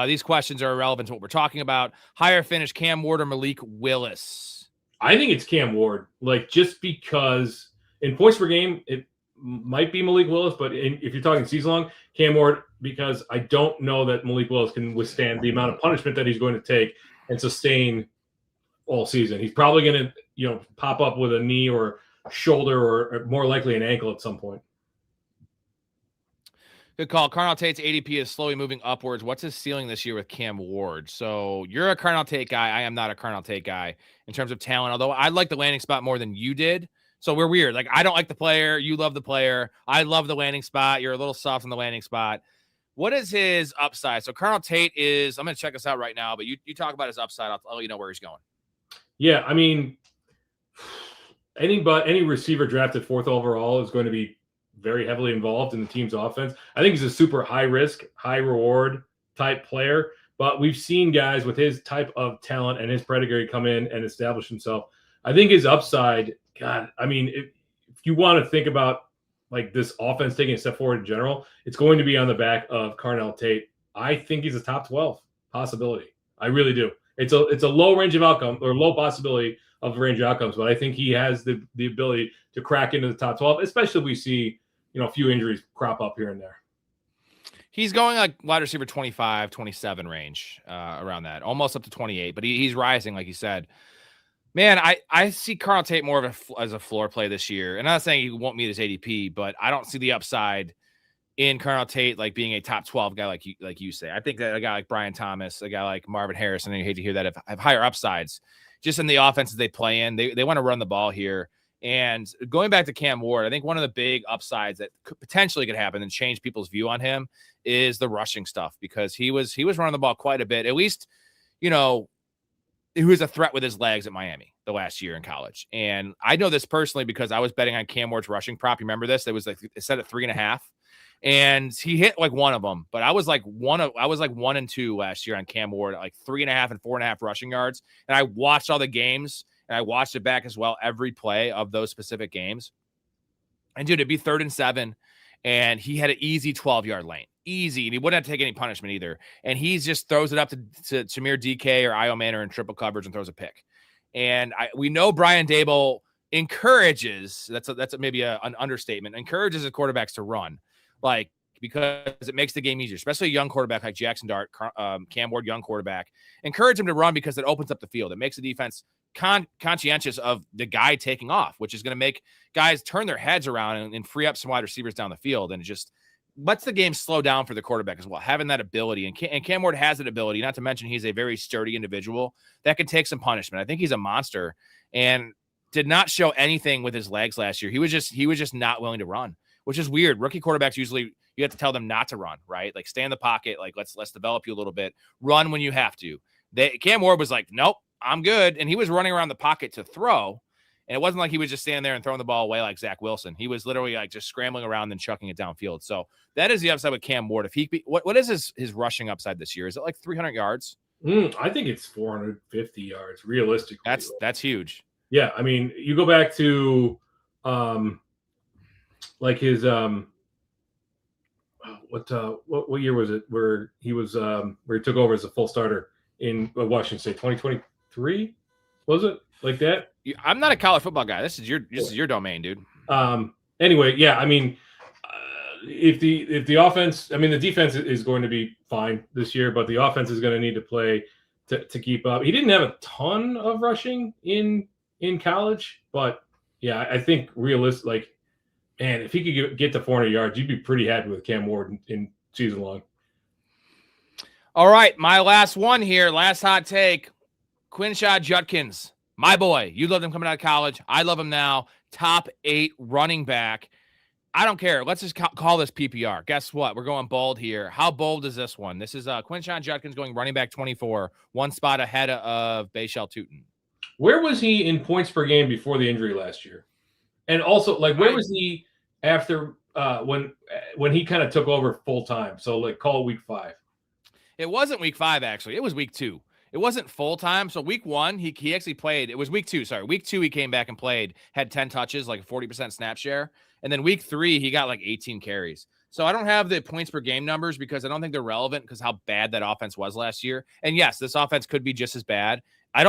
These questions are irrelevant to what we're talking about. Higher finish, Cam Ward or Malik Willis? I think it's Cam Ward. Just because in points per game, it might be Malik Willis, but if you're talking season long, Cam Ward, because I don't know that Malik Willis can withstand the amount of punishment that he's going to take and sustain all season. He's probably going to, pop up with a knee or shoulder or more likely an ankle at some point. Good call. Carnell Tate's ADP is slowly moving upwards. What's his ceiling this year with Cam Ward? So you're a Carnell Tate guy. I am not a Carnell Tate guy in terms of talent, although I like the landing spot more than you did. So we're weird. I don't like the player. You love the player. I love the landing spot. You're a little soft on the landing spot. What is his upside? So Carnell Tate is, I'm going to check this out right now, but you talk about his upside. I'll let you know where he's going. Yeah, I mean, any receiver drafted 4th overall is going to be very heavily involved in the team's offense. I think he's a super high risk, high reward type player. But we've seen guys with his type of talent and his pedigree come in and establish himself. I think his upside, God, I mean, if you want to think about like this offense taking a step forward in general, it's going to be on the back of Carnell Tate. I think he's a top 12 possibility. I really do. It's a low range of outcome or low possibility of range of outcomes, but I think he has the ability to crack into the top 12, especially if we see, a few injuries crop up here and there. He's going like wide receiver 25, 27 range, around that, almost up to 28, but he's rising, like you said. Man, I see Carnell Tate more of as a floor play this year. And I'm not saying he won't meet his ADP, but I don't see the upside in Carnell Tate like being a top 12 guy like you say. I think that a guy like Brian Thomas, a guy like Marvin Harrison, and you hate to hear that, have higher upsides just in the offenses they play in. They want to run the ball here. And going back to Cam Ward, I think one of the big upsides that potentially could happen and change people's view on him is the rushing stuff, because he was running the ball quite a bit. At least, he was a threat with his legs at Miami the last year in college. And I know this personally because I was betting on Cam Ward's rushing prop. You remember this? It was like it set at 3.5, and he hit like one of them. But I was like 1 and 2 last year on Cam Ward, at like 3.5 and 4.5 rushing yards. And I watched all the games, and I watched it back as well, every play of those specific games. And dude, it'd be 3rd and 7, and he had an easy 12-yard lane. Easy, and he wouldn't have to take any punishment either. And he just throws it up to Samir DK or Io Manor in triple coverage and throws a pick. And we know Brian Daboll encourages, that's maybe an understatement, encourages his quarterbacks to run, like, because it makes the game easier, especially a young quarterback like Jackson Dart, Cam Ward, young quarterback. Encourage him to run because it opens up the field. It makes the defense conscientious of the guy taking off, which is going to make guys turn their heads around and free up some wide receivers down the field. And it just lets the game slow down for the quarterback as well, having that ability. And Cam Ward has that ability, not to mention he's a very sturdy individual that can take some punishment. I think he's a monster and did not show anything with his legs last year. He was just not willing to run, which is weird. Rookie quarterbacks, usually you have to tell them not to run, right? Like, stay in the pocket. Like, let's develop you a little bit. Run when you have to. Cam Ward was like, nope, I'm good. And he was running around the pocket to throw. And it wasn't like he was just standing there and throwing the ball away like Zach Wilson. He was literally like just scrambling around and chucking it downfield. So that is the upside with Cam Ward. If he what is his rushing upside this year? Is it like 300 yards? I think it's 450 yards realistically. That's huge. Yeah, I mean, you go back to like his what year was it where he was where he took over as a full starter in Washington State? 2023, was it like that? I'm not a college football guy. This is your domain, dude. Anyway, yeah, I mean, if the offense, I mean, the defense is going to be fine this year, but the offense is going to need to play to keep up. He didn't have a ton of rushing in college, but yeah, I think realistic, like, man, if he could get to 400 yards, you'd be pretty happy with Cam Ward in season long. All right, my last one here, last hot take, Quinshad Judkins. My boy, you loved him coming out of college. I love him now. Top 8 running back. I don't care. Let's just call this PPR. Guess what? We're going bold here. How bold is this one? This is Quinshad Judkins going running back 24, one spot ahead of Bayshell Tootin. Where was he in points per game before the injury last year? And also, like, where was he after when he kind of took over full time? So, like, call it week 5. It wasn't week 5, actually. It was week 2. It wasn't full time. So week 1, he actually played. It was week 2. Sorry. Week 2, he came back and played, had 10 touches, like a 40% snap share. And then week 3, he got like 18 carries. So I don't have the points per game numbers because I don't think they're relevant because how bad that offense was last year. And yes, this offense could be just as bad.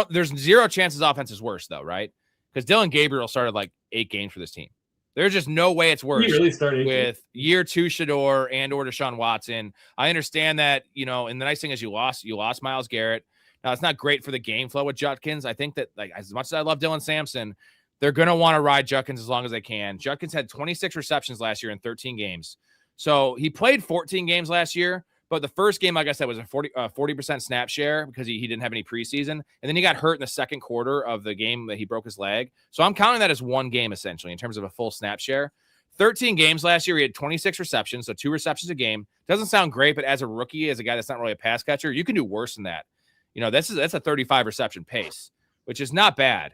There's zero chances offense is worse though, right? Because Dylan Gabriel started like 8 games for this team. There's just no way it's worse with year 2 Shador and or Deshaun Watson. I understand that, and the nice thing is you lost Myles Garrett. Now, it's not great for the game flow with Judkins. I think that, like, as much as I love Dylan Sampson, they're going to want to ride Judkins as long as they can. Judkins had 26 receptions last year in 13 games. So he played 14 games last year, but the first game, like I said, was a 40% snap share because he didn't have any preseason. And then he got hurt in the second quarter of the game that he broke his leg. So I'm counting that as one game, essentially, in terms of a full snap share. 13 games last year, he had 26 receptions, so 2 receptions a game. Doesn't sound great, but as a rookie, as a guy that's not really a pass catcher, you can do worse than that. That's a 35 reception pace, which is not bad.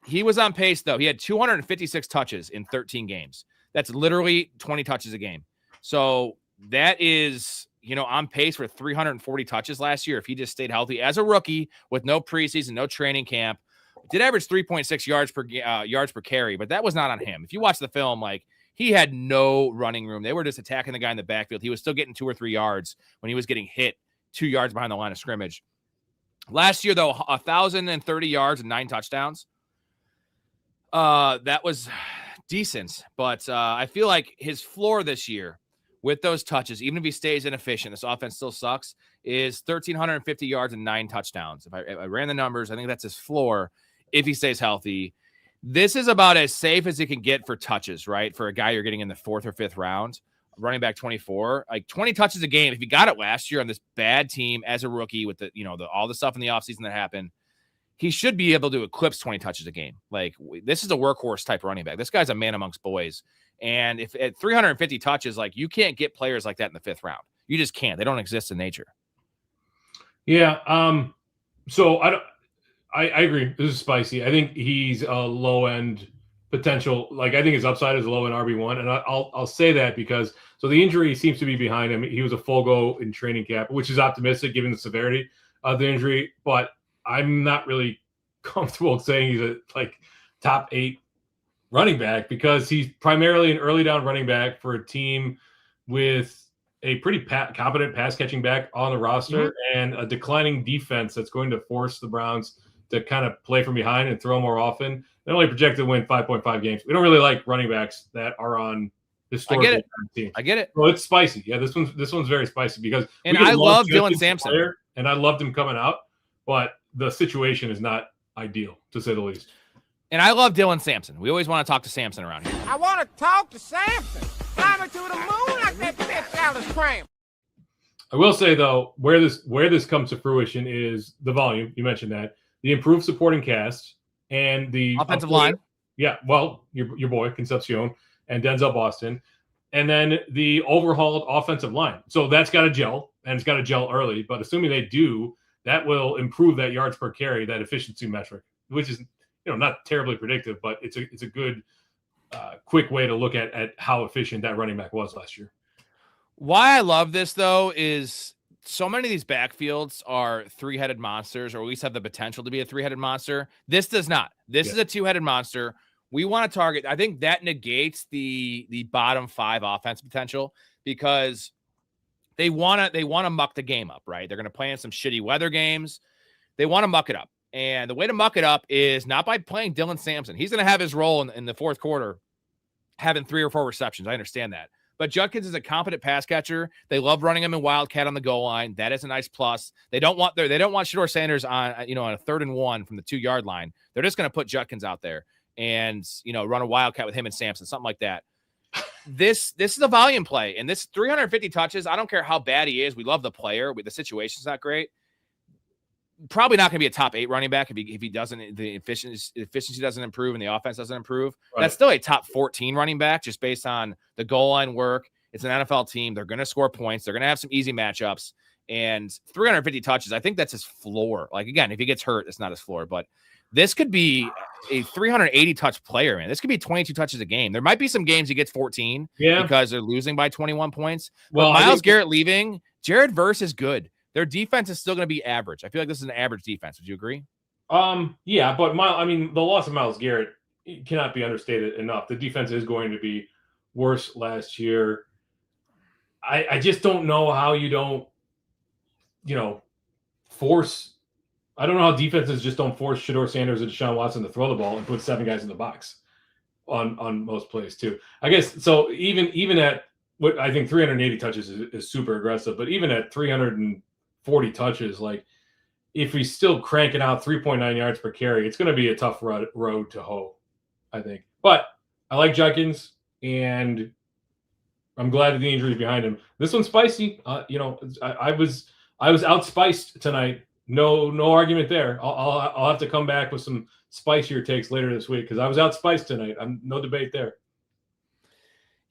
He was on pace, though. He had 256 touches in 13 games. That's literally 20 touches a game. So that is, on pace for 340 touches last year if he just stayed healthy as a rookie with no preseason, no training camp. Did average 3.6 yards per carry, but that was not on him. If you watch the film, he had no running room. They were just attacking the guy in the backfield. He was still getting 2 or 3 yards when he was getting hit 2 yards behind the line of scrimmage. Last year, though, 1,030 yards and 9 touchdowns. That was decent, but I feel like his floor this year with those touches, even if he stays inefficient, this offense still sucks, is 1,350 yards and 9 touchdowns. If I ran the numbers, I think that's his floor if he stays healthy. This is about as safe as he can get for touches, right? For a guy you're getting in the 4th or 5th round, running back 24, 20 touches a game. If he got it last year on this bad team as a rookie with the all the stuff in the offseason that happened, he should be able to eclipse 20 touches a game. This is a workhorse type running back. This guy's a man amongst boys. And if at 350 touches, you can't get players like that in the 5th round. You just can't. They don't exist in nature. Yeah. So I agree. This is spicy. I think he's a low end potential. I think his upside is low in RB1. And I'll say that because the injury seems to be behind him. He was a full go in training camp, which is optimistic given the severity of the injury, but I'm not really comfortable saying he's a top 8 running back because he's primarily an early down running back for a team with a pretty competent pass catching back on the roster and a declining defense that's going to force the Browns to kind of play from behind and throw more often. They're only projected to win 5.5 games. We don't really like running backs that are on historical teams. I get it. Well, it's spicy. Yeah, this one's very spicy because I love Dylan Sampson. And I loved him coming out, but the situation is not ideal, to say the least. And I love Dylan Sampson. We always want to talk to Sampson around here. I want to talk to Samson. Climbing to the moon like that bitch Alice Cram. I will say, though, where this comes to fruition is the volume. You mentioned that. The improved supporting cast and the offensive line. Yeah, well, your boy, Concepcion, and Denzel Boston. And then the overhauled offensive line. So that's got to gel, and it's got to gel early. But assuming they do, that will improve that yards per carry, that efficiency metric, which is not terribly predictive, but it's a good quick way to look at how efficient that running back was last year. Why I love this, though, is so many of these backfields are 3-headed monsters, or at least have the potential to be a 3-headed monster. This does not. This is a 2-headed monster. We want to target. I think that negates the bottom 5 offense potential because they want to muck the game up, right? They're going to play in some shitty weather games. They want to muck it up. And the way to muck it up is not by playing Dylan Sampson. He's going to have his role in the 4th quarter, having 3 or 4 receptions. I understand that. But Judkins is a competent pass catcher. They love running him in Wildcat on the goal line. That is a nice plus. They don't want Shedeur Sanders on a 3rd and 1 from the 2-yard line. They're just going to put Judkins out there and run a Wildcat with him and Sampson, something like that. This is a volume play, and this 350 touches. I don't care how bad he is. We love the player. The situation's not great. Probably not going to be a top 8 running back if he doesn't, the efficiency doesn't improve and the offense doesn't improve. Right. That's still a top 14 running back just based on the goal line work. It's an NFL team. They're going to score points. They're going to have some easy matchups, and 350 touches. I think that's his floor. Again, if he gets hurt, it's not his floor, but this could be a 380 touch player, man. This could be 22 touches a game. There might be some games he gets 14 because they're losing by 21 points. Well, but Myles Garrett leaving, Jared Verse is good. Their defense is still going to be average. I feel like this is an average defense. Would you agree? Yeah, but the loss of Myles Garrett cannot be understated enough. The defense is going to be worse last year. I just don't know how you don't, force. I don't know how defenses just don't force Shedeur Sanders and Deshaun Watson to throw the ball and put 7 guys in the box on most plays too. I guess so. Even at what I think 380 touches is super aggressive, but even at 340 touches, if he's still cranking out 3.9 yards per carry, it's going to be a tough road to hoe, I think. But I like Judkins, and I'm glad that the injury is behind him. This one's spicy. I was outspiced tonight. No argument there. I'll have to come back with some spicier takes later this week because I was outspiced tonight. No debate there.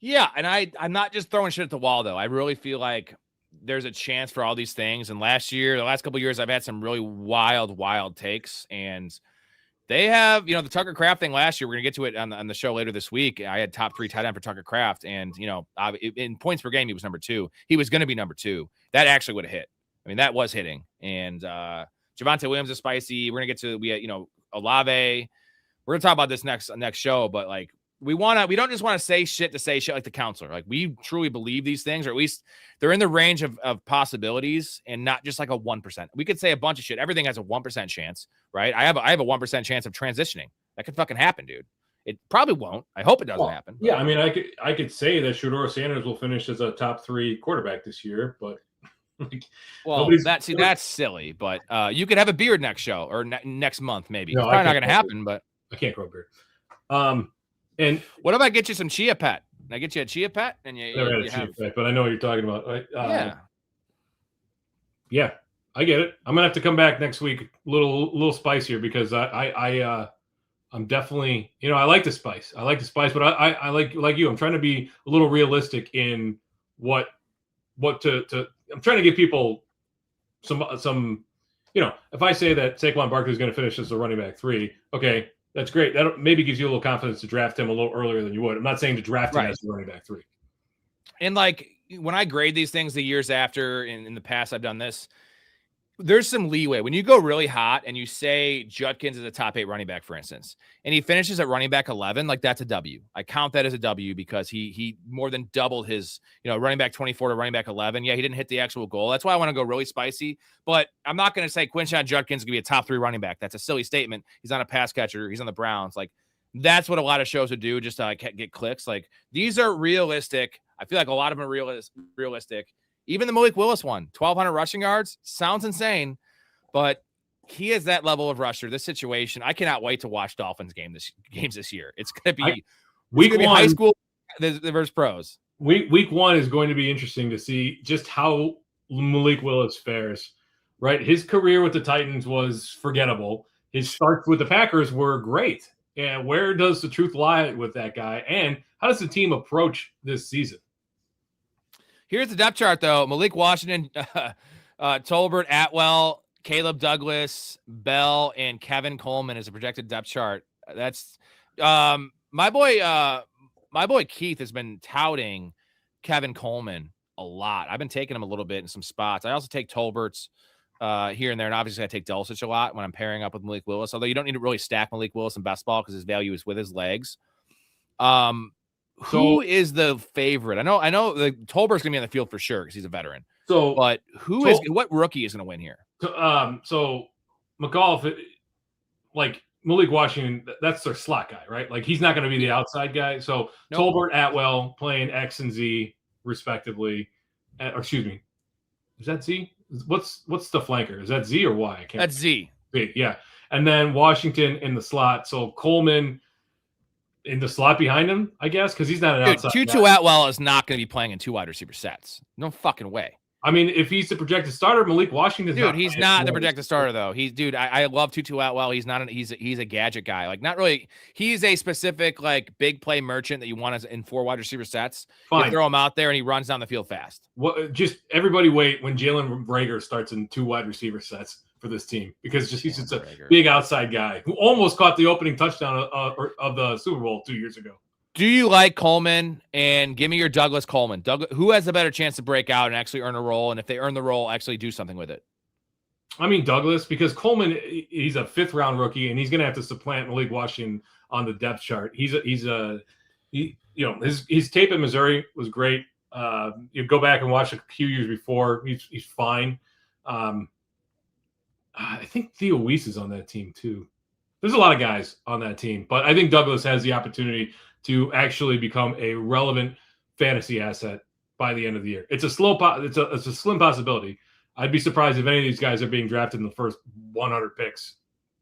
Yeah, and I'm not just throwing shit at the wall, though. I really feel like there's a chance for all these things. And the last couple of years, I've had some really wild takes, and they have, the Tucker Kraft thing last year. We're going to get to it on the show later this week. I had top 3 tight end for Tucker Kraft. And, in points per game, he was number 2. He was going to be number 2. That actually would have hit. I mean, that was hitting. And Javonte Williams is spicy. We're going to get to, Olave. We're going to talk about this next show. But, like, we don't just want to say shit like the counselor. Like, we truly believe these things, or at least they're in the range of possibilities and not just like a 1%. We could say a bunch of shit. Everything has a 1% chance, right? I have a 1% chance of transitioning. That could fucking happen, dude. It probably won't. I hope it doesn't happen. Yeah, I mean, I could say that Shedeur Sanders will finish as a top 3 quarterback this year, but that's silly. But you could have a beard next show or next month, maybe. No, it's probably not going to happen, but I can't grow a beard. And what if I get you some Chia Pet? Can I get you a Chia Pet? And you Chia Pet, but I know what you're talking about. Yeah. Yeah, I get it. I'm gonna have to come back next week, a little spicier, because I'm definitely, I like the spice. I like the spice, but I like you. I'm trying to be a little realistic in what to. I'm trying to give people some. If I say that Saquon Barkley is going to finish as a running back 3, okay. That's great. That maybe gives you a little confidence to draft him a little earlier than you would. I'm not saying to draft him as a running back 3. And like when I grade these things the years after, in the past I've done this, there's some leeway. When you go really hot and you say Judkins is a top 8 running back, for instance, and he finishes at running back 11, like that's a W. I count that as a W because he more than doubled his, running back 24 to running back 11. Yeah, he didn't hit the actual goal. That's why I want to go really spicy. But I'm not going to say Quinshon Judkins is going to be a top 3 running back. That's a silly statement. He's not a pass catcher. He's on the Browns. Like, that's what a lot of shows would do just to get clicks. Like, these are realistic. I feel like a lot of them are realistic. Even the Malik Willis one, 1,200 rushing yards, sounds insane, but he is that level of rusher. This situation, I cannot wait to watch Dolphins games this year. It's going to be week 1 high school versus pros. Week 1 is going to be interesting to see just how Malik Willis fares. Right, his career with the Titans was forgettable. His starts with the Packers were great. And where does the truth lie with that guy? And how does the team approach this season? Here's the depth chart, though. Malik Washington, Tolbert, Atwell, Caleb Douglas, Bell, and Kevin Coleman is a projected depth chart. That's my boy Keith has been touting Kevin Coleman a lot. I've been taking him a little bit in some spots. I also take Tolbert's here and there, and obviously I take Dulcich a lot when I'm pairing up with Malik Willis, although you don't need to really stack Malik Willis in best ball because his value is with his legs. Who is the favorite? I know the Tolbert's gonna be on the field for sure because he's a veteran. So, but what rookie is gonna win here? So McAuliffe, like Malik Washington, that's their slot guy, right? Like he's not gonna be the outside guy. So Tolbert, Atwell playing X and Z respectively. Or excuse me, is that Z? What's the flanker? Is that Z or Y? I can't. That's Z. Yeah, and then Washington in the slot. So Coleman in the slot behind him, I guess, because he's not an outside guy. Tutu Atwell is not going to be playing in 2 wide receiver sets. No fucking way. I mean, if he's the projected starter, Malik Washington's he's not the projected starter though. I love Tutu Atwell. He's not he's a gadget guy. Like not really. He's a specific like big play merchant that you want in 4 wide receiver sets. Fine. You throw him out there and he runs down the field fast. Just everybody wait when Jalen Reagor starts in 2 wide receiver sets for this team because he's just a big outside guy who almost caught the opening touchdown of the Super Bowl 2 years ago. Do you like Coleman? And give me your Douglas Coleman. Who has a better chance to break out and actually earn a role? And if they earn the role, actually do something with it? I mean, Douglas, because Coleman, he's a 5th-round rookie, and he's going to have to supplant Malik Washington on the depth chart. His tape at Missouri was great. You go back and watch a few years before, he's fine. I think Theo Weiss is on that team too. There's a lot of guys on that team, but I think Douglas has the opportunity to actually become a relevant fantasy asset by the end of the year. It's a slim possibility. I'd be surprised if any of these guys are being drafted in the first 100 picks,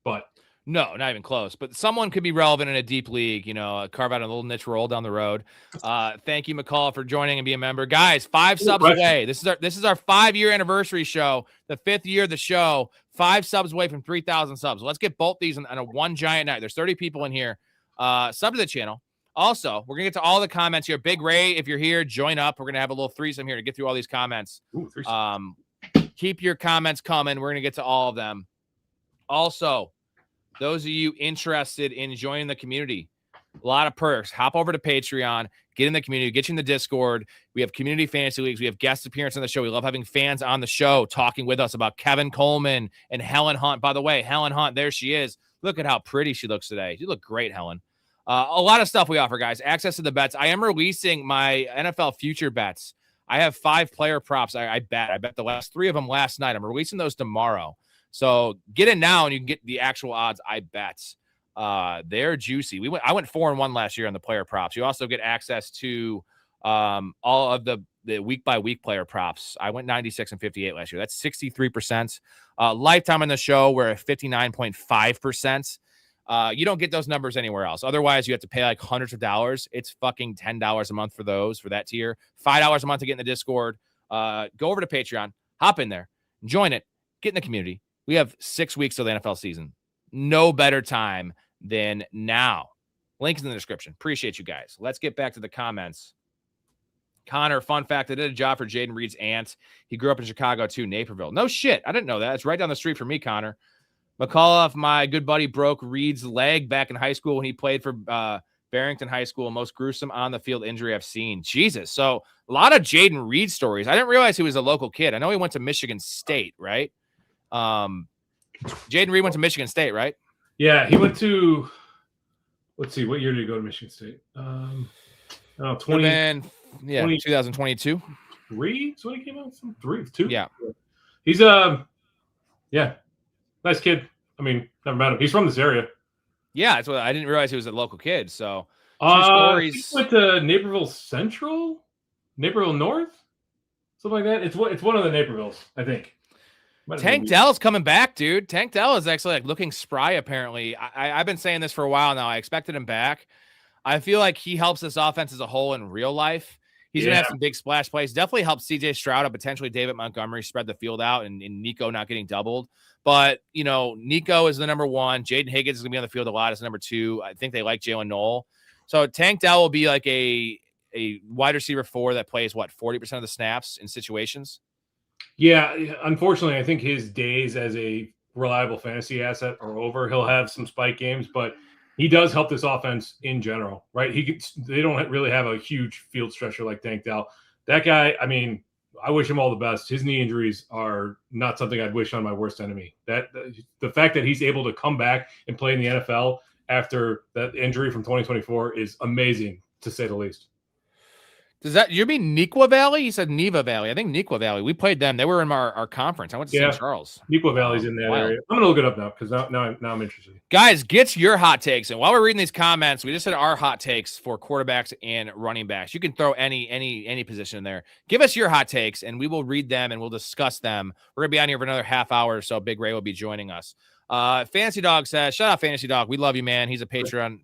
but no, not even close. But someone could be relevant in a deep league, carve out a little niche role down the road. Thank you, McCall, for joining and being a member. Guys, 5 subs away. This is our 5-year anniversary show, the 5th year of the show. 5 subs away from 3,000 subs. Let's get both these on a one giant night. There's 30 people in here. Sub to the channel. Also, we're going to get to all the comments here. Big Ray, if you're here, join up. We're going to have a little threesome here to get through all these comments. Ooh, keep your comments coming. We're going to get to all of them. Also, those of you interested in joining the community, a lot of perks. Hop over to Patreon, get in the community, get you in the Discord. We have community fantasy leagues. We have guest appearance on the show. We love having fans on the show talking with us about Kevin Coleman and Helen Hunt. By the way, Helen Hunt, there she is. Look at how pretty she looks today. You look great, Helen. A lot of stuff we offer, guys. Access to the bets. I am releasing my NFL future bets. I have 5 player props. I bet the last 3 of them last night. I'm releasing those tomorrow. So get in now and you can get the actual odds. I bet. They're juicy. I went 4-1 last year on the player props. You also get access to all of the week by week player props. I went 96 and 58 last year. That's 63%. Lifetime on the show, we're at 59.5%. You don't get those numbers anywhere else. Otherwise, you have to pay like hundreds of dollars. It's fucking $10 a month for that tier. $5 a month to get in the Discord. Go over to Patreon, hop in there, join it, get in the community. We have 6 weeks till the NFL season. No better time than now. Link is in the description. Appreciate you guys. Let's get back to the comments. Connor, fun fact, I did a job for Jaden Reed's aunt. He grew up in Chicago too, Naperville. No shit. I didn't know that. It's right down the street from me, Connor. McAuliffe, my good buddy, broke Reed's leg back in high school when he played for Barrington High School. Most gruesome on-the-field injury I've seen. Jesus. So a lot of Jaden Reed stories. I didn't realize he was a local kid. I know he went to Michigan State, right? Jaden Reed went to Michigan State, right? Yeah, he went to, let's see, what year did he go to Michigan State? 2022. 3 is when he came out? 2? Yeah. He's, nice kid. I mean, never met him. He's from this area. Yeah, that's what I didn't realize he was a local kid. So, 2 stories. He went to Naperville Central, Naperville North, something like that. It's one of the Napervilles, I think. Tank Dell's coming back, dude. Tank Dell is actually like looking spry. Apparently, I've been saying this for a while now. I expected him back. I feel like he helps this offense as a whole in real life. He's gonna have some big splash plays. Definitely help CJ Stroud and potentially David Montgomery spread the field out, and Nico not getting doubled. But Nico is the number 1. Jaden Higgins is gonna be on the field a lot as number 2. I think they like Jalen Knoll. So Tank Dell will be like a wide receiver 4 that plays 40% of the snaps in situations. Yeah, unfortunately, I think his days as a reliable fantasy asset are over. He'll have some spike games, but he does help this offense in general, right? They don't really have a huge field stretcher like Tank Dell. That guy, I mean, I wish him all the best. His knee injuries are not something I'd wish on my worst enemy. The fact that he's able to come back and play in the NFL after that injury from 2024 is amazing, to say the least. Does that you mean Neuqua Valley? You said Neva Valley. I think Neuqua Valley. We played them. They were in our conference. I went to St. Charles. Neuqua Valley's in that area. I'm gonna look it up now because now I'm interested. Guys, get your hot takes. And while we're reading these comments, we just said our hot takes for quarterbacks and running backs. You can throw any position in there. Give us your hot takes, and we will read them and we'll discuss them. We're gonna be on here for another half hour or so. Big Ray will be joining us. Fantasy Dog says, "Shout out Fantasy Dog. We love you, man. He's a Patreon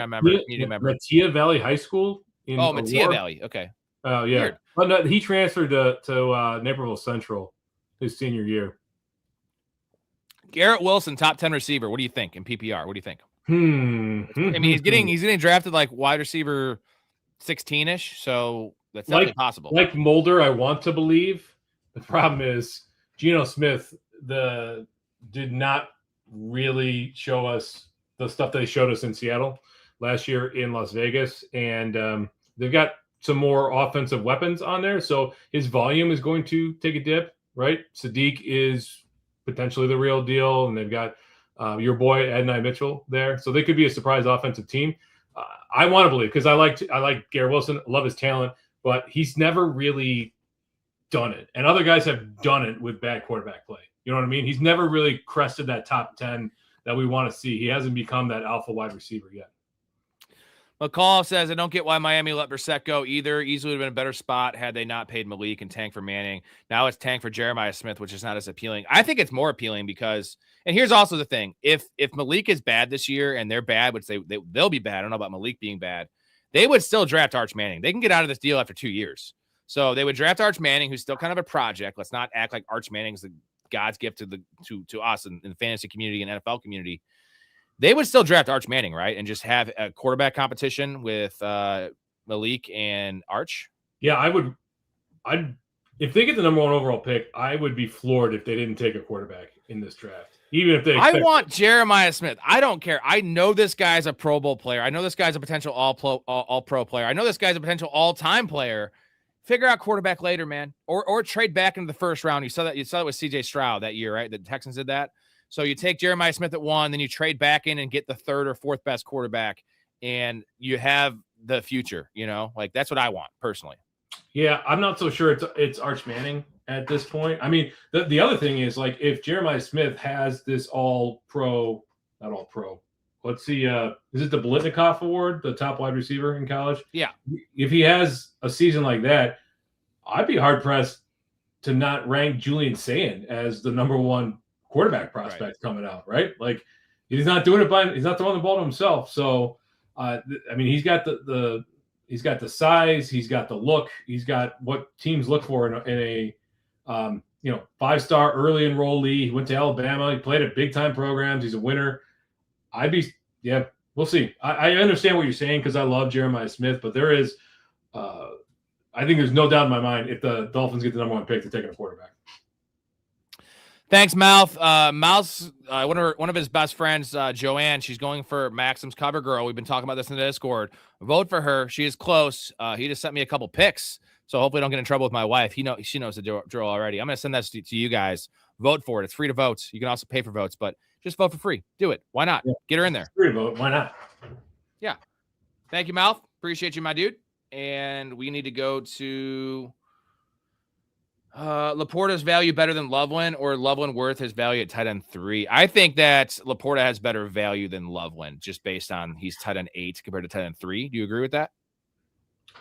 member, community member." Matia Valley High School. Matia Valley. Okay. Oh, yeah. Weird. But no, he transferred to Naperville Central his senior year. Garrett Wilson, top 10 receiver. What do you think in PPR? What do you think? I mean, he's getting drafted like wide receiver 16-ish, so that's definitely possible. Like Mulder, I want to believe. The problem is Geno Smith did not really show us the stuff they showed us in Seattle last year in Las Vegas, and they've got some more offensive weapons on there, so his volume is going to take a dip, right? Sadiq is potentially the real deal, and they've got your boy Adonai Mitchell there, so they could be a surprise offensive team. I want to believe because I like Garrett Wilson, love his talent, but he's never really done it, and other guys have done it with bad quarterback play. You know what I mean? He's never really crested that top 10 that we want to see. He hasn't become that alpha wide receiver yet. McCall says, I don't get why Miami let Brissett go either. Easily would have been a better spot had they not paid Malik and tank for Manning. Now it's tank for Jeremiah Smith, which is not as appealing. I think it's more appealing because, and here's also the thing, if Malik is bad this year and they're bad, which they'll be bad, I don't know about Malik being bad, they would still draft Arch Manning. They can get out of this deal after 2 years. So they would draft Arch Manning, who's still kind of a project. Let's not act like Arch Manning's the God's gift to us in the fantasy community and NFL community. They would still draft Arch Manning, right? And just have a quarterback competition with Malik and Arch. Yeah, if they get the number 1 overall pick, I would be floored if they didn't take a quarterback in this draft. even if they I want Jeremiah Smith. I don't care. I know this guy's a Pro Bowl player. I know this guy's a potential all-pro player. I know this guy's a potential all-time player. Figure out quarterback later, man. Or trade back into the first round. You saw that with CJ Stroud that year, right? The Texans did that. So you take Jeremiah Smith at 1, then you trade back in and get the 3rd or 4th best quarterback, and you have the future, Like, that's what I want, personally. Yeah, I'm not so sure it's Arch Manning at this point. I mean, the other thing is, like, if Jeremiah Smith has this not all pro. Let's see, is it the Biletnikoff Award, the top wide receiver in college? Yeah. If he has a season like that, I'd be hard-pressed to not rank Julian Sayin as the number 1 quarterback prospect coming out, right? Like, he's not doing it he's not throwing the ball to himself. So, I mean, he's got he's got the size, he's got the look, he's got what teams look for in a 5-star early enrollee. He went to Alabama. He played at big-time programs. He's a winner. We'll see. I understand what you're saying because I love Jeremiah Smith, but there is, I think there's no doubt in my mind if the Dolphins get the number 1 pick, they're taking a quarterback. Thanks, Mouth. Mouth's one of his best friends, Joanne. She's going for Maxim's cover girl. We've been talking about this in the Discord. Vote for her. She is close. He just sent me a couple picks, so hopefully I don't get in trouble with my wife. She knows the drill already. I'm going to send that to you guys. Vote for it. It's free to vote. You can also pay for votes, but just vote for free. Do it. Why not? Yeah. Get her in there. It's free to vote. Why not? Yeah. Thank you, Mouth. Appreciate you, my dude. And we need to go to Laporta's value better than Loveland, or Loveland worth his value at tight end 3. I think that Laporta has better value than Loveland just based on he's tight end 8 compared to tight end 3. Do you agree with that?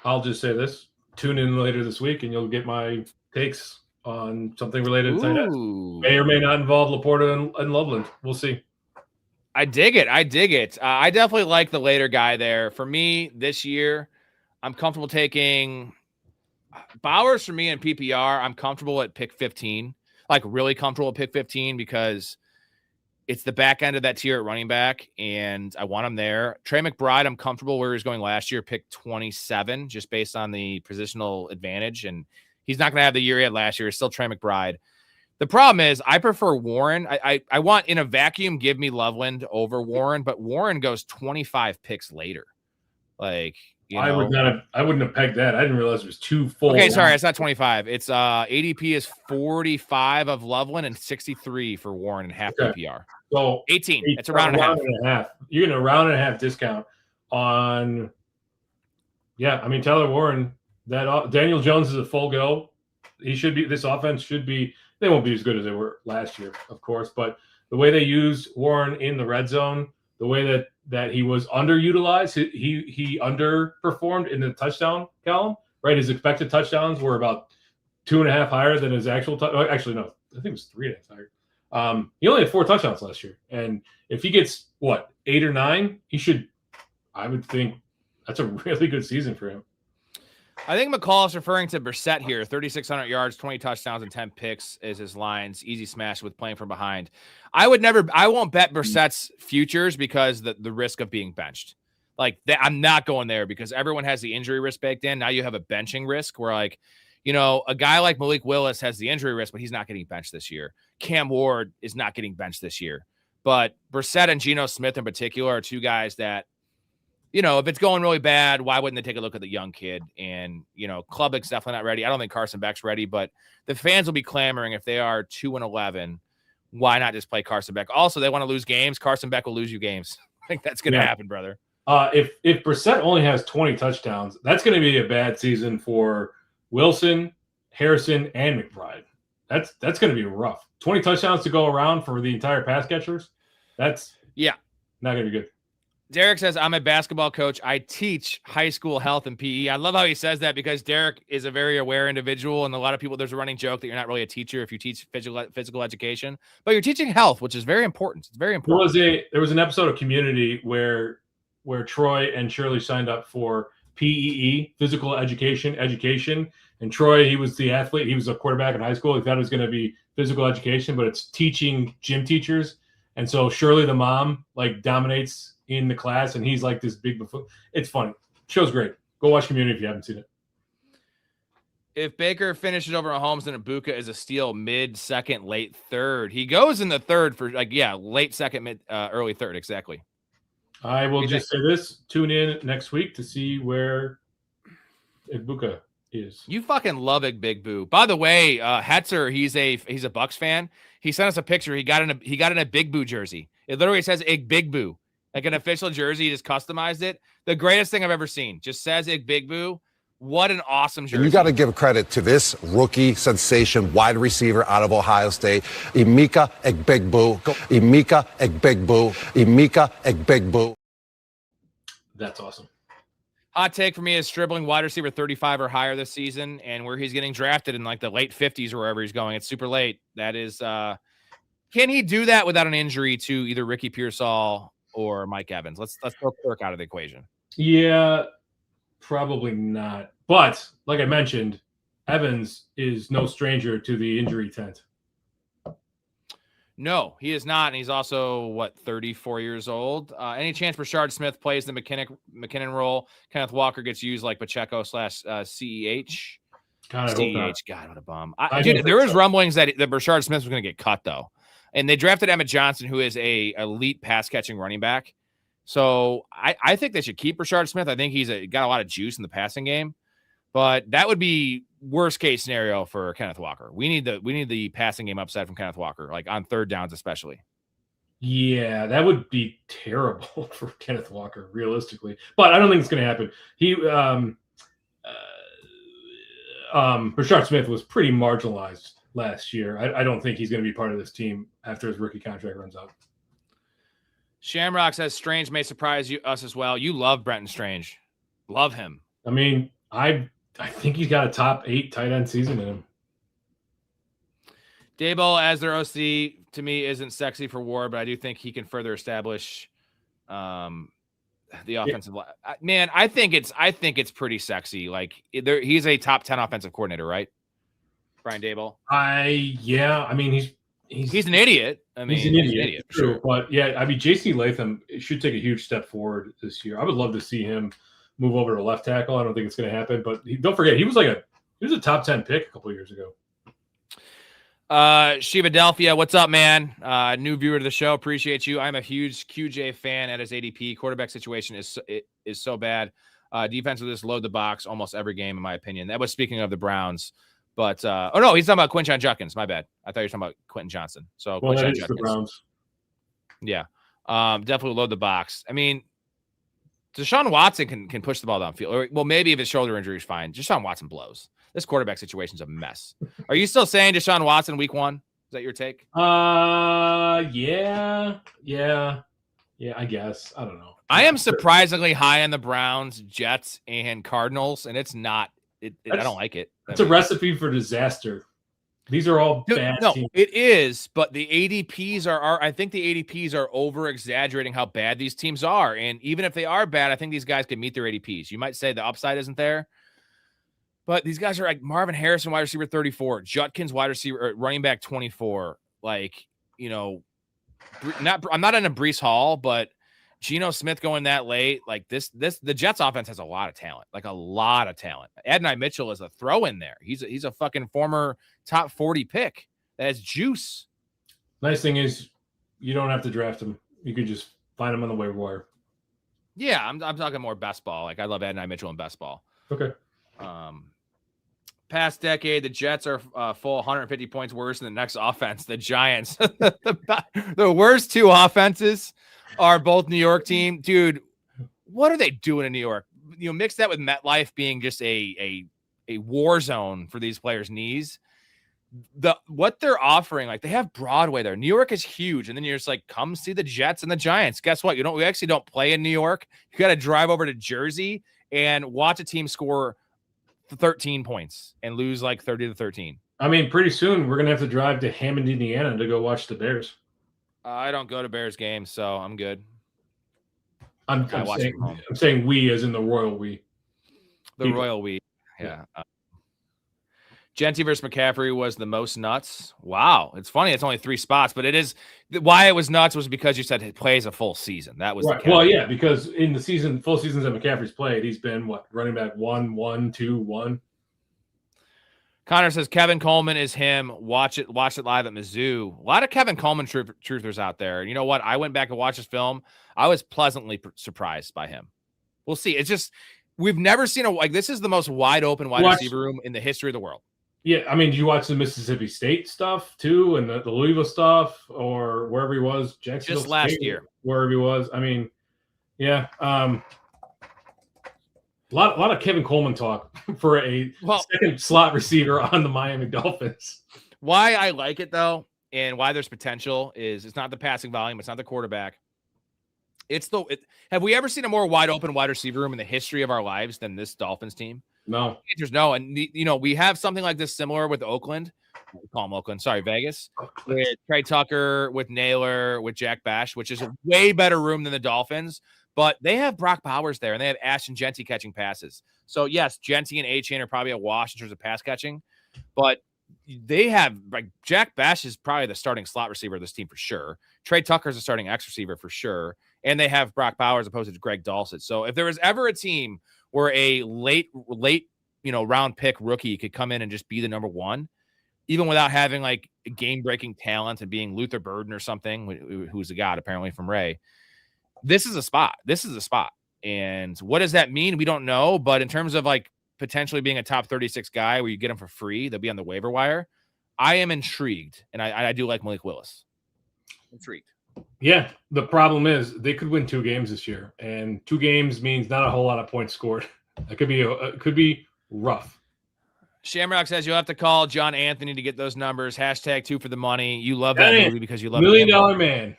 I'll just say this. Tune in later this week and you'll get my takes on something related to tight ends. May or may not involve Laporta and Loveland. We'll see. I dig it. I definitely like the later guy there. For me this year, I'm comfortable taking Bowers. For me in PPR, I'm comfortable at pick 15, like really comfortable at pick 15 because it's the back end of that tier at running back, and I want him there. Trey McBride, I'm comfortable where he was going last year, pick 27, just based on the positional advantage, and he's not going to have the year he had last year. It's still Trey McBride. The problem is I prefer Warren. I want in a vacuum, give me Loveland over Warren, but Warren goes 25 picks later. Like, I wouldn't have pegged that. I didn't realize it was 2 full. Okay, sorry, it's not 25. It's ADP is 45 of Loveland and 63 for Warren and half PPR. So 18. It's a round and a half. You're going to round and a half discount on. Yeah, I mean Tyler Warren. That Daniel Jones is a full go. He should be. This offense should be. They won't be as good as they were last year, of course. But the way they use Warren in the red zone, the way that he was underutilized, he underperformed in the touchdown column. Right, his expected touchdowns were about 2.5 higher than his actual. Actually, no, I think it was 3.5 higher. He only had 4 touchdowns last year, and if he gets 8 or 9, he should. I would think that's a really good season for him. I think McCall is referring to Brissett here. 3,600 yards, 20 touchdowns, and 10 picks is his lines. Easy smash with playing from behind. I won't bet Brissett's futures because the risk of being benched. Like I'm not going there because everyone has the injury risk baked in. Now you have a benching risk where a guy like Malik Willis has the injury risk, but he's not getting benched this year. Cam Ward is not getting benched this year. But Brissett and Geno Smith in particular are two guys that, if it's going really bad, why wouldn't they take a look at the young kid? And, Klubnik's definitely not ready. I don't think Carson Beck's ready, but the fans will be clamoring if they are 2-11. Why not just play Carson Beck? Also, they want to lose games. Carson Beck will lose you games. I think that's going to happen, brother. If Brissett only has 20 touchdowns, that's going to be a bad season for Wilson, Harrison, and McBride. That's going to be rough. 20 touchdowns to go around for the entire pass catchers. That's not going to be good. Derek says, I'm a basketball coach. I teach high school health and PE. I love how he says that because Derek is a very aware individual. And a lot of people, there's a running joke that you're not really a teacher if you teach physical education, but you're teaching health, which is very important. It's very important. There was an episode of Community where Troy and Shirley signed up for PEE, physical education. And Troy, he was the athlete. He was a quarterback in high school. He thought it was going to be physical education, but it's teaching gym teachers. And so Shirley, the mom, dominates in the class, and he's like this big buffoon. It's funny. Show's great. Go watch Community if you haven't seen it. If Baker finishes over Mahomes, then Ibuka is a steal mid-second, late third. He goes in the third for late second, early third, exactly. I will just say this: tune in next week to see where Ibuka is. You fucking love Big Boo. By the way, Hetzer, he's a Bucks fan. He sent us a picture. He got in a Big Boo jersey. It literally says Big Boo, like an official jersey. He just customized it. The greatest thing I've ever seen. Just says Big Boo. What an awesome jersey. And you got to give credit to this rookie sensation wide receiver out of Ohio State, Emeka Egbegbue. Emeka Egbegbue. Emeka Egbegbue. That's awesome. Hot take for me is dribbling wide receiver 35 or higher this season, and where he's getting drafted in like the late 50s or wherever he's going. It's super late. That is, can he do that without an injury to either Ricky Pearsall or Mike Evans? Let's throw Kirk out of the equation. Yeah, probably not. But like I mentioned, Evans is no stranger to the injury tent. No, he is not, and he's also 34 years old. Any chance Rashard Smith plays the McKinnon role? Kenneth Walker gets used like Pacheco / CEH. CEH, God, what a bum! Dude, there was rumblings that Rashard Smith was going to get cut though, and they drafted Emmett Johnson, who is a elite pass catching running back. So I think they should keep Rashard Smith. I think he's got a lot of juice in the passing game. But that would be worst case scenario for Kenneth Walker. We need the passing game upside from Kenneth Walker, like on third downs especially. Yeah, that would be terrible for Kenneth Walker, realistically. But I don't think it's going to happen. Rashard Smith was pretty marginalized last year. I don't think he's going to be part of this team after his rookie contract runs out. Shamrock says Strange may surprise us as well. You love Brenton Strange. Love him. I mean, I think he's got a top 8 tight end season in him. Daboll as their OC to me isn't sexy for Ward, but I do think he can further establish the offensive line. Man, I think it's pretty sexy. Like he's a top 10 offensive coordinator, right? Brian Daboll. I mean he's an idiot. I mean, he's an idiot for sure. But yeah, I mean J.C. Latham should take a huge step forward this year. I would love to see him move over to left tackle. I don't think it's going to happen, but don't forget he was a top 10 pick a couple of years ago. Shivadelphia, what's up, man? New viewer to the show. Appreciate you. I'm a huge QJ fan at his ADP. Quarterback situation is so bad. Defense will just load the box almost every game, in my opinion. That was speaking of the Browns. But he's talking about Quinshon Judkins. My bad. I thought you were talking about Quentin Johnson. So Quinshon Judkins. The Browns. Yeah. Definitely load the box. I mean, Deshaun Watson can push the ball downfield. Well, maybe if his shoulder injury is fine. Deshaun Watson blows. This quarterback situation is a mess. Are you still saying Deshaun Watson week 1? Is that your take? Yeah, I guess. I don't know. I am surprisingly high on the Browns, Jets, and Cardinals, and it's not. I don't like it. It's a recipe for disaster. These are all bad teams. It is, but the ADPs are I think the ADPs are over exaggerating how bad these teams are. And even if they are bad, I think these guys can meet their ADPs. You might say the upside isn't there, but these guys are like Marvin Harrison, wide receiver 34, Judkins, wide receiver, running back 24. Like, I'm not in a Breece Hall, but Geno Smith going that late, like the Jets offense has a lot of talent, Adonai Mitchell is a throw in there. He's a fucking former top 40 pick that has juice. Nice thing is you don't have to draft him. You could just find him on the waiver wire. Yeah, I'm talking more best ball. Like I love Adonai Mitchell in best ball. Okay. Past decade, the Jets are full 150 points worse than the next offense. The Giants, the worst two offenses are both New York team. Dude, what are they doing in New York? Mix that with MetLife being just a war zone for these players' knees. What they're offering, like they have Broadway there. New York is huge, and then you're just like, come see the Jets and the Giants. Guess what? We actually don't play in New York. You got to drive over to Jersey and watch a team score 13 points and lose like 30-13. I mean, pretty soon we're gonna have to drive to Hammond, Indiana, to go watch the Bears. I don't go to Bears games, so I'm good. I'm saying we as in the royal we. The royal we. Yeah. Genty versus McCaffrey was the most nuts. Wow. It's funny. It's only 3 spots, but it is why it was nuts was because you said it plays a full season. That was right. Well, yeah, because in the full seasons that McCaffrey's played, he's been running back 1, 1, 2, 1. Connor says Kevin Coleman is him. Watch it live at Mizzou. A lot of Kevin Coleman truthers out there. And you know what? I went back and watched his film. I was pleasantly surprised by him. We'll see. It's just we've never seen this is the most wide open wide receiver room in the history of the world. Yeah, I mean, did you watch the Mississippi State stuff too, and the Louisville stuff, or wherever he was, Jacksonville just last State, year, wherever he was? I mean, yeah, a lot of Kevin Coleman talk for a second slot receiver on the Miami Dolphins. Why I like it though, and why there's potential is it's not the passing volume, it's not the quarterback. Have we ever seen a more wide open wide receiver room in the history of our lives than this Dolphins team? No. There's no, and we have something like this similar with Oakland. We call them Oakland, sorry, Vegas. With Trey Tucker, with Naylor, with Jack Bash, which is a way better room than the Dolphins. But they have Brock Bowers there, and they have Ashton Genty catching passes. So yes, Genty and A-Chain are probably a wash in terms of pass catching, but they have Jack Bash is probably the starting slot receiver of this team for sure. Trey Tucker is the starting X receiver for sure, and they have Brock Bowers opposed to Greg Dulcich. So if there was ever a team where a late round pick rookie could come in and just be the number one, even without having like game-breaking talent and being Luther Burden or something, who's a god apparently from Ray, this is a spot. And what does that mean? We don't know. But in terms of like potentially being a top 36 guy where you get him for free, they'll be on the waiver wire. I am intrigued, and I do like Malik Willis. Intrigued. Yeah, the problem is they could win 2 games this year, and 2 games means not a whole lot of points scored. It could be rough. Shamrock says you'll have to call John Anthony to get those numbers. Hashtag 2 for the money. You love that movie because you love $1 Million Man.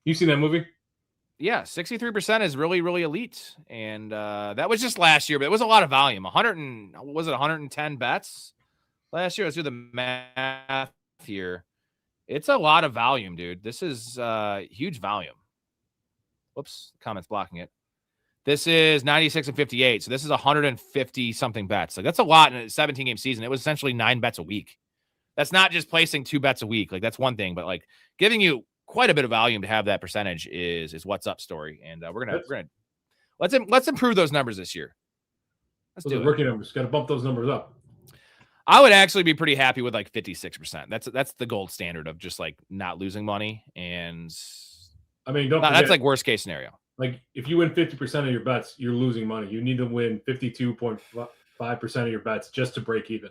You seen that movie? Yeah, 63% is really, really elite. And that was just last year, but it was a lot of volume. 110 bets last year? Let's do the math here. It's a lot of volume, dude. This is huge volume. Whoops, comments blocking it. This is 96 and 58. So this is 150 something bets. Like that's a lot in a 17-game season. It was essentially 9 bets a week. That's not just placing 2 bets a week. Like that's one thing, but like giving you quite a bit of volume to have that percentage is what's up, Story. And we're gonna let's improve those numbers this year. Let's do it. Rookie numbers. Got to bump those numbers up. I would actually be pretty happy with like 56%. That's the gold standard of just like not losing money. And I mean, that's like worst case scenario. Like if you win 50% of your bets, you're losing money. You need to win 52.5% of your bets just to break even.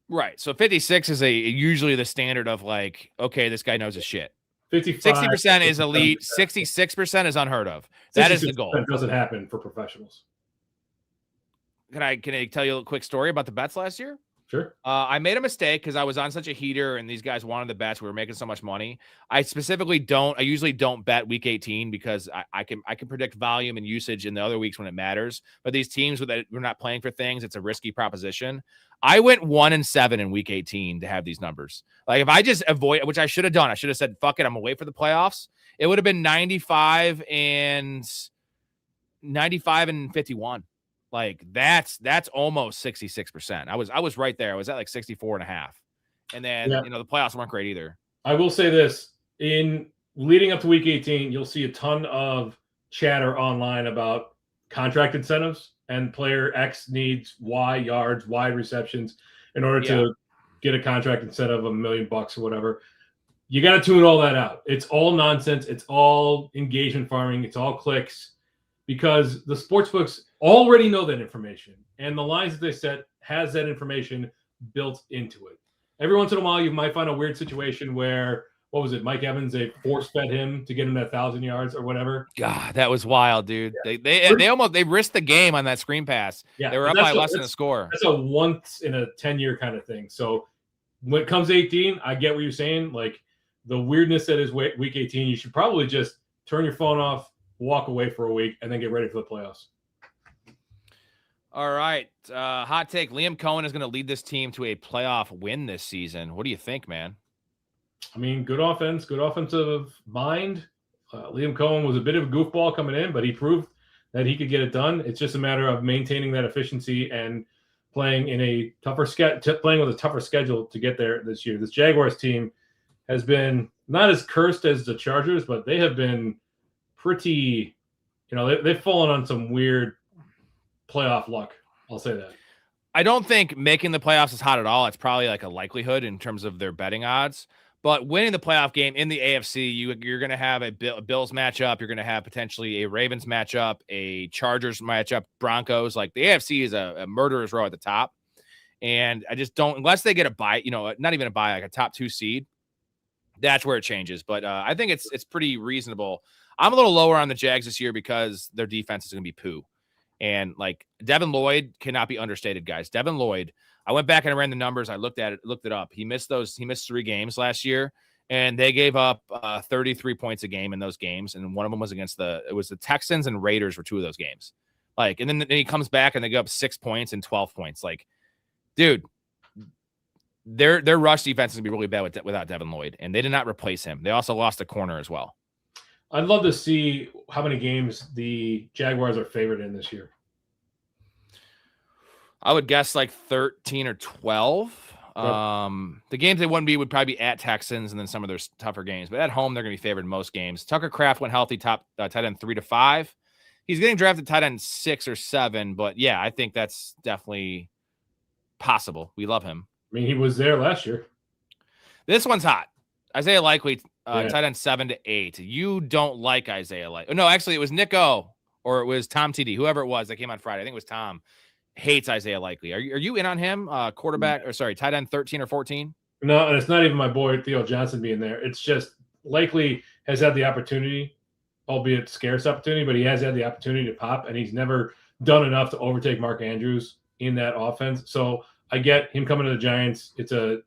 Right. So 56 is usually the standard of like, okay, this guy knows his shit. 60% is elite. 66% is unheard of. That is the goal. That doesn't happen for professionals. Can I tell you a quick story about the bets last year? Sure. I made a mistake because I was on such a heater and these guys wanted the bets. We were making so much money. I usually don't bet week 18 because I can predict volume and usage in the other weeks when it matters. But these teams that we're not playing for things, it's a risky proposition. I went 1-7 in week 18 to have these numbers. Like if I just avoid, which I should have done, I should have said, fuck it, I'm gonna wait for the playoffs. It would have been 95 and 51. Like that's almost 66%. I was right there. I was at like 64.5. And then, the playoffs weren't great either. I will say this, in leading up to week 18, you'll see a ton of chatter online about contract incentives and player X needs Y yards, Y receptions in order to get a contract incentive of $1 million or whatever. You got to tune all that out. It's all nonsense. It's all engagement farming. It's all clicks. Because the sportsbooks already know that information, and the lines that they set has that information built into it. Every once in a while, you might find a weird situation where, what was it, Mike Evans, they force fed him to get him that 1,000 yards or whatever. God, that was wild, dude. Yeah. They risked the game on that screen pass. Yeah, they were up by less than a score. That's a once in a 10-year kind of thing. So when it comes to 18, I get what you're saying. Like the weirdness that is week 18, you should probably just turn your phone off, walk away for a week, and then get ready for the playoffs. All right. Hot take. Liam Cohen is going to lead this team to a playoff win this season. What do you think, man? I mean, good offense, good offensive mind. Liam Cohen was a bit of a goofball coming in, but he proved that he could get it done. It's just a matter of maintaining that efficiency and playing with a tougher schedule to get there this year. This Jaguars team has been not as cursed as the Chargers, but they have been pretty, they've fallen on some weird playoff luck. I'll say that. I don't think making the playoffs is hot at all. It's probably like a likelihood in terms of their betting odds. But winning the playoff game in the AFC, you're going to have a Bills matchup. You're going to have potentially a Ravens matchup, a Chargers matchup, Broncos. Like the AFC is a murderer's row at the top. And I just don't, unless they get a bye, not even a bye, like a top 2 seed, that's where it changes. But I think it's pretty reasonable. I'm a little lower on the Jags this year because their defense is going to be poo. And like Devin Lloyd cannot be understated, guys. Devin Lloyd, I went back and I ran the numbers. I looked it up. He missed 3 games last year, and they gave up 33 points a game in those games. And one of them was against the Texans and Raiders were 2 of those games. Like, and then he comes back and they give up 6 points and 12 points. Like, dude, their rush defense is gonna be really bad without Devin Lloyd, and they did not replace him. They also lost a corner as well. I'd love to see how many games the Jaguars are favored in this year. I would guess like 13 or 12. Yep. The games they wouldn't be would probably be at Texans and then some of their tougher games. But at home, they're going to be favored in most games. Tucker Kraft went healthy, top tight end 3 to 5. He's getting drafted tight end 6 or 7. But yeah, I think that's definitely possible. We love him. I mean, he was there last year. This one's hot. Isaiah Likely, tight end 7 to 8. You don't like Isaiah Likely. No, actually, it was Nick O or it was Tom TD, whoever it was that came on Friday. I think it was Tom. Hates Isaiah Likely. Are you in on him? Tight end 13 or 14? No, and it's not even my boy Theo Johnson being there. It's just Likely has had the opportunity, albeit scarce opportunity, but he has had the opportunity to pop, and he's never done enough to overtake Mark Andrews in that offense. So I get him coming to the Giants. It's a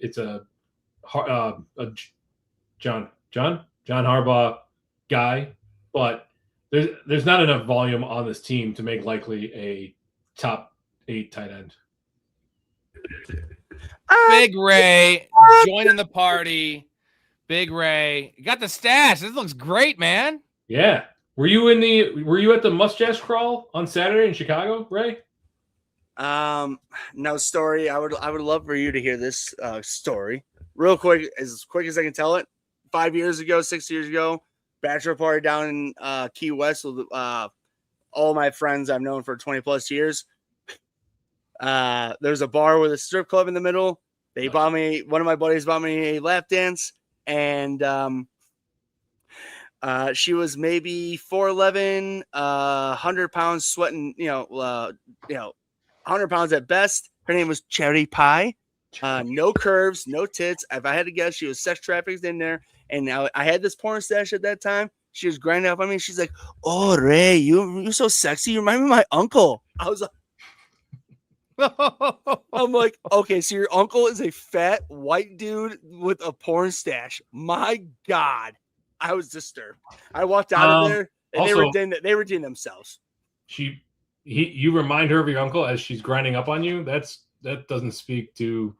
John Harbaugh guy, but there's not enough volume on this team to make Likely a top 8 tight end. Big Ray joining the party. Big Ray, you got the stash. This looks great, man. Yeah. Were you at the mustache crawl on Saturday in Chicago, Ray? No, Storey. I would love for you to hear this story real quick as I can tell it. 6 years ago, bachelor party down in Key West with all my friends I've known for 20 plus years. There's a bar with a strip club in the middle. One of my buddies bought me a lap dance, and she was maybe 4'11", 100 pounds, sweating, 100 pounds at best. Her name was Cherry Pie. No curves, no tits. If I had to guess, she was sex trafficked in there. And now I had this porn stash at that time. She was grinding up on me. She's like, "Oh, Ray, you're so sexy. You remind me of my uncle." I was like, I'm like, okay, so your uncle is a fat white dude with a porn stash. My God, I was disturbed. I walked out of there, and they redeemed themselves. You remind her of your uncle as she's grinding up on you. That doesn't speak to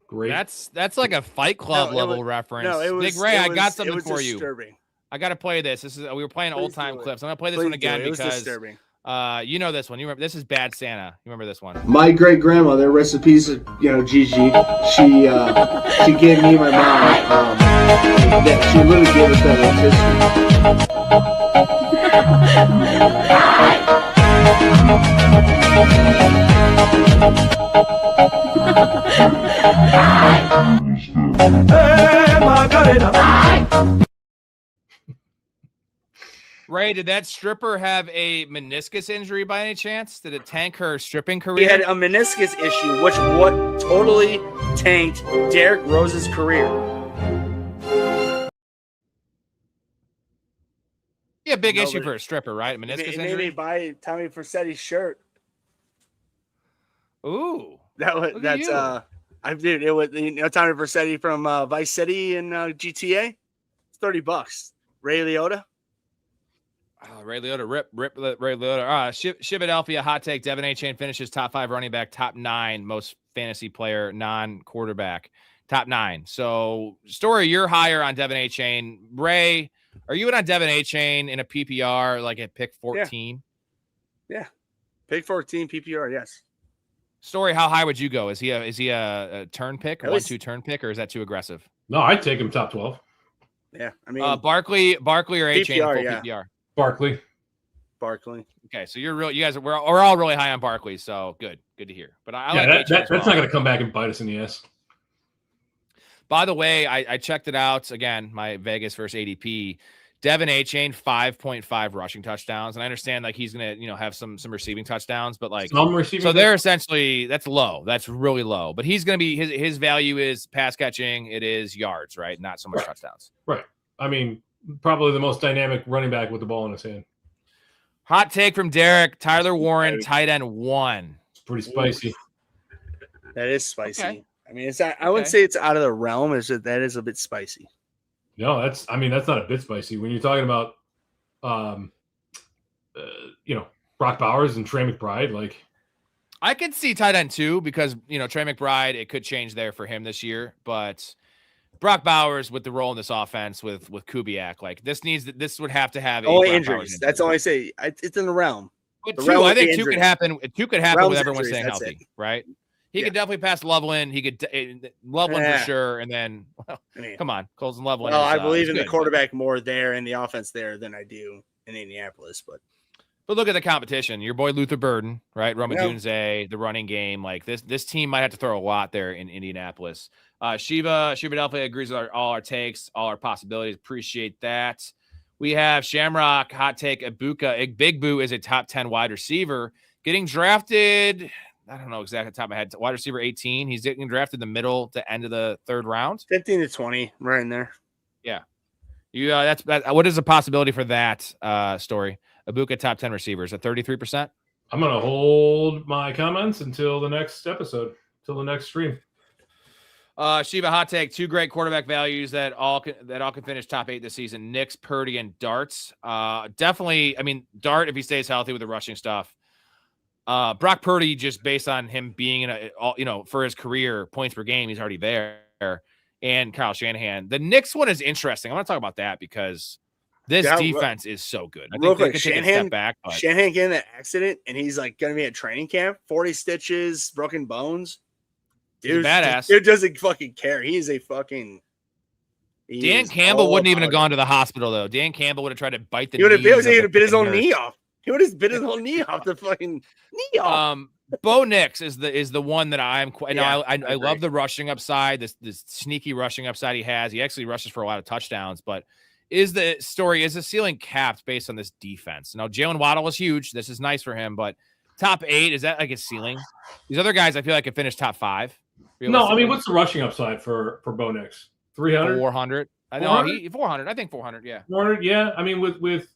great. That's like a Fight Club level reference. No, it was Big Ray. I got something for disturbing. you. I got to play this. We were playing old time clips. I'm gonna play this one again because disturbing. You know this one. You remember this is Bad Santa. You remember this one? My great grandmother, rest in peace, Gigi. She gave me my mom. She literally gave us that Ray, did that stripper have a meniscus injury by any chance? Did it tank her stripping career? He had a meniscus issue, which totally tanked Derrick Rose's career. Yeah, big issue for a stripper, right? Meniscus injury. Maybe buy Tommy Vercetti's shirt. Ooh, I did. It was Tommy Vercetti from Vice City and GTA. It's $30. Ray Liotta. Oh, Ray Liotta, rip Ray Liotta. Philadelphia hot take. Devin Achane finishes top 5 running back, top 9 most fantasy player, non-quarterback, top 9. So, Storey, you're higher on Devin Achane. Ray, are you in on Devin Achane in a PPR like at pick 14? Yeah, pick 14 PPR. Yes. Storey, how high would you go? Is he a turn pick, a 1-2 turn pick, or is that too aggressive? No, I'd take him top 12. Yeah, I mean Barkley or Achane PPR, full yeah. Barkley. Barkley. Okay, so we're all really high on Barkley, so good. Good to hear. But I like that's not going to come back and bite us in the ass. By the way, I checked it out again. My Vegas versus ADP. Devin A-Chain 5.5 rushing touchdowns, and I understand like he's gonna have some receiving touchdowns, but like so they're essentially that's low. That's really low. But he's gonna be his value is pass catching. It is yards, right? Not so much touchdowns. Right. I mean, probably the most dynamic running back with the ball in his hand. Hot take from Derek: Tyler Warren, tight end 1. It's pretty spicy. That is spicy. Okay. I mean, it's not, I wouldn't say it's out of the realm. It's just, that is a bit spicy. No, that's not a bit spicy. When you're talking about, Brock Bowers and Trey McBride, like. I could see tight end 2 because, Trey McBride, it could change there for him this year. But Brock Bowers with the role in this offense with Kubiak, like this would have to have only injuries. That's all I say. It's in the realm. But I think 2 could happen. 2 could happen with everyone staying healthy, right? He could definitely pass Loveland. He could Loveland for sure. And then, come on, Colson Loveland. Well, I believe in the quarterback more there and the offense there than I do in Indianapolis. But look at the competition. Your boy Luther Burden, right? Roma Dunze, the running game. Like this team might have to throw a lot there in Indianapolis. Shiva Delphi agrees with all our takes, all our possibilities. Appreciate that. We have Shamrock, hot take, Ibuka. Big Boo is a top 10 wide receiver. Getting drafted, I don't know exactly off the top of my head, wide receiver 18. He's getting drafted in the middle to end of the 3rd round. 15 to 20, right in there. Yeah. What is the possibility for that story? Ibuka top 10 receivers at 33%? I'm going to hold my comments until the next episode, till the next stream. Shiva, hot take, 2 great quarterback values that all can finish top 8 this season. Knicks, Purdy, and Darts. Definitely, I mean, Dart, if he stays healthy with the rushing stuff. Brock Purdy, just based on him being in for his career points per game, he's already there. And Kyle Shanahan. The Knicks one is interesting. I want to talk about that because this defense is so good. I think they could take a step back. But Shanahan getting that accident, and he's like going to be at training camp, 40 stitches, broken bones. Dude, badass. Dude doesn't fucking care. He is a fucking. Dan Campbell wouldn't even have gone to the hospital though. Dan Campbell would have tried to bite the. He would have bit his own knee off. He would have bit his whole knee off the fucking knee off. Bo Nix is the one that I'm quite. I love the rushing upside. This sneaky rushing upside he has. He actually rushes for a lot of touchdowns. But is the ceiling capped based on this defense? Now Jalen Waddle was huge. This is nice for him. But top 8, is that like a ceiling? These other guys I feel like could finish top 5. No, I mean, what's the rushing upside for Bo Nix? 300, 400. I know 400. I think 400. Yeah, 400. Yeah, I mean, with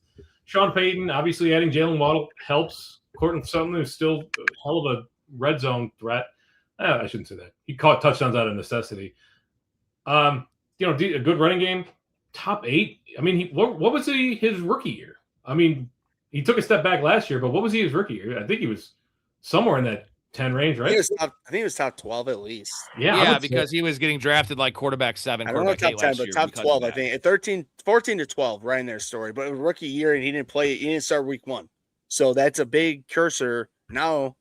Sean Payton, obviously adding Jalen Waddle helps. Courtland Sutton is still a hell of a red zone threat. I shouldn't say that. He caught touchdowns out of necessity. A good running game, top 8. I mean, what was his rookie year? I mean, he took a step back last year, but what was his rookie year? I think he was somewhere in that 10 range, right? I think he was top 12 at least. Yeah, because he was getting drafted like quarterback 7, I don't know quarterback top 8 10, but top 12, I think. At 14 to 12, right in their story. But it was rookie year, and he didn't start week 1. So that's a big cursor. Now,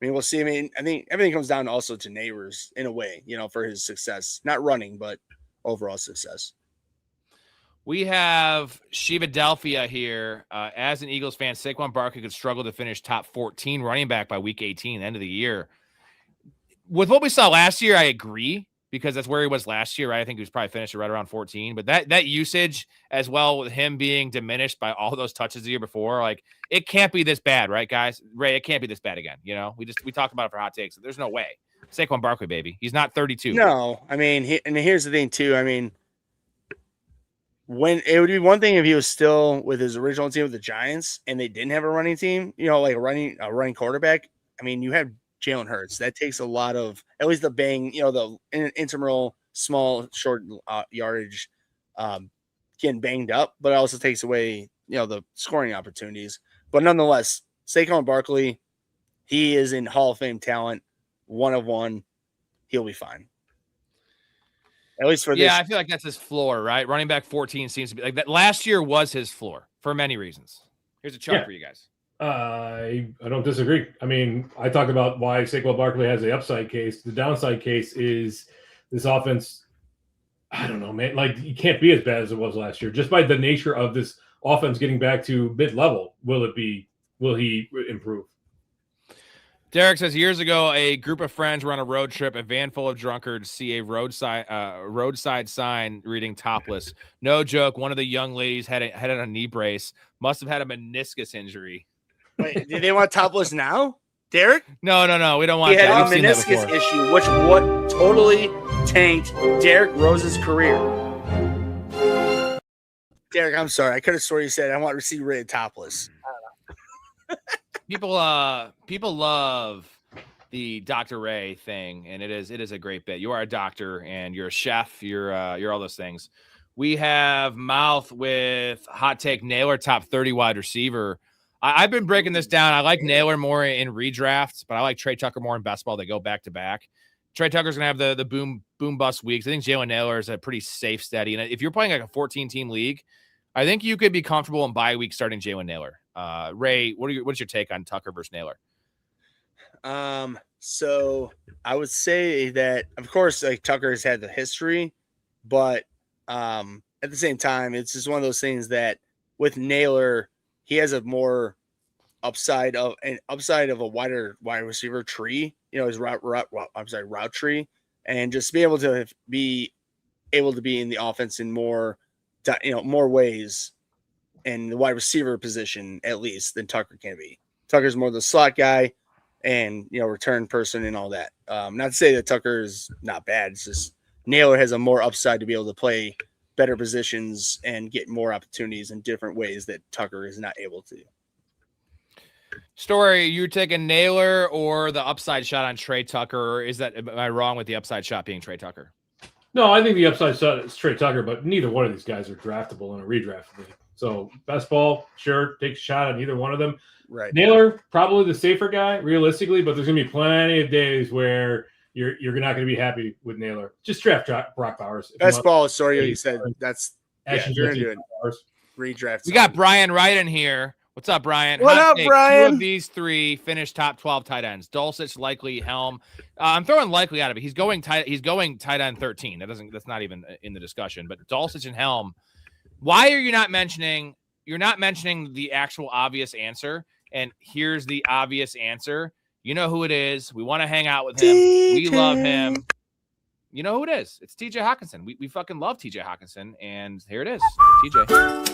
I mean, we'll see. I mean, I think everything comes down also to Neighbors in a way, for his success. Not running, but overall success. We have Shiva Delphia here. As an Eagles fan, Saquon Barkley could struggle to finish top 14 running back by week 18, end of the year. With what we saw last year, I agree, because that's where he was last year, right? I think he was probably finishing right around 14. But that usage, as well with him being diminished by all those touches the year before, like it can't be this bad, right, guys? Ray, it can't be this bad again. We talked about it for hot takes. There's no way. Saquon Barkley, baby. He's not 32. No, I mean, and here's the thing too. I mean, when it would be one thing if he was still with his original team with the Giants and they didn't have a running team, like a running quarterback. I mean, you have Jalen Hurts. That takes a lot of, at least the bang, the intramural, small, short yardage getting banged up, but it also takes away, the scoring opportunities. But nonetheless, Saquon Barkley, he is in Hall of Fame talent, 1 of 1. He'll be fine. At least for this. Yeah, I feel like that's his floor, right? Running back 14 seems to be like that. Last year was his floor for many reasons. Here's a chart for you guys. I don't disagree. I mean, I talked about why Saquon Barkley has the upside case. The downside case is this offense. I don't know, man. Like, it can't be as bad as it was last year. Just by the nature of this offense getting back to mid-level, will he improve? Derek says, years ago, a group of friends were on a road trip. A van full of drunkards see a roadside sign reading topless. No joke. One of the young ladies had a knee brace. Must have had a meniscus injury. Wait, do they want topless now, Derek? No. We don't want He had that. a We've seen that meniscus before. issue, which what totally tanked Derek Rose's career. Derek, I'm sorry. I could have sworn you said I want to see Ray topless. People love the Dr. Ray thing, and it is a great bit. You are a doctor and you're a chef, you're all those things. We have Mouth with hot take Naylor top 30 wide receiver. I've been breaking this down. I like Naylor more in redrafts, but I like Trey Tucker more in best ball. They go back to back. Trey Tucker's gonna have the boom bust weeks. I think Jalen Naylor is a pretty safe, steady. And if you're playing like a 14-team league, I think you could be comfortable in bye week starting Jalen Naylor. Ray, what's your take on Tucker versus Naylor? So I would say that, of course, like Tucker has had the history, but at the same time, it's just one of those things that with Naylor, he has a more upside of a wider wide receiver tree. You know, his route tree, and just be able to be in the offense in more ways in the wide receiver position, at least, than Tucker can be. Tucker's more the slot guy and, return person and all that. Not to say that Tucker is not bad. It's just Naylor has a more upside to be able to play better positions and get more opportunities in different ways that Tucker is not able to. Storey, you're taking Naylor or the upside shot on Trey Tucker? Or am I wrong with the upside shot being Trey Tucker? No, I think the upside shot is Trey Tucker, but neither one of these guys are draftable in a redraft league. So best ball, sure, take a shot on either one of them. Right. Naylor, probably the safer guy, realistically, but there's going to be plenty of days where you're not going to be happy with Naylor. Just draft Brock Bowers. Best ball, sorry, you said that's you're going to do it. Redraft. We got Brian Wright in here. What's up, Brian? What up, Brian? 2 of these 3 finished top 12 tight ends. Dulcich, Likely, Helm. I'm throwing Likely out of it. He's going tight end 13. That's not even in the discussion. But Dulcich and Helm. Why are you not mentioning? You're not mentioning the actual obvious answer. And here's the obvious answer. You know who it is. We want to hang out with him. We love him. You know who it is. It's TJ Hawkinson. We fucking love TJ Hawkinson. And here it is. TJ.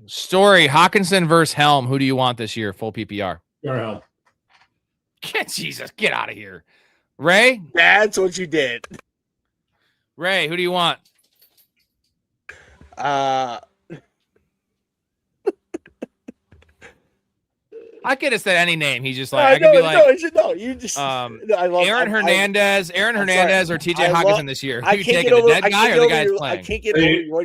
Storey, Hawkinson versus Helm. Who do you want this year? Full PPR. Helm. Jesus, get out of here. Ray? That's what you did. Ray, who do you want? I could have said any name. He's just like, I could be like, no, you just. I love Aaron Hernandez or TJ Hawkinson this year. Who I you can't taking, get over, the dead guy or the guy that's I playing? can't get over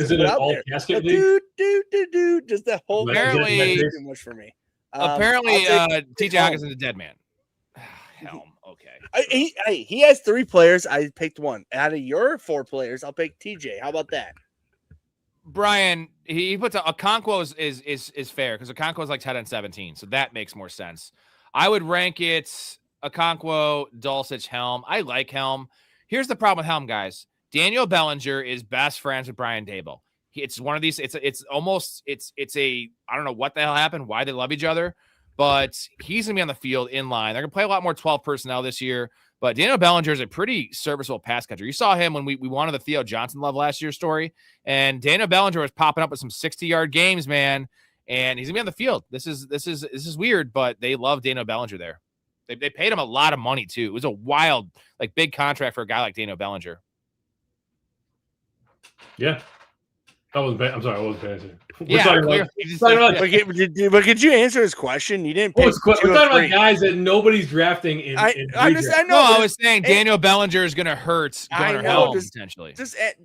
Is it an all casket league? Dude, just that whole apparently too much for me. Apparently, TJ Hawkinson's a dead man. Helm, okay. He has 3 players. I picked one. Out of your 4 players, I'll pick TJ. How about that? Brian, he puts Okonkwo is fair because Okonkwo is like 10 and 17, so that makes more sense. I would rank it Okonkwo, Dulcich, Helm. I like Helm. Here's the problem with Helm, guys. Daniel Bellinger is best friends with Brian Daboll. It's one of these. It's a I don't know what the hell happened, why they love each other, but he's gonna be on the field in line. They're gonna play a lot more 12 personnel this year. But Daniel Bellinger is a pretty serviceable pass catcher. You saw him when we wanted the Theo Johnson love last year's Story. And Daniel Bellinger was popping up with some 60-yard games, man. And he's going to be on the field. This is weird, but they love Daniel Bellinger there. They paid him a lot of money, too. It was a wild, big contract for a guy like Daniel Bellinger. Yeah. I'm sorry, I wasn't paying attention. But could you answer his question? You didn't. We're talking about guys that nobody's drafting in. I was saying Daniel Bellinger is going to hurt. Helm potentially.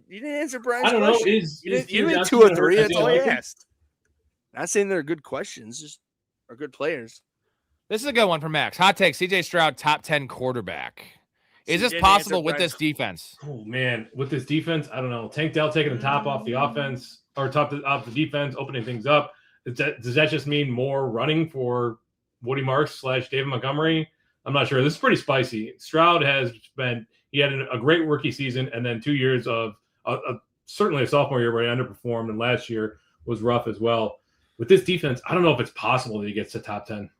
You didn't answer Brian's question. I don't know. You did 2 or 3. That's all I asked. Not saying they're good questions, just are good players. This is a good one for Max. Hot take: CJ Stroud, top 10 quarterback. Is this possible with this defense? Oh man, with this defense, I don't know. Tank Dell taking the top off the offense or top off the defense, opening things up. Does that just mean more running for Woody Marks / David Montgomery? I'm not sure. This is pretty spicy. Stroud he had a great rookie season and then 2 years of certainly a sophomore year where he underperformed, and last year was rough as well. With this defense, I don't know if it's possible that he gets to top 10.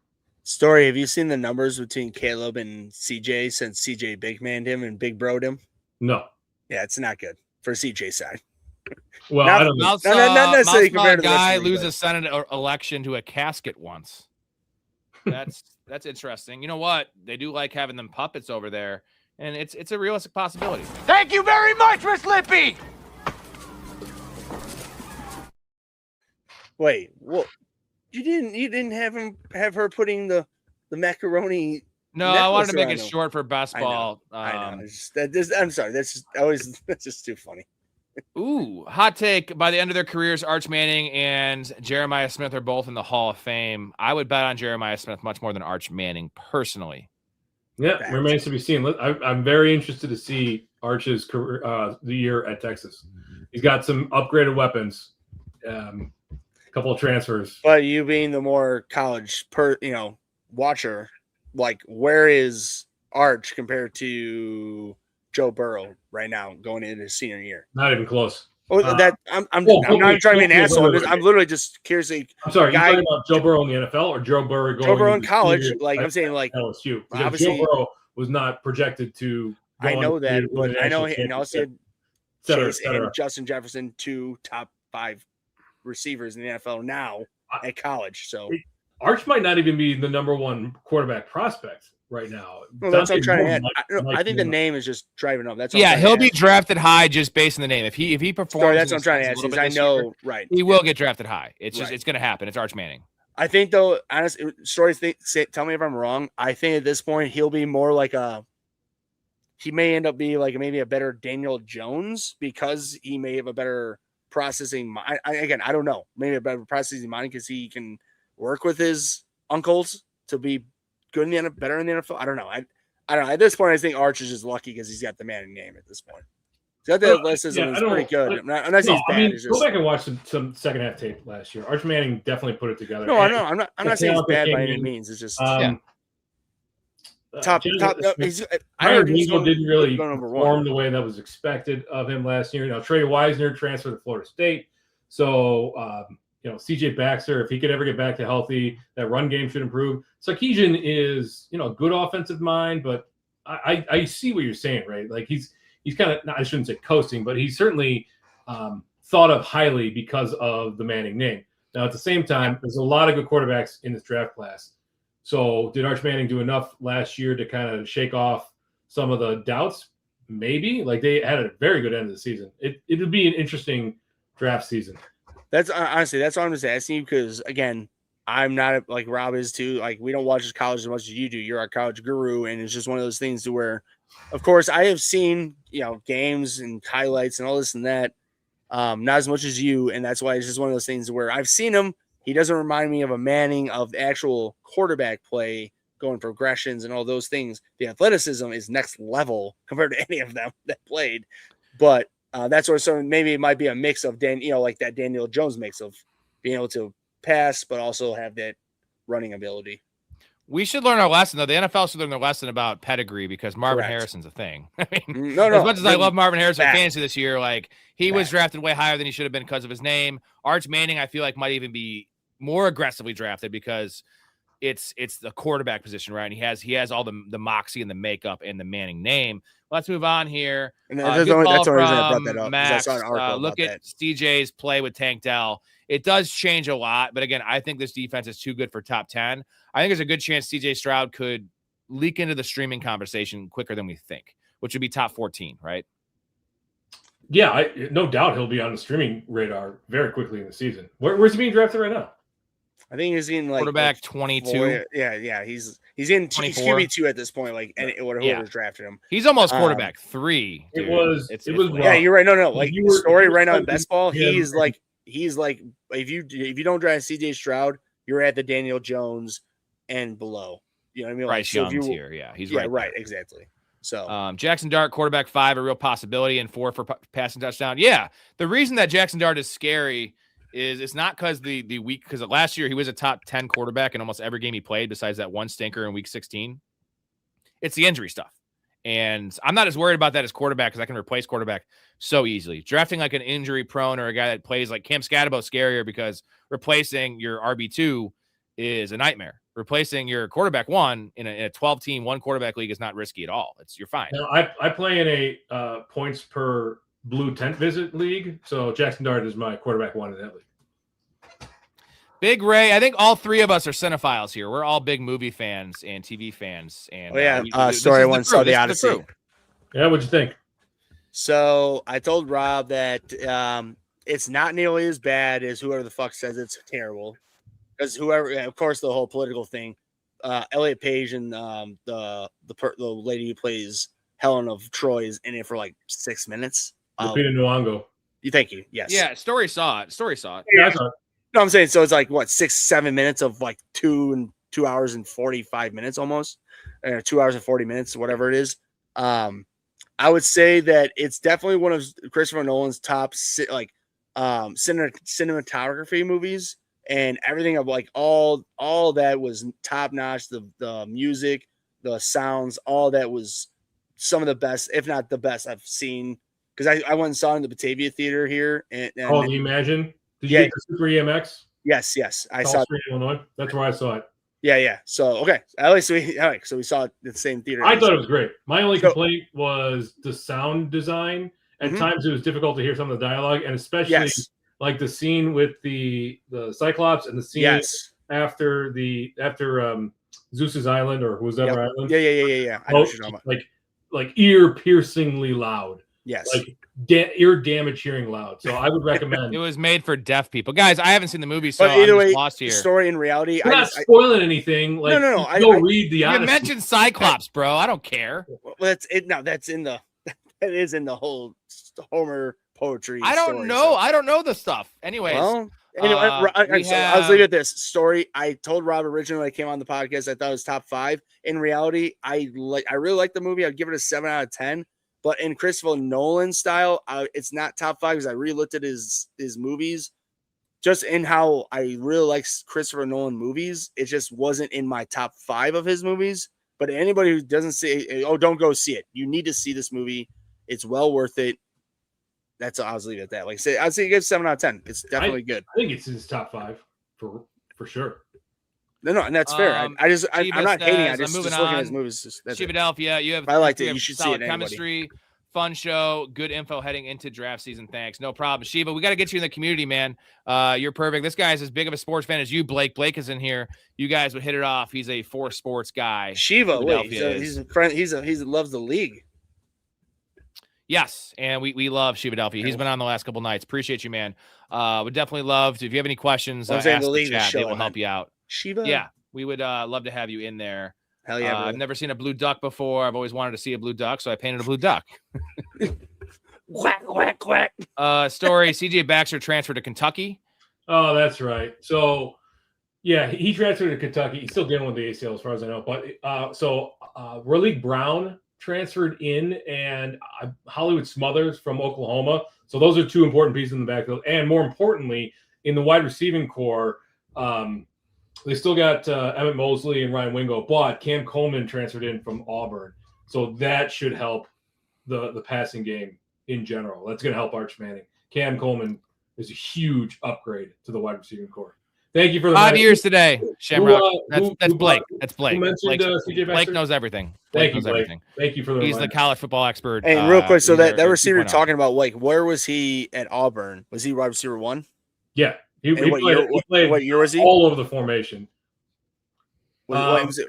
Story, have you seen the numbers between Caleb and CJ since CJ big manned him and big broed him? No. Yeah, it's not good for CJ side. Well, I don't know. Not necessarily compared to the guy rest of the league, lose a Senate election to a casket once. That's interesting. You know what? They do like having them puppets over there, and it's a realistic possibility. Thank you very much, Miss Lippy. Wait, what? You didn't have her putting the macaroni. No, I wanted to make it necklace short for best ball. I know. I'm sorry. That's just too funny. Ooh, hot take. By the end of their careers, Arch Manning and Jeremiah Smith are both in the Hall of Fame. I would bet on Jeremiah Smith much more than Arch Manning, personally. Yeah, remains to be seen. I'm very interested to see Arch's career, the year at Texas. He's got some upgraded weapons, a couple of transfers. But you being the more college watcher, like where is Arch compared to Joe Burrow right now going into his senior year? Not even close. I'm not even trying to be an asshole. I'm literally just curious. I'm sorry, you're talking about Joe Burrow in the NFL or Joe Burrow in college? Like I'm saying, like LSU. Because Joe Burrow was not projected to. I know that, but I know, and also Chase and Justin Jefferson, 2 top 5 receivers in the NFL now at college. So Arch might not even be the number 1 quarterback prospect right now. Well, that's what I'm trying to add. I think the name is just driving up. He'll be drafted high just based on the name. If he performs, that's what I'm trying to ask. Is I know, right? He will get drafted high. It's just it's going to happen. It's Arch Manning. I think though, honestly, tell me if I'm wrong. I think at this point he'll be more like he may end up being like maybe a better Daniel Jones because he may have a better processing mind. I don't know. Maybe a better processing mind because he can work with his uncles to be good in the NFL, better in the NFL. I don't know. I don't know. At this point, I think Arch is just lucky because he's got the Manning name at this point. So that athleticism is pretty good. I'm not saying it's bad. Go back and watch some second half tape last year. Arch Manning definitely put it together. No, I know. I'm not saying it's bad by any means. It's just top. I heard Eagle didn't really perform the way that was expected of him last year. Now Trey Wisner transferred to Florida State, so CJ Baxter, if he could ever get back to healthy, that run game should improve. Sarkisian is a good offensive mind, but I see what you're saying, right? Like he's kind of, I shouldn't say coasting, but he's certainly thought of highly because of the Manning name. Now at the same time, there's a lot of good quarterbacks in this draft class. So did Arch Manning do enough last year to kind of shake off some of the doubts? Maybe. Like they had a very good end of the season. It would be an interesting draft season. That's honestly, that's what I'm just asking you because again, I'm not like Rob is too. Like we don't watch his college as much as you do. You're our college guru, and it's just one of those things to where, of course, I have seen games and highlights and all this and that, not as much as you, and that's why it's just one of those things where I've seen him. He doesn't remind me of a Manning of the actual quarterback play, going progressions and all those things. The athleticism is next level compared to any of them that played. But that's where maybe it might be a mix of like that Daniel Jones mix of being able to pass, but also have that running ability. We should learn our lesson, though. The NFL should learn their lesson about pedigree because Marvin Harrison's a thing. I mean, as much as I love Marvin Harrison fantasy this year, like he was drafted way higher than he should have been because of his name. Arch Manning, I feel like might even be more aggressively drafted because it's the quarterback position, right? And he has all the moxie and the makeup and the Manning name. Let's move on here. And that's the only reason I brought that up. Max, I saw an article look about at CJ's play with Tank Dell. It does change a lot, but again, I think this defense is too good for top 10. I think there's a good chance CJ Stroud could leak into the streaming conversation quicker than we think, which would be top 14, right? Yeah, no doubt he'll be on the streaming radar very quickly in the season. Where's he being drafted right now? I think he's in like quarterback 22. Yeah, he's in QB2 at this point. Like, and whoever's drafted him, he's almost quarterback 3. Dude. It was. Yeah, you're right. No. Like Storey right now in best ball, he's like if you don't draft CJ Stroud, you're at the Daniel Jones and below. You know what I mean? Bryce Young's here. Yeah, he's right. Right, exactly. So Jackson Dart, quarterback 5, a real possibility, and 4 for passing touchdown. Yeah, the reason that Jackson Dart is scary is it's not because the week, because last year he was a top 10 quarterback in almost every game he played besides that one stinker in week 16. It's the injury stuff. And I'm not as worried about that as quarterback because I can replace quarterback so easily. Drafting like an injury prone or a guy that plays like Cam Scatabo is scarier because replacing your RB2 is a nightmare. Replacing your quarterback one in a 12-team, one quarterback league is not risky at all. You're fine. Now, I play in a points per blue tent visit league. So Jackson Dart is my quarterback one in that league. Big Ray, I think all three of us are cinephiles here. We're all big movie fans and TV fans. And Story one saw the Odyssey. Yeah, what'd you think? So I told Rob that it's not nearly as bad as whoever the fuck says it's terrible. Because whoever, of course, the whole political thing. Elliot Page and the lady who plays Helen of Troy is in it for like 6 minutes. Lupita Nyong'o. Thank you. Yes. Yeah, Story saw it. Yeah, I saw it. No, I'm saying so. It's like what 6-7 minutes of like 2 hours and 45 minutes almost, or 2 hours and 40 minutes, whatever it is. I would say that it's definitely one of Christopher Nolan's top cinematography movies, and everything of like all that was top notch. The music, the sounds, all that was some of the best, if not the best I've seen. Because I went and saw it in the Batavia Theater here. And the Imagine. Did you get the Super EMX? Yes. I saw it. Illinois. That's where I saw it. Yeah. So okay, at least we saw it at the same theater. I thought it was great. My only complaint was the sound design. At times, it was difficult to hear some of the dialogue, and especially like the scene with the Cyclops and the scene after Zeus's Island or whoever island. Yeah. I know what you're talking about. Like ear piercingly loud. Yes. Like ear damage hearing loud. So I would recommend. It was made for deaf people. Guys, I haven't seen the movie, so but either I'm way, just lost here. Story and reality. We're not spoiling anything. Like, no. Go read the Odyssey. You mentioned Cyclops, bro. I don't care. Well, that's it. No, that is in the whole Homer poetry. I don't know. I don't know the stuff. Anyways. Well, anyway, I was leaving at this story. I told Rob originally when I came on the podcast, I thought it was top 5. In reality, I really like the movie. I'd give it a 7 out of 10. But in Christopher Nolan style, it's not top 5 because I re-looked at his movies. Just in how I really like Christopher Nolan movies, it just wasn't in my top 5 of his movies. But anybody who doesn't see it, don't go see it. You need to see this movie. It's well worth it. That's all. I was leaving it at that. Like I say, I'd say you give 7 out of 10. It's definitely good. I think it's his top 5 for sure. No, and that's fair. I'm not hating. I just looking at his movies. Philadelphia, you have. I liked it. You should see it. Chemistry, fun show, good info heading into draft season. Thanks, no problem, Shiva. We got to get you in the community, man. You're perfect. This guy's as big of a sports fan as you, Blake. Blake is in here. You guys would hit it off. He's a 4 sports guy. Shiva, he's a friend. He loves the league. Yes, and we love Shivadelphia. He's been on the last couple nights. Appreciate you, man. Would definitely love to. If you have any questions, ask the chat. They will help you out. Shiva? Yeah, we would love to have you in there. Hell yeah. I've never seen a blue duck before. I've always wanted to see a blue duck, so I painted a blue duck. Quack. Story, CJ Baxter transferred to Kentucky. Oh, that's right. So, yeah, he transferred to Kentucky. He's still dealing with the ACL as far as I know. But Raleek Brown transferred in, and Hollywood Smothers from Oklahoma. So those are 2 important pieces in the backfield. And more importantly, in the wide receiving core, they still got Emmett Mosley and Ryan Wingo, but Cam Coleman transferred in from Auburn. So that should help the passing game in general. That's going to help Arch Manning. Cam Coleman is a huge upgrade to the wide receiving core. Thank you for the 5 years today, Shamrock. That's Blake. That's Blake. Blake knows everything. Blake knows everything. Thank you for the He's the college football expert. Hey, real quick, so that receiver you're talking about, like, where was he at Auburn? Was he wide receiver 1? Yeah. He played what year was he? All over the formation.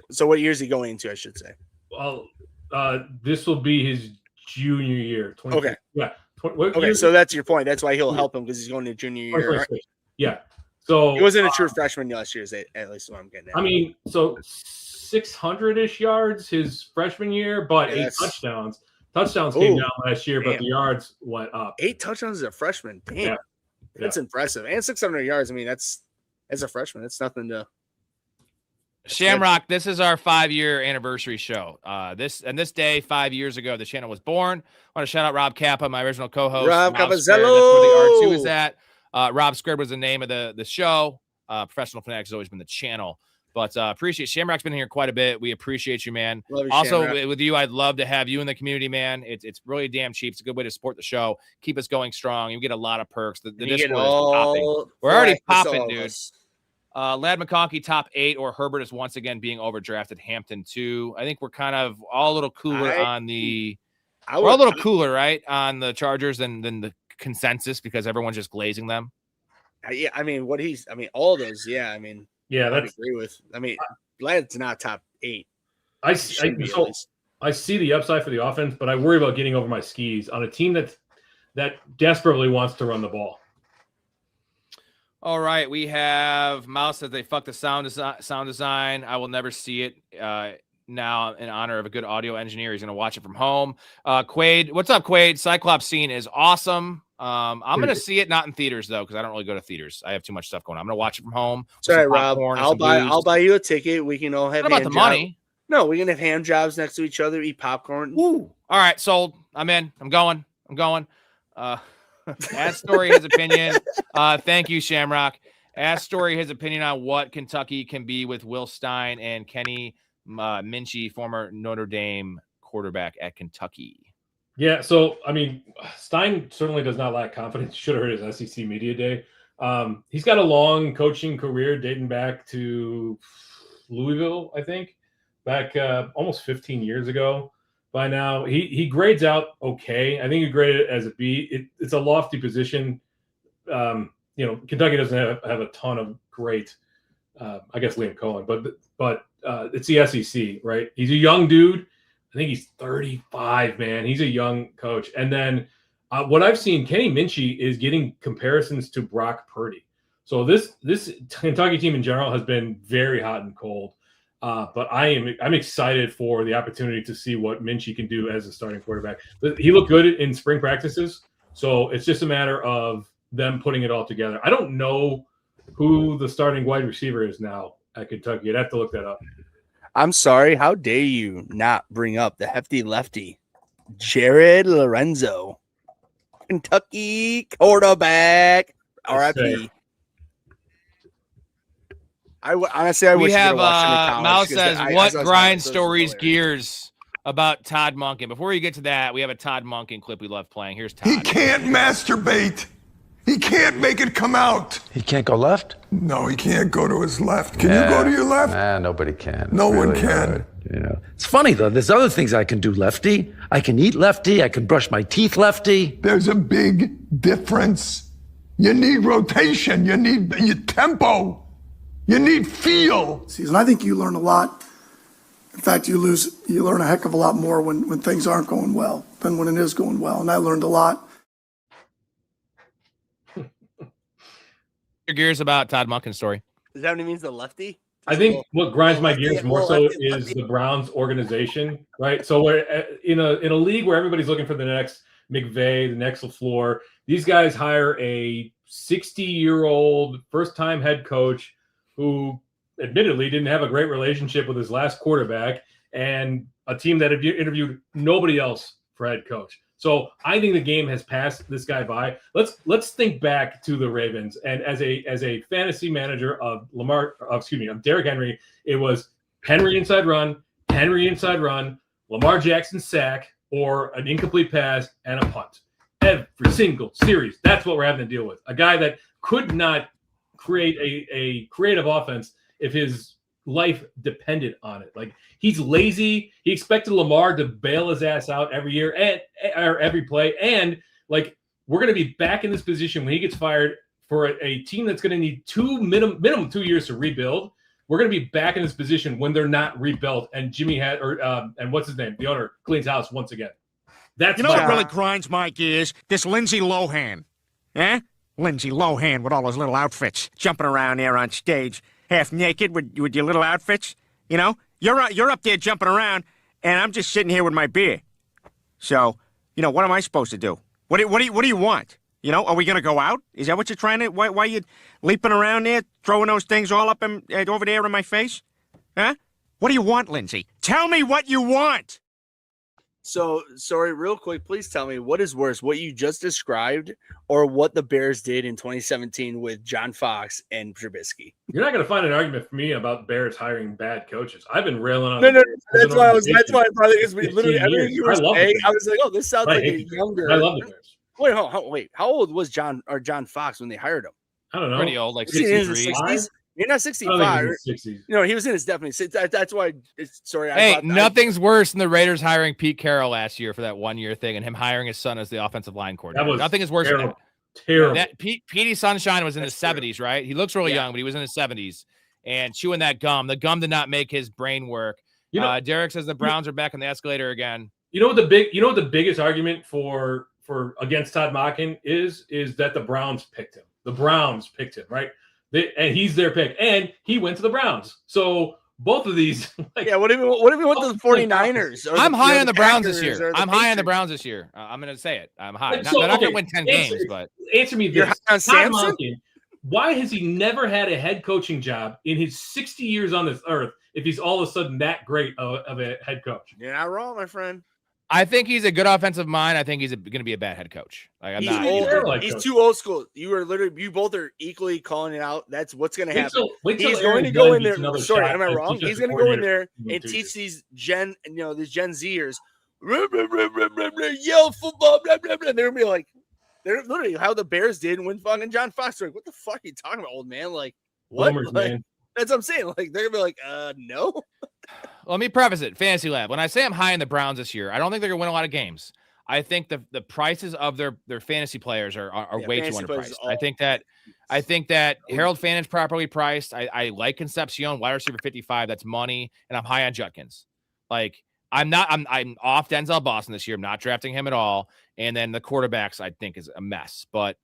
So what year is he going into, I should say? Well, this will be his junior year. Okay. Yeah. Okay, so that's your point. That's why he'll help him because he's going to junior year. Right? Yeah. So he wasn't a true freshman last year, at least what I'm getting at. I mean, so 600-ish yards his freshman year, but 8 touchdowns. Touchdowns came down last year, but the yards went up. 8 touchdowns as a freshman. Damn. Yeah. That's impressive. And 600 yards. I mean, that's as a freshman, that's nothing to. Shamrock, this is our 5-year anniversary show. This day 5 years ago, the channel was born. I want to shout out Rob Kappa, my original co-host. Rob Capazello. That's where the R2 is at. Rob Squared was the name of the show. Professional Fanatics has always been the channel. But appreciate Shamrock's been here quite a bit. We appreciate you, man. Love you, also, Shamrock. with you, I'd love to have you in the community, man. It's really damn cheap. It's a good way to support the show. Keep us going strong. You get a lot of perks. The Discord is popping. We're already popping, dude. Lad McConkey top 8, or Herbert is once again being overdrafted. Hampton 2. I think we're kind of all a little cooler on the. We're a little cooler, right, on the Chargers than the consensus because everyone's just glazing them. Yeah, I mean, all those. Yeah, I mean, yeah, I agree with. I mean, Lad's not top 8. I see the upside for the offense, but I worry about getting over my skis on a team that desperately wants to run the ball. All right, we have Mouse says they fucked the sound design. I will never see it. Now, in honor of a good audio engineer, he's going to watch it from home. Quaid, what's up, Quaid? Cyclops scene is awesome. I'm going to see it not in theaters though, because I don't really go to theaters. I have too much stuff going on. I'm going to watch it from home. Sorry, Rob. I'll buy you a ticket. We can all have. What about the money? No, we can have hand jobs next to each other, eat popcorn. Woo. All right, sold. I'm in. I'm going. Ask Storey his opinion. Thank you, Shamrock. Ask Storey his opinion on what Kentucky can be with Will Stein and Kenny Minchie, former Notre Dame quarterback at Kentucky. Yeah, so I mean, Stein certainly does not lack confidence. You should have heard his SEC media day. He's got a long coaching career dating back to Louisville, I think, back almost 15 years ago. By now, he grades out okay. I think he graded it as a B. It's a lofty position. Kentucky doesn't have a ton of great. I guess Liam Cohen, but it's the SEC, right? He's a young dude. I think he's 35, man. He's a young coach. And then what I've seen, Kenny Minchie is getting comparisons to Brock Purdy. So this Kentucky team in general has been very hot and cold. But I'm excited for the opportunity to see what Minchie can do as a starting quarterback. He looked good in spring practices, so it's just a matter of them putting it all together. I don't know who the starting wide receiver is now at Kentucky. I'd have to look that up. I'm sorry. How dare you not bring up the hefty lefty, Jared Lorenzo, Kentucky quarterback, RIP. Honestly, I wish we have you watched Mouse says what grinds Storey's gears about Todd Monken. Before you get to that, we have a Todd Monken clip we love playing. Here's Todd. He can't masturbate. He can't make it come out. He can't go left? No, he can't go to his left. Can you go to your left? Nobody can. No one can. It's funny though. There's other things I can do lefty. I can eat lefty. I can brush my teeth lefty. There's a big difference. You need rotation. You need tempo. You need feel. Season. I think you learn a lot. In fact, you learn a heck of a lot more when things aren't going well than when it is going well. And I learned a lot. Your gears about Todd Monken's story. Is that what he means, the lefty? I think what grinds my gears more so is the Browns organization, right? So we're in a league where everybody's looking for the next McVay, the next LaFleur. These guys hire a 60-year-old first-time head coach who admittedly didn't have a great relationship with his last quarterback, and a team that interviewed nobody else for head coach. So I think the game has passed this guy by. Let's think back to the Ravens, and as a fantasy manager of Derrick Henry, it was Henry inside run, Lamar Jackson sack, or an incomplete pass and a punt. Every single series. That's what we're having to deal with. A guy that could not create a creative offense if his life depended on it. Like, he's lazy. He expected Lamar to bail his ass out every year or every play. And like, we're going to be back in this position when he gets fired for a team that's going to need minimum 2 years to rebuild. We're going to be back in this position when they're not rebuilt. And Jimmy had, and what's his name? The owner cleans house once again. That's what really grinds my gears? This Lindsay Lohan. Eh? Lindsay Lohan with all those little outfits, jumping around there on stage, half naked with your little outfits. You know, you're up there jumping around, and I'm just sitting here with my beer. So, what am I supposed to do? What do you want? Are we gonna go out? Is that what you're trying to? Why are you leaping around there, throwing those things all up over there in my face? Huh? What do you want, Lindsay? Tell me what you want. So, sorry, real quick, please tell me what is worse, what you just described or what the Bears did in 2017 with John Fox and Trubisky? You're not going to find an argument for me about Bears hiring bad coaches. I've been railing on. No. That's why I brought it. Because literally everything you were saying, I was like, oh, this sounds like a younger. I love the Bears. Wait, how old was John Fox when they hired him? I don't know. Pretty old, like 63. 60s. You're not 65. No, he was in his definitely. That's why. Sorry. Hey, nothing's worse than the Raiders hiring Pete Carroll last year for that 1 year thing and him hiring his son as the offensive line coordinator. Nothing is worse than that. Terrible. Petey Sunshine was in his 70s, right? He looks really young, but he was in his 70s and chewing that gum. The gum did not make his brain work. Derek says the Browns are back on the escalator again. You know what the biggest argument for against Todd Monken is that the Browns picked him. The Browns picked him, right? And he's their pick, and he went to the Browns. So both of these, what if we went to the 49ers? I'm high on the Browns this year. I'm high on the Browns this year. I'm going to say it. I'm high. They're not going to win 10 games, but answer me this: You're high on Todd Samson? Monken, why has he never had a head coaching job in his 60 years on this earth? If he's all of a sudden that great of a head coach, you're not wrong, my friend. I think he's a good offensive mind. I think he's going to be a bad head coach. Like, He's old. He's too old school. You both are equally calling it out. That's what's going to happen. He's going to go in there. Sorry, am I wrong? He's going to go in there and teach these Gen Zers, yell football, blah, blah, blah. They're going to be like, they're literally how the Bears did when fucking John Fox. Like, what the fuck are you talking about, old man? Like, what? Boomers, like, man. That's what I'm saying. Like, they're going to be like, no. Let me preface it. Fantasy Lab. When I say I'm high in the Browns this year, I don't think they're going to win a lot of games. I think the prices of their fantasy players are way too underpriced. I think that Harold Fannon's properly priced. I like Concepcion, wide receiver 55. That's money, and I'm high on Judkins. Like I'm off Denzel Boston this year. I'm not drafting him at all. And then the quarterbacks I think is a mess, but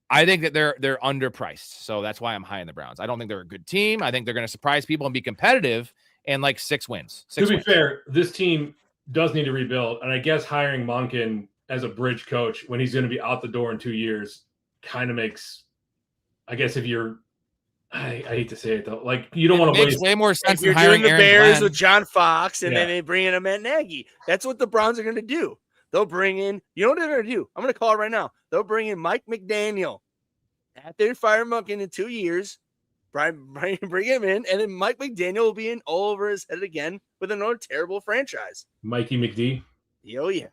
I think that they're underpriced. So that's why I'm high in the Browns. I don't think they're a good team. I think they're going to surprise people and be competitive and like 6 wins. To be fair, this team does need to rebuild. And I guess hiring Monken as a bridge coach when he's going to be out the door in 2 years kind of makes, I guess if you're, I hate to say it though, like you don't want to waste way more sense than hiring the Aaron Bears Glenn with John Fox and then they bring in a Matt Nagy. That's what the Browns are going to do. They'll bring in, you know what they're going to do? I'm going to call it right now. They'll bring in Mike McDaniel after they fire Monken in 2 years. Bring him in, and then Mike McDaniel will be in all over his head again with another terrible franchise. Mikey McD. Oh yeah,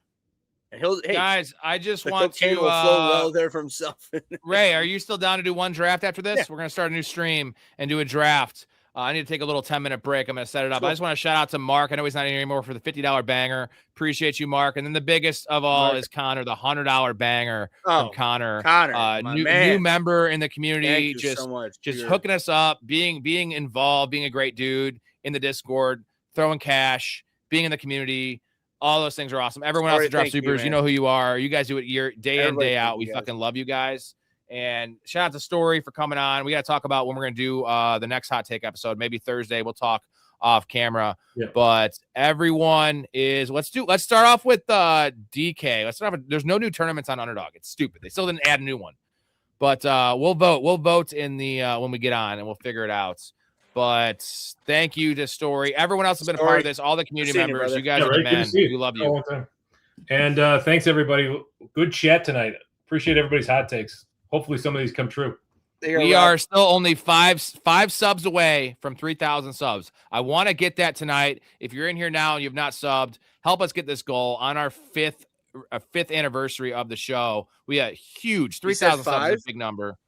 and guys. I just want to will flow well there for himself. Ray, are you still down to do one draft after this? Yeah. We're gonna start a new stream and do a draft. I need to take a little 10-minute break. I'm going to set it up. I just want to shout out to Mark. I know he's not here anymore for the $50 banger. Appreciate you, Mark. And then the biggest of all is Connor, the $100 banger from Connor. New member in the community. Thank you so much. Just hooking us up, being involved, being a great dude in the Discord, throwing cash, being in the community. All those things are awesome. Everyone else that drops supers, you know who you are. You guys do it day in, day out. We fucking love you guys. And shout out to Storey for coming on. We got to talk about when we're going to do the next hot take episode. Maybe Thursday. We'll talk off camera. Yeah. But everyone is let's start off with DK. Let's start off. There's no new tournaments on Underdog. It's stupid. They still didn't add a new one. But we'll vote in the when we get on and we'll figure it out. But thank you to Storey. Everyone else has been a part of this. All the community members. You guys are the men. We love you. And thanks everybody. Good chat tonight. Appreciate everybody's hot takes. Hopefully some of these come true. We are still only five subs away from 3,000 subs. I want to get that tonight. If you're in here now and you've not subbed, help us get this goal on our fifth anniversary of the show. We had huge 3,000 subs is a big number.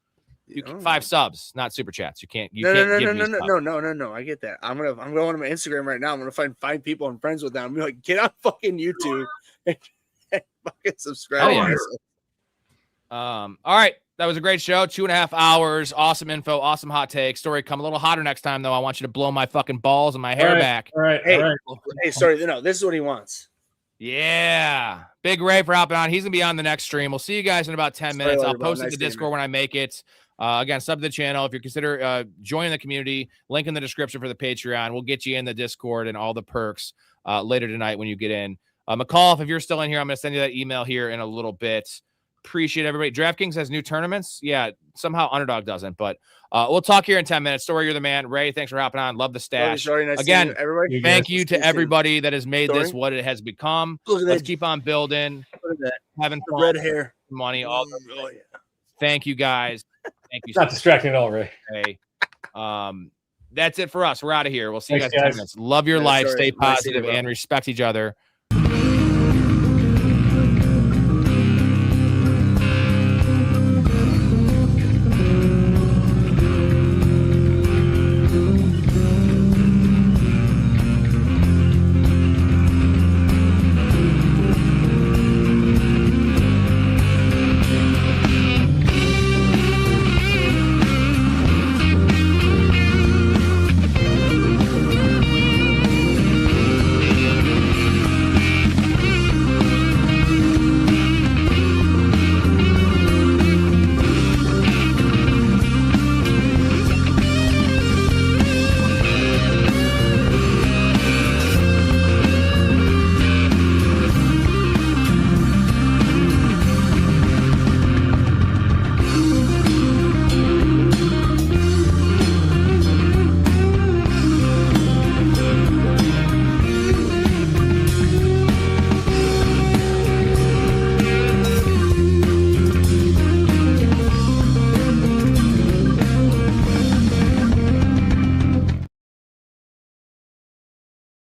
5 subs, not super chats. You can't. No. I get that. I'm going to my Instagram right now. I'm going to find people and friends with them. I'm like, get on fucking YouTube and fucking subscribe. All right. That was a great show. 2.5 hours. Awesome info. Awesome hot take. Storey, come a little hotter next time, though. I want you to blow my fucking balls and my hair back. All right. Hey, sorry. No, this is what he wants. Yeah. Big Ray for hopping on. He's going to be on the next stream. We'll see you guys in about 10 minutes. I'll post it to the Discord when I make it. Again, sub to the channel. If you consider joining the community, link in the description for the Patreon. We'll get you in the Discord and all the perks later tonight when you get in. McCall, if you're still in here, I'm going to send you that email here in a little bit. Appreciate everybody. DraftKings has new tournaments. Yeah, somehow Underdog doesn't, but we'll talk here in 10 minutes. Storey, you're the man. Ray, thanks for hopping on. Love the stash. Nice Again, everybody. thank you to everybody that has made this what it has become. Look at Let's that. keep on building. Look at that. Having The fun, red hair. money, all those Oh, things. Thank you guys. Thank you. Not distracting at all, Ray. Hey, that's it for us. We're out of here. We'll see you Thanks, guys in 10 guys. minutes. Love your Yeah, life. sorry. Stay Nice seeing you, positive bro. and respect each other.